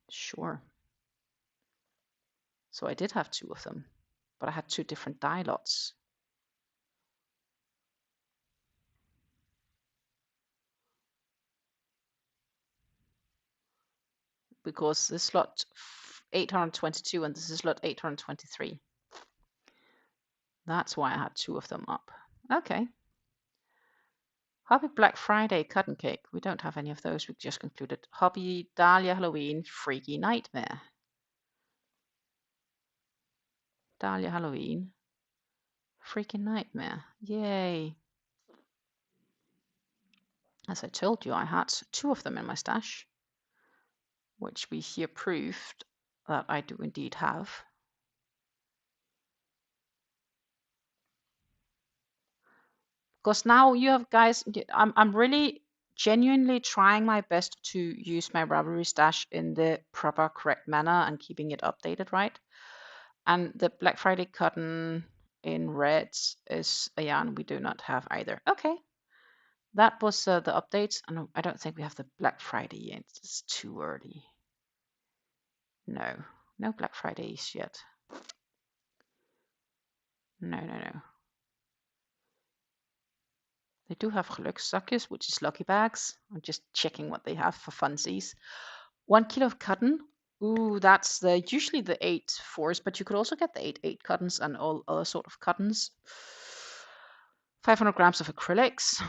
Sure. So I did have 2 of them, but I had 2 different die lots. Because this is lot 822 and this is lot 823. That's why I had 2 of them up. Okay. Hobby Black Friday Cotton Cake. We don't have any of those. We just concluded. Hobby Dahlia Halloween Freaky Nightmare. Dahlia Halloween Freaky Nightmare. Yay. As I told you, I had 2 of them in my stash, which we here proved that I do indeed have. Because now you have guys, I'm really genuinely trying my best to use my Ravelry stash in the proper correct manner and keeping it updated right. And the Black Friday cotton in reds is a yarn we do not have either. Okay, that was the updates. And I don't think we have the Black Friday yet. It's too early. No Black Fridays yet. No. They do have gelukzakjes, which is lucky bags. I'm just checking what they have for funsies. 1 kilo of cotton. Ooh, that's usually the 8/4s, but you could also get the 8/8 cottons and all other sort of cottons. 500 grams of acrylics.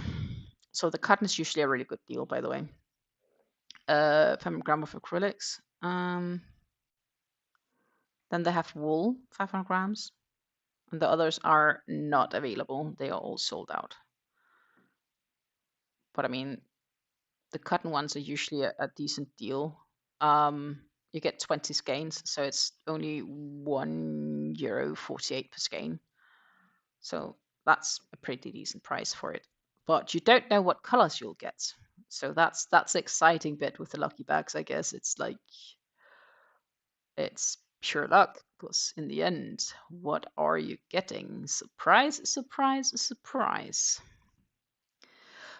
So the cotton is usually a really good deal, by the way. 500 grams of acrylics. Then they have wool, 500 grams. And the others are not available. They are all sold out. But I mean, the cotton ones are usually a decent deal. You get 20 skeins, so it's only €1.48 per skein. So that's a pretty decent price for it. But you don't know what colors you'll get. So that's the exciting bit with the lucky bags, I guess. It's like it's pure luck, because in the end, what are you getting? Surprise, surprise, surprise.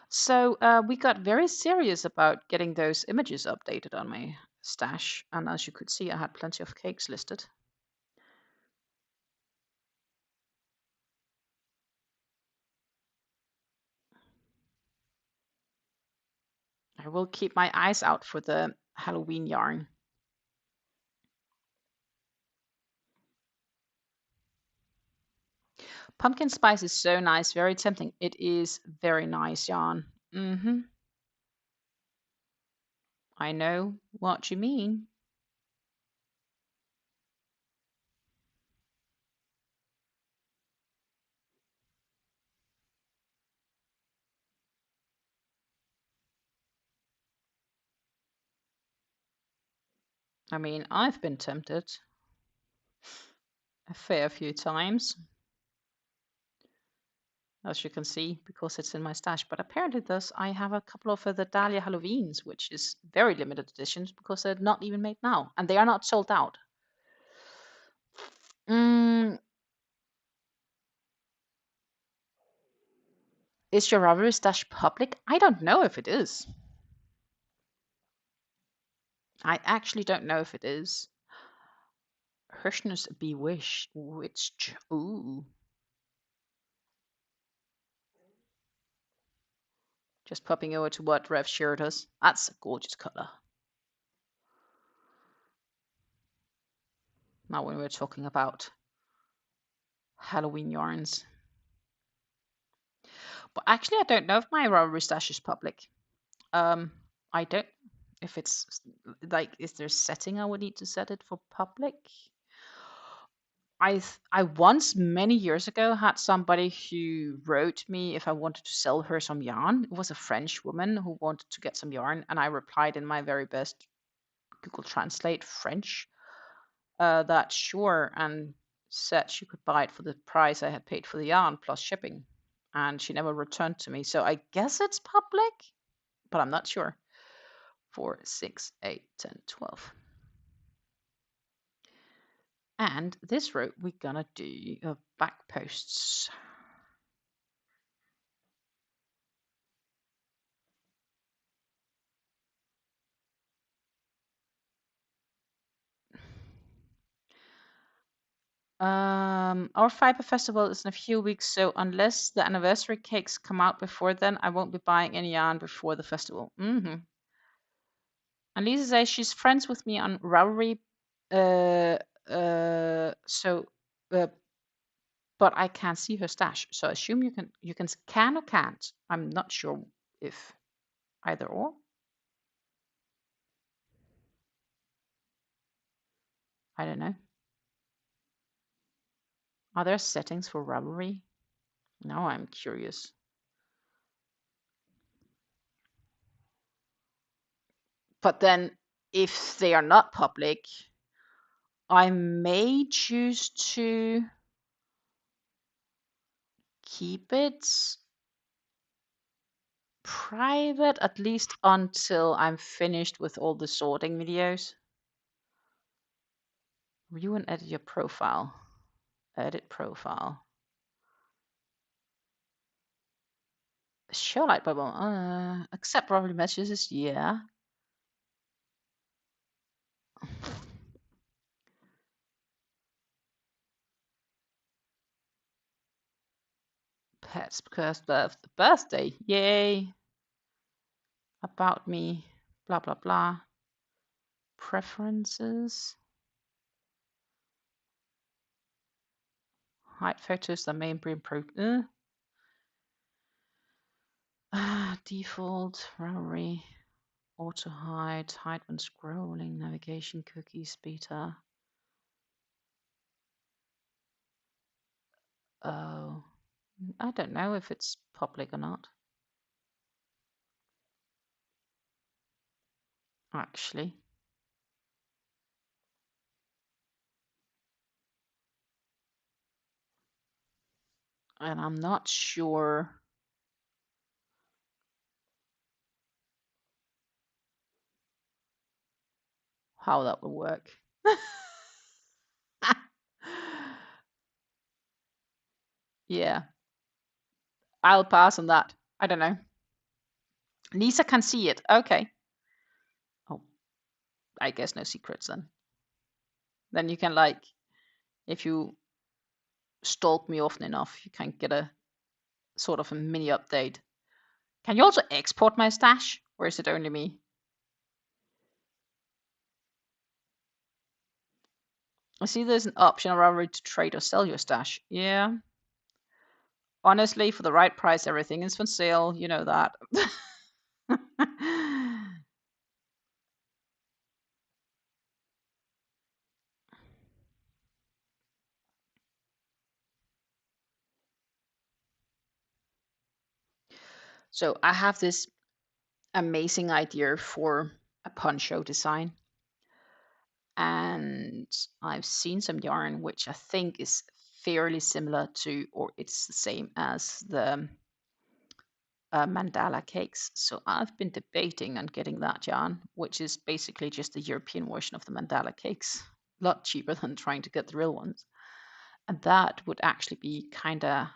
So we got very serious about getting those images updated on my stash, and as you could see, I had plenty of cakes listed. I will keep my eyes out for the Halloween yarn. Pumpkin spice is so nice, very tempting. It is very nice yarn. I know what you mean. I mean, I've been tempted a fair few times, as you can see, because it's in my stash. But apparently I have a couple of the Dahlia Halloweens, which is very limited editions because they're not even made now, and they are not sold out. Is your Ravelry stash public? I don't know if it is. I actually don't know if it is. Hirschner's Bewitched. Ooh. Just popping over to what Rev shared us. That's a gorgeous color. Now when we're talking about Halloween yarns. But actually, I don't know if my Ravelry stash is public. I don't. If it's like, is there a setting I would need to set it for public? I once, many years ago, had somebody who wrote me if I wanted to sell her some yarn. It was a French woman who wanted to get some yarn, and I replied in my very best Google Translate French that sure, and said she could buy it for the price I had paid for the yarn plus shipping. And she never returned to me. So I guess it's public, but I'm not sure. 4, 6, 8, 10, 12. And this row, we're gonna do back posts. Our Fiber Festival is in a few weeks, so unless the anniversary cakes come out before then, I won't be buying any yarn before the festival. And Lisa says she's friends with me on Ravelry, so, but I can't see her stash. So I assume you can or can't. I'm not sure if either or. I don't know. Are there settings for Ravelry? Now I'm curious. But then if they are not public, I may choose to keep it private, at least until I'm finished with all the sorting videos. View and edit your profile. Edit profile. Show light bubble. Accept probably messages. Yeah. Pets because birthday. Yay. About me. Blah blah blah. Preferences. Hide photos that may be improved. Default. Ravelry. Auto hide. Hide when scrolling. Navigation. Cookies. Beta. Oh. I don't know if it's public or not. Actually. And I'm not sure how that will work. Yeah, I'll pass on that. I don't know. Lisa can see it. Okay. Oh, I guess no secrets then. Then you can, like, if you stalk me often enough, you can get a sort of a mini update. Can you also export my stash, or is it only me? I see there's an option around to trade or sell your stash. Yeah. Honestly, for the right price, everything is for sale. You know that. So I have this amazing idea for a poncho design. And I've seen some yarn which I think is fairly similar to, or it's the same as the mandala cakes. So I've been debating on getting that yarn, which is basically just the European version of the mandala cakes, a lot cheaper than trying to get the real ones. And that would actually be kind of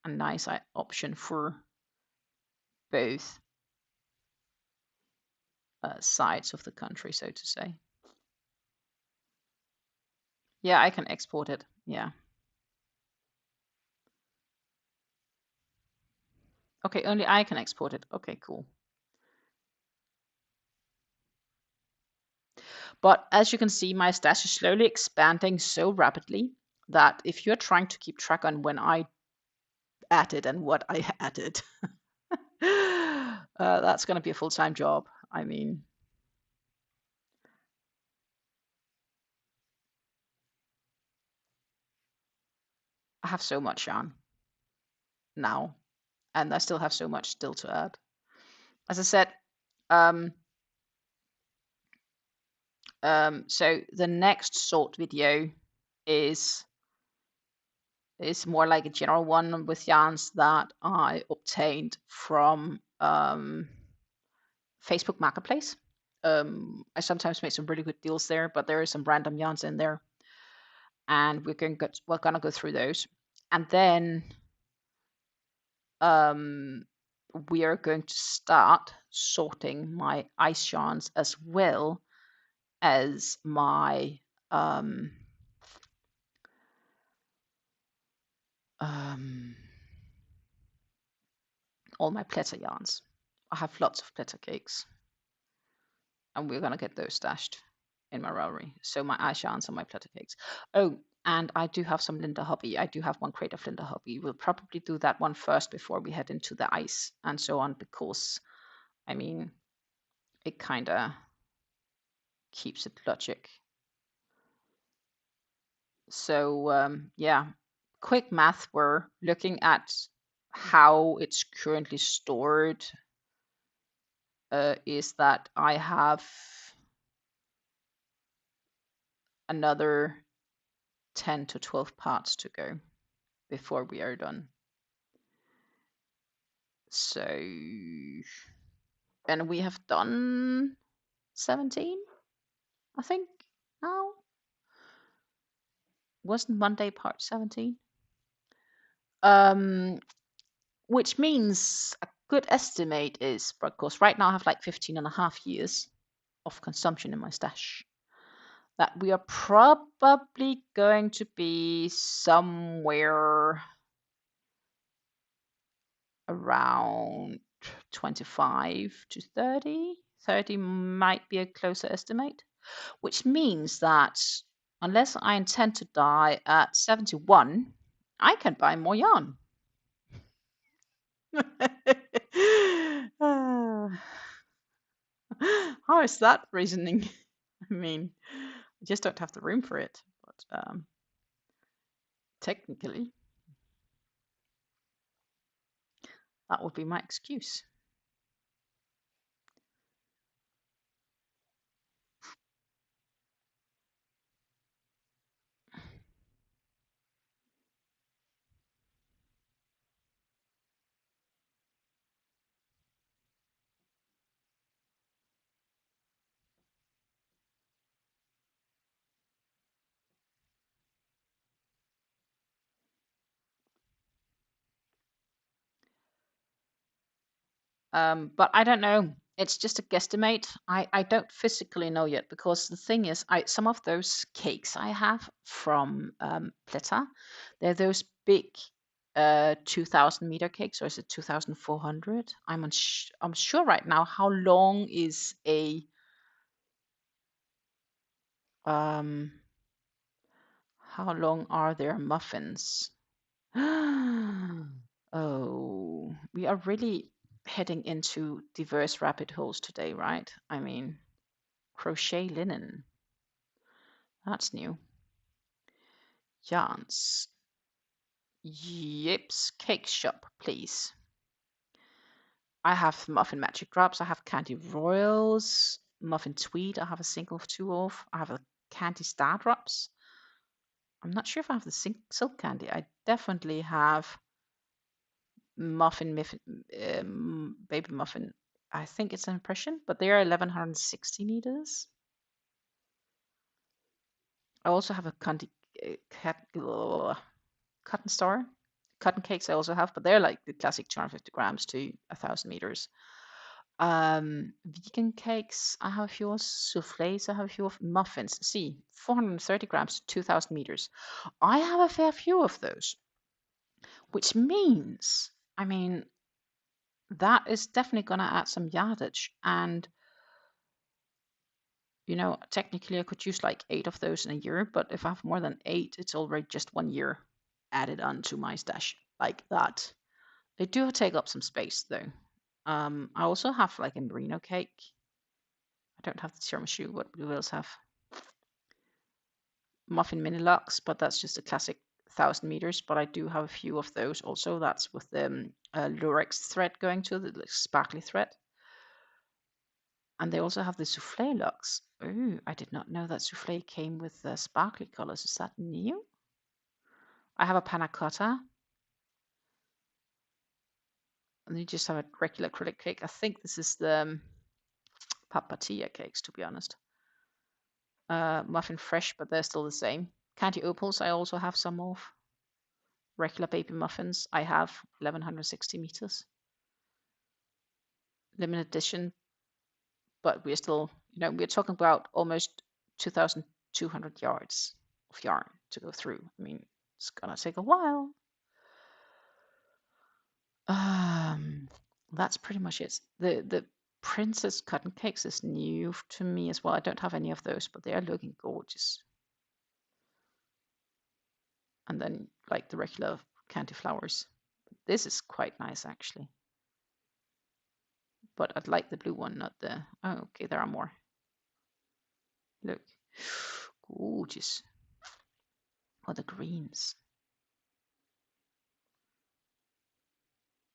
a nice option for both sides of the country, so to say. Yeah, I can export it. Yeah. Okay, only I can export it. Okay, cool. But as you can see, my stash is slowly expanding so rapidly that if you're trying to keep track on when I added and what I added, that's going to be a full-time job. I mean, I have so much yarn now, and I still have so much still to add. As I said, so the next sort video is more like a general one with yarns that I obtained from Facebook Marketplace. I sometimes make some really good deals there, but there are some random yarns in there, and we're gonna go through those, and then we are going to start sorting my ice yarns as well as my all my pletter yarns. I have lots of pletter cakes, and we're gonna get those stashed in my Ravelry. So my ice yarns and my pletter cakes. Oh, and I do have some Linda Hobby. I do have one crate of Linda Hobby. We'll probably do that one first before we head into the ice and so on, because I mean, it kind of keeps it logic. So yeah, quick math. We're looking at how it's currently stored. Is that I have another 10 to 12 parts to go before we are done. So, and we have done 17, I think, now. Wasn't Monday part 17? Which means a good estimate is, of course, right now I have like 15 and a half years of consumption in my stash, that we are probably going to be somewhere around 25 to 30. 30 might be a closer estimate, which means that unless I intend to die at 71, I can buy more yarn. How is that reasoning? I mean, I just don't have the room for it, but technically, that would be my excuse. But I don't know. It's just a guesstimate. I don't physically know yet because the thing is, some of those cakes I have from Pleta, they're those big 2,000 meter cakes, or is it 2,400? I'm sure right now. How long is a um? How long are their muffins? Oh, we are really heading into diverse rabbit holes today, right? I mean, crochet linen. That's new. Yarns. Yips. Cake shop, please. I have muffin magic drops. I have candy royals. Muffin tweed. I have a single of 2 of. I have a candy star drops. I'm not sure if I have the silk candy. I definitely have baby muffin. I think it's an impression, but they are 1160 meters. I also have a cotton star. Cotton cakes I also have, but they're like the classic 250 grams to 1,000 meters. Vegan cakes, I have a few of. Souffles, I have a few of. Muffins, see, 430 grams to 2,000 meters. I have a fair few of those, which means, I mean, that is definitely going to add some yardage. And, you know, technically I could use like 8 of those in a year, but if I have more than 8, it's already just 1 year added onto my stash like that. They do take up some space though. I also have like a merino cake. I don't have the tiramisu. What do we else have? Muffin mini lux, but that's just a classic 1,000 meters. But I do have a few of those also. That's with the lurex thread going to the sparkly thread. And they also have the souffle lux. Oh, I did not know that souffle came with sparkly colors. Is that new? I have a panna cotta. And you just have a regular acrylic cake. I think this is the papatilla cakes, to be honest. Muffin fresh, but they're still the same. Candy opals, I also have some of. Regular baby muffins, I have 1160 meters. Limited edition, but we're still, you know, we're talking about almost 2,200 yards of yarn to go through. I mean, it's gonna take a while. That's pretty much it. The princess cotton cakes is new to me as well. I don't have any of those, but they are looking gorgeous. And then like the regular candy flowers. This is quite nice actually. But I'd like the blue one, not the... Oh, okay, there are more. Look. Gorgeous. Oh, the greens.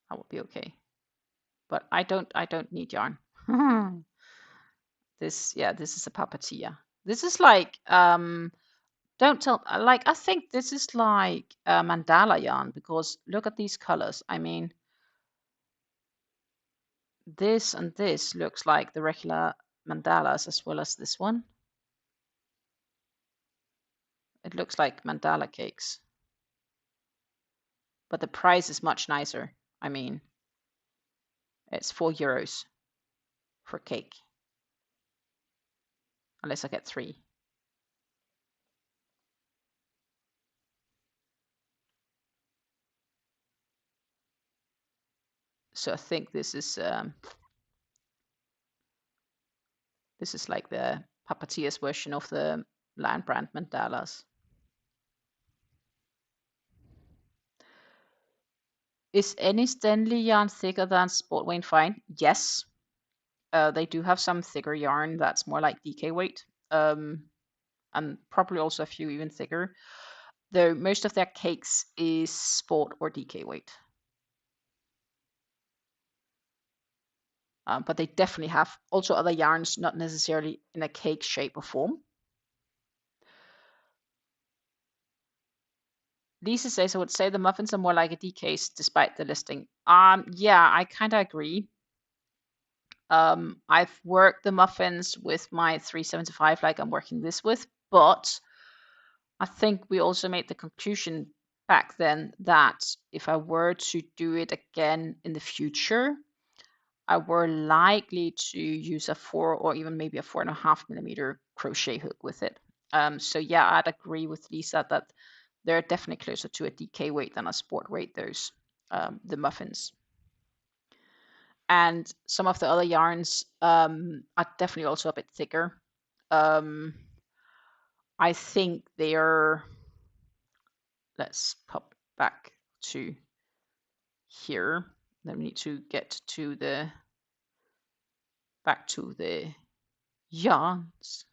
That would be okay. But I don't need yarn. This is a papatilla. This is like don't tell, like, I think this is like mandala yarn, because look at these colors. I mean, this and this looks like the regular mandalas as well as this one. It looks like mandala cakes. But the price is much nicer. I mean, it's €4 for cake. Unless I get 3. So I think this is like the Papatia's version of the Lion Brand mandalas. Is any Stanley yarn thicker than Sportwain Fine? Yes. They do have some thicker yarn that's more like DK weight. And probably also a few even thicker. Though most of their cakes is Sport or DK weight. But they definitely have also other yarns, not necessarily in a cake shape or form. Lisa says, I would say the muffins are more like a DKs despite the listing. Yeah, I kind of agree. I've worked the muffins with my 375 like I'm working this with, but I think we also made the conclusion back then that if I were to do it again in the future, I were likely to use a 4 or even maybe a 4.5 millimeter crochet hook with it. So yeah, I'd agree with Lisa that they're definitely closer to a DK weight than a sport weight, those, the muffins. And some of the other yarns are definitely also a bit thicker. I think they're, let's pop back to here. Then we need to get to the, back to the yarns.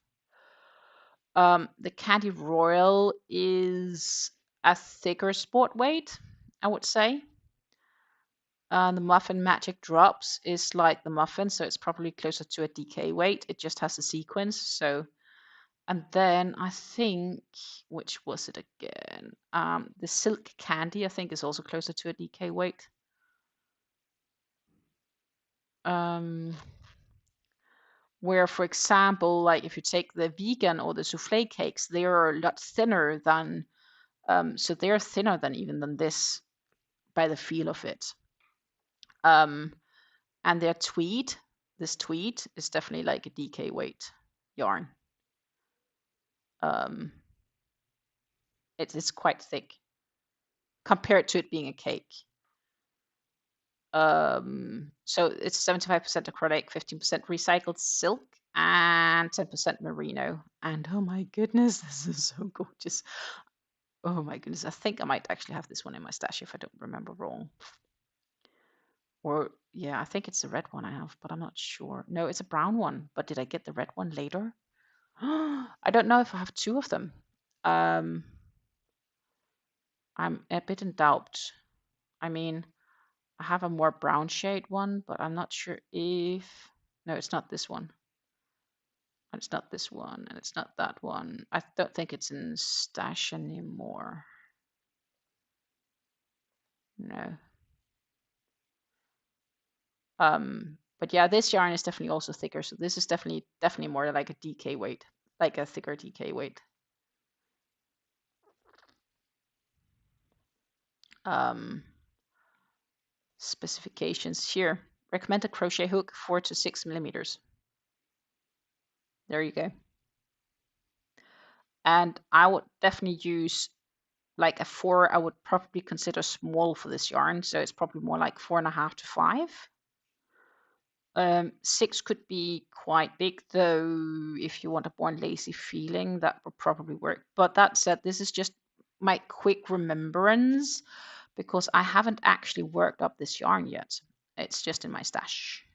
The Candy Royal is a thicker sport weight, I would say. The Muffin Magic Drops is like the muffin, so it's probably closer to a DK weight. It just has a sequence. So, and then I think, which was it again? The Silk Candy, I think, is also closer to a DK weight. Where, for example, like if you take the vegan or the souffle cakes, they are a lot thinner than, so they're thinner than even than this by the feel of it. And their tweed, this tweed is definitely like a DK weight yarn. It's quite thick compared to it being a cake. So it's 75% acrylic, 15% recycled silk, and 10% merino. And oh my goodness, this is so gorgeous. Oh my goodness, I think I might actually have this one in my stash if I don't remember wrong. Or yeah, I think it's the red one I have, but I'm not sure. No, it's a brown one, but did I get the red one later? I don't know if I have two of them. I'm a bit in doubt. I mean, I have a more brown shade one, but I'm not sure if... No, it's not this one. And it's not this one, and it's not that one. I don't think it's in stash anymore. No. But yeah, this yarn is definitely also thicker. So this is definitely more like a DK weight, like a thicker DK weight. Specifications here. Recommended crochet hook 4 to 6 millimeters. There you go. And I would definitely use like a 4. I would probably consider small for this yarn. So it's probably more like 4.5 to 5. 6 could be quite big, though. If you want a more lacy feeling, that would probably work. But that said, this is just my quick remembrance because I haven't actually worked up this yarn yet. It's just in my stash.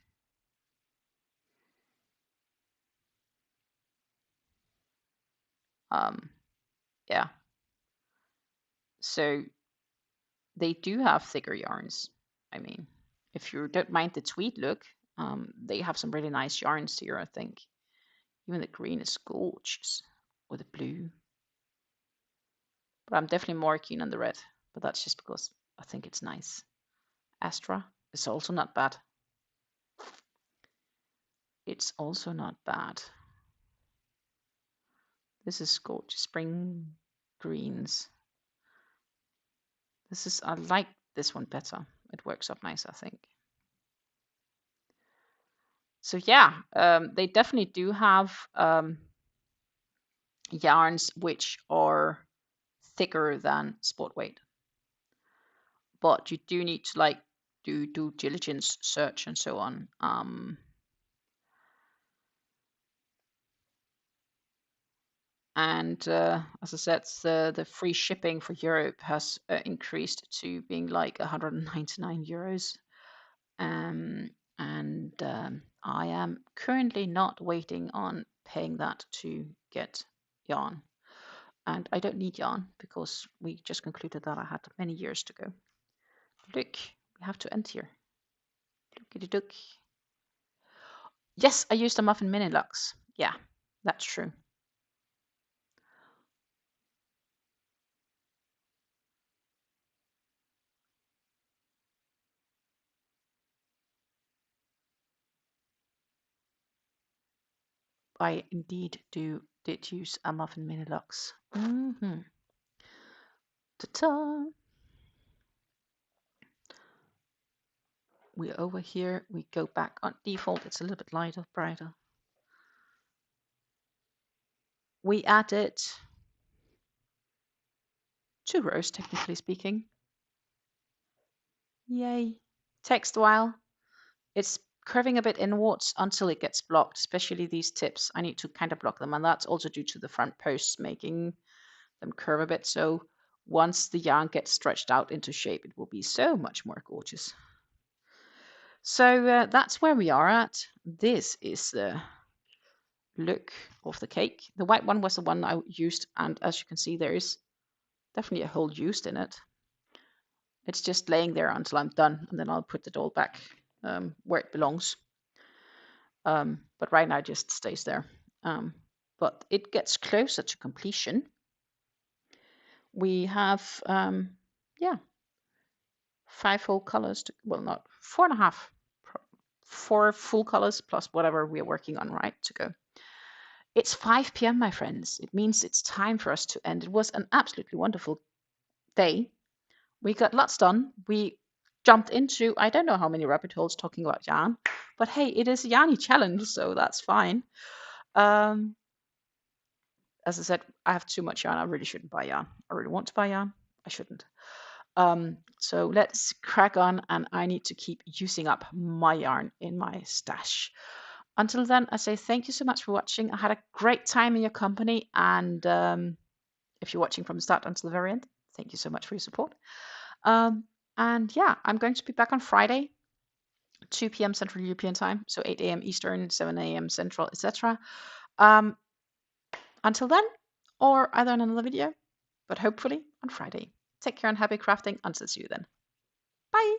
Yeah. So they do have thicker yarns. I mean, if you don't mind the tweed look, they have some really nice yarns here, I think. Even the green is gorgeous, or the blue. But I'm definitely more keen on the red, but that's just because I think it's nice. Astra is also not bad. It's also not bad. This is gorgeous. Spring greens. This is, I like this one better. It works up nice, I think. So yeah, they definitely do have yarns which are thicker than sport weight. But you do need to like do due diligence search and so on. And as I said, the free shipping for Europe has increased to being like 199 euros. I am currently not waiting on paying that to get yarn. And I don't need yarn because we just concluded that I had many years to go. Look, we have to end here. Lookity look. Yes, I used a muffin mini lux. Yeah, that's true. I indeed did use a muffin mini lux. Ta-ta! we're over here. We go back on default. It's a little bit lighter, brighter. We added 2 rows, technically speaking. Yay. Takes a while. It's curving a bit inwards until it gets blocked, especially these tips. I need to kind of block them, and that's also due to the front posts making them curve a bit. So once the yarn gets stretched out into shape, it will be so much more gorgeous. So that's where we are at. This is the look of the cake. The white one was the one I used, and as you can see, there is definitely a hole used in it. It's just laying there until I'm done, and then I'll put it all back where it belongs. But right now it just stays there. But it gets closer to completion. We have, 5 full colors. Well, not 4.5. 4 full colors plus whatever we are working on, right, to go. It's 5 p.m., my friends. It means it's time for us to end. It was an absolutely wonderful day. We got lots done. We jumped into, I don't know how many rabbit holes talking about yarn, but hey, it is a yarny challenge, so that's fine. As I said, I have too much yarn. I really shouldn't buy yarn. I really want to buy yarn. I shouldn't. So let's crack on, and I need to keep using up my yarn in my stash. Until then, I say thank you so much for watching. I had a great time in your company, and if you're watching from the start until the very end, thank you so much for your support. And yeah, I'm going to be back on Friday, 2 p.m. Central European Time, so 8 a.m. Eastern, 7 a.m. Central, etc. Until then, or either in another video, but hopefully on Friday. Take care and happy crafting. Until see you then. Bye.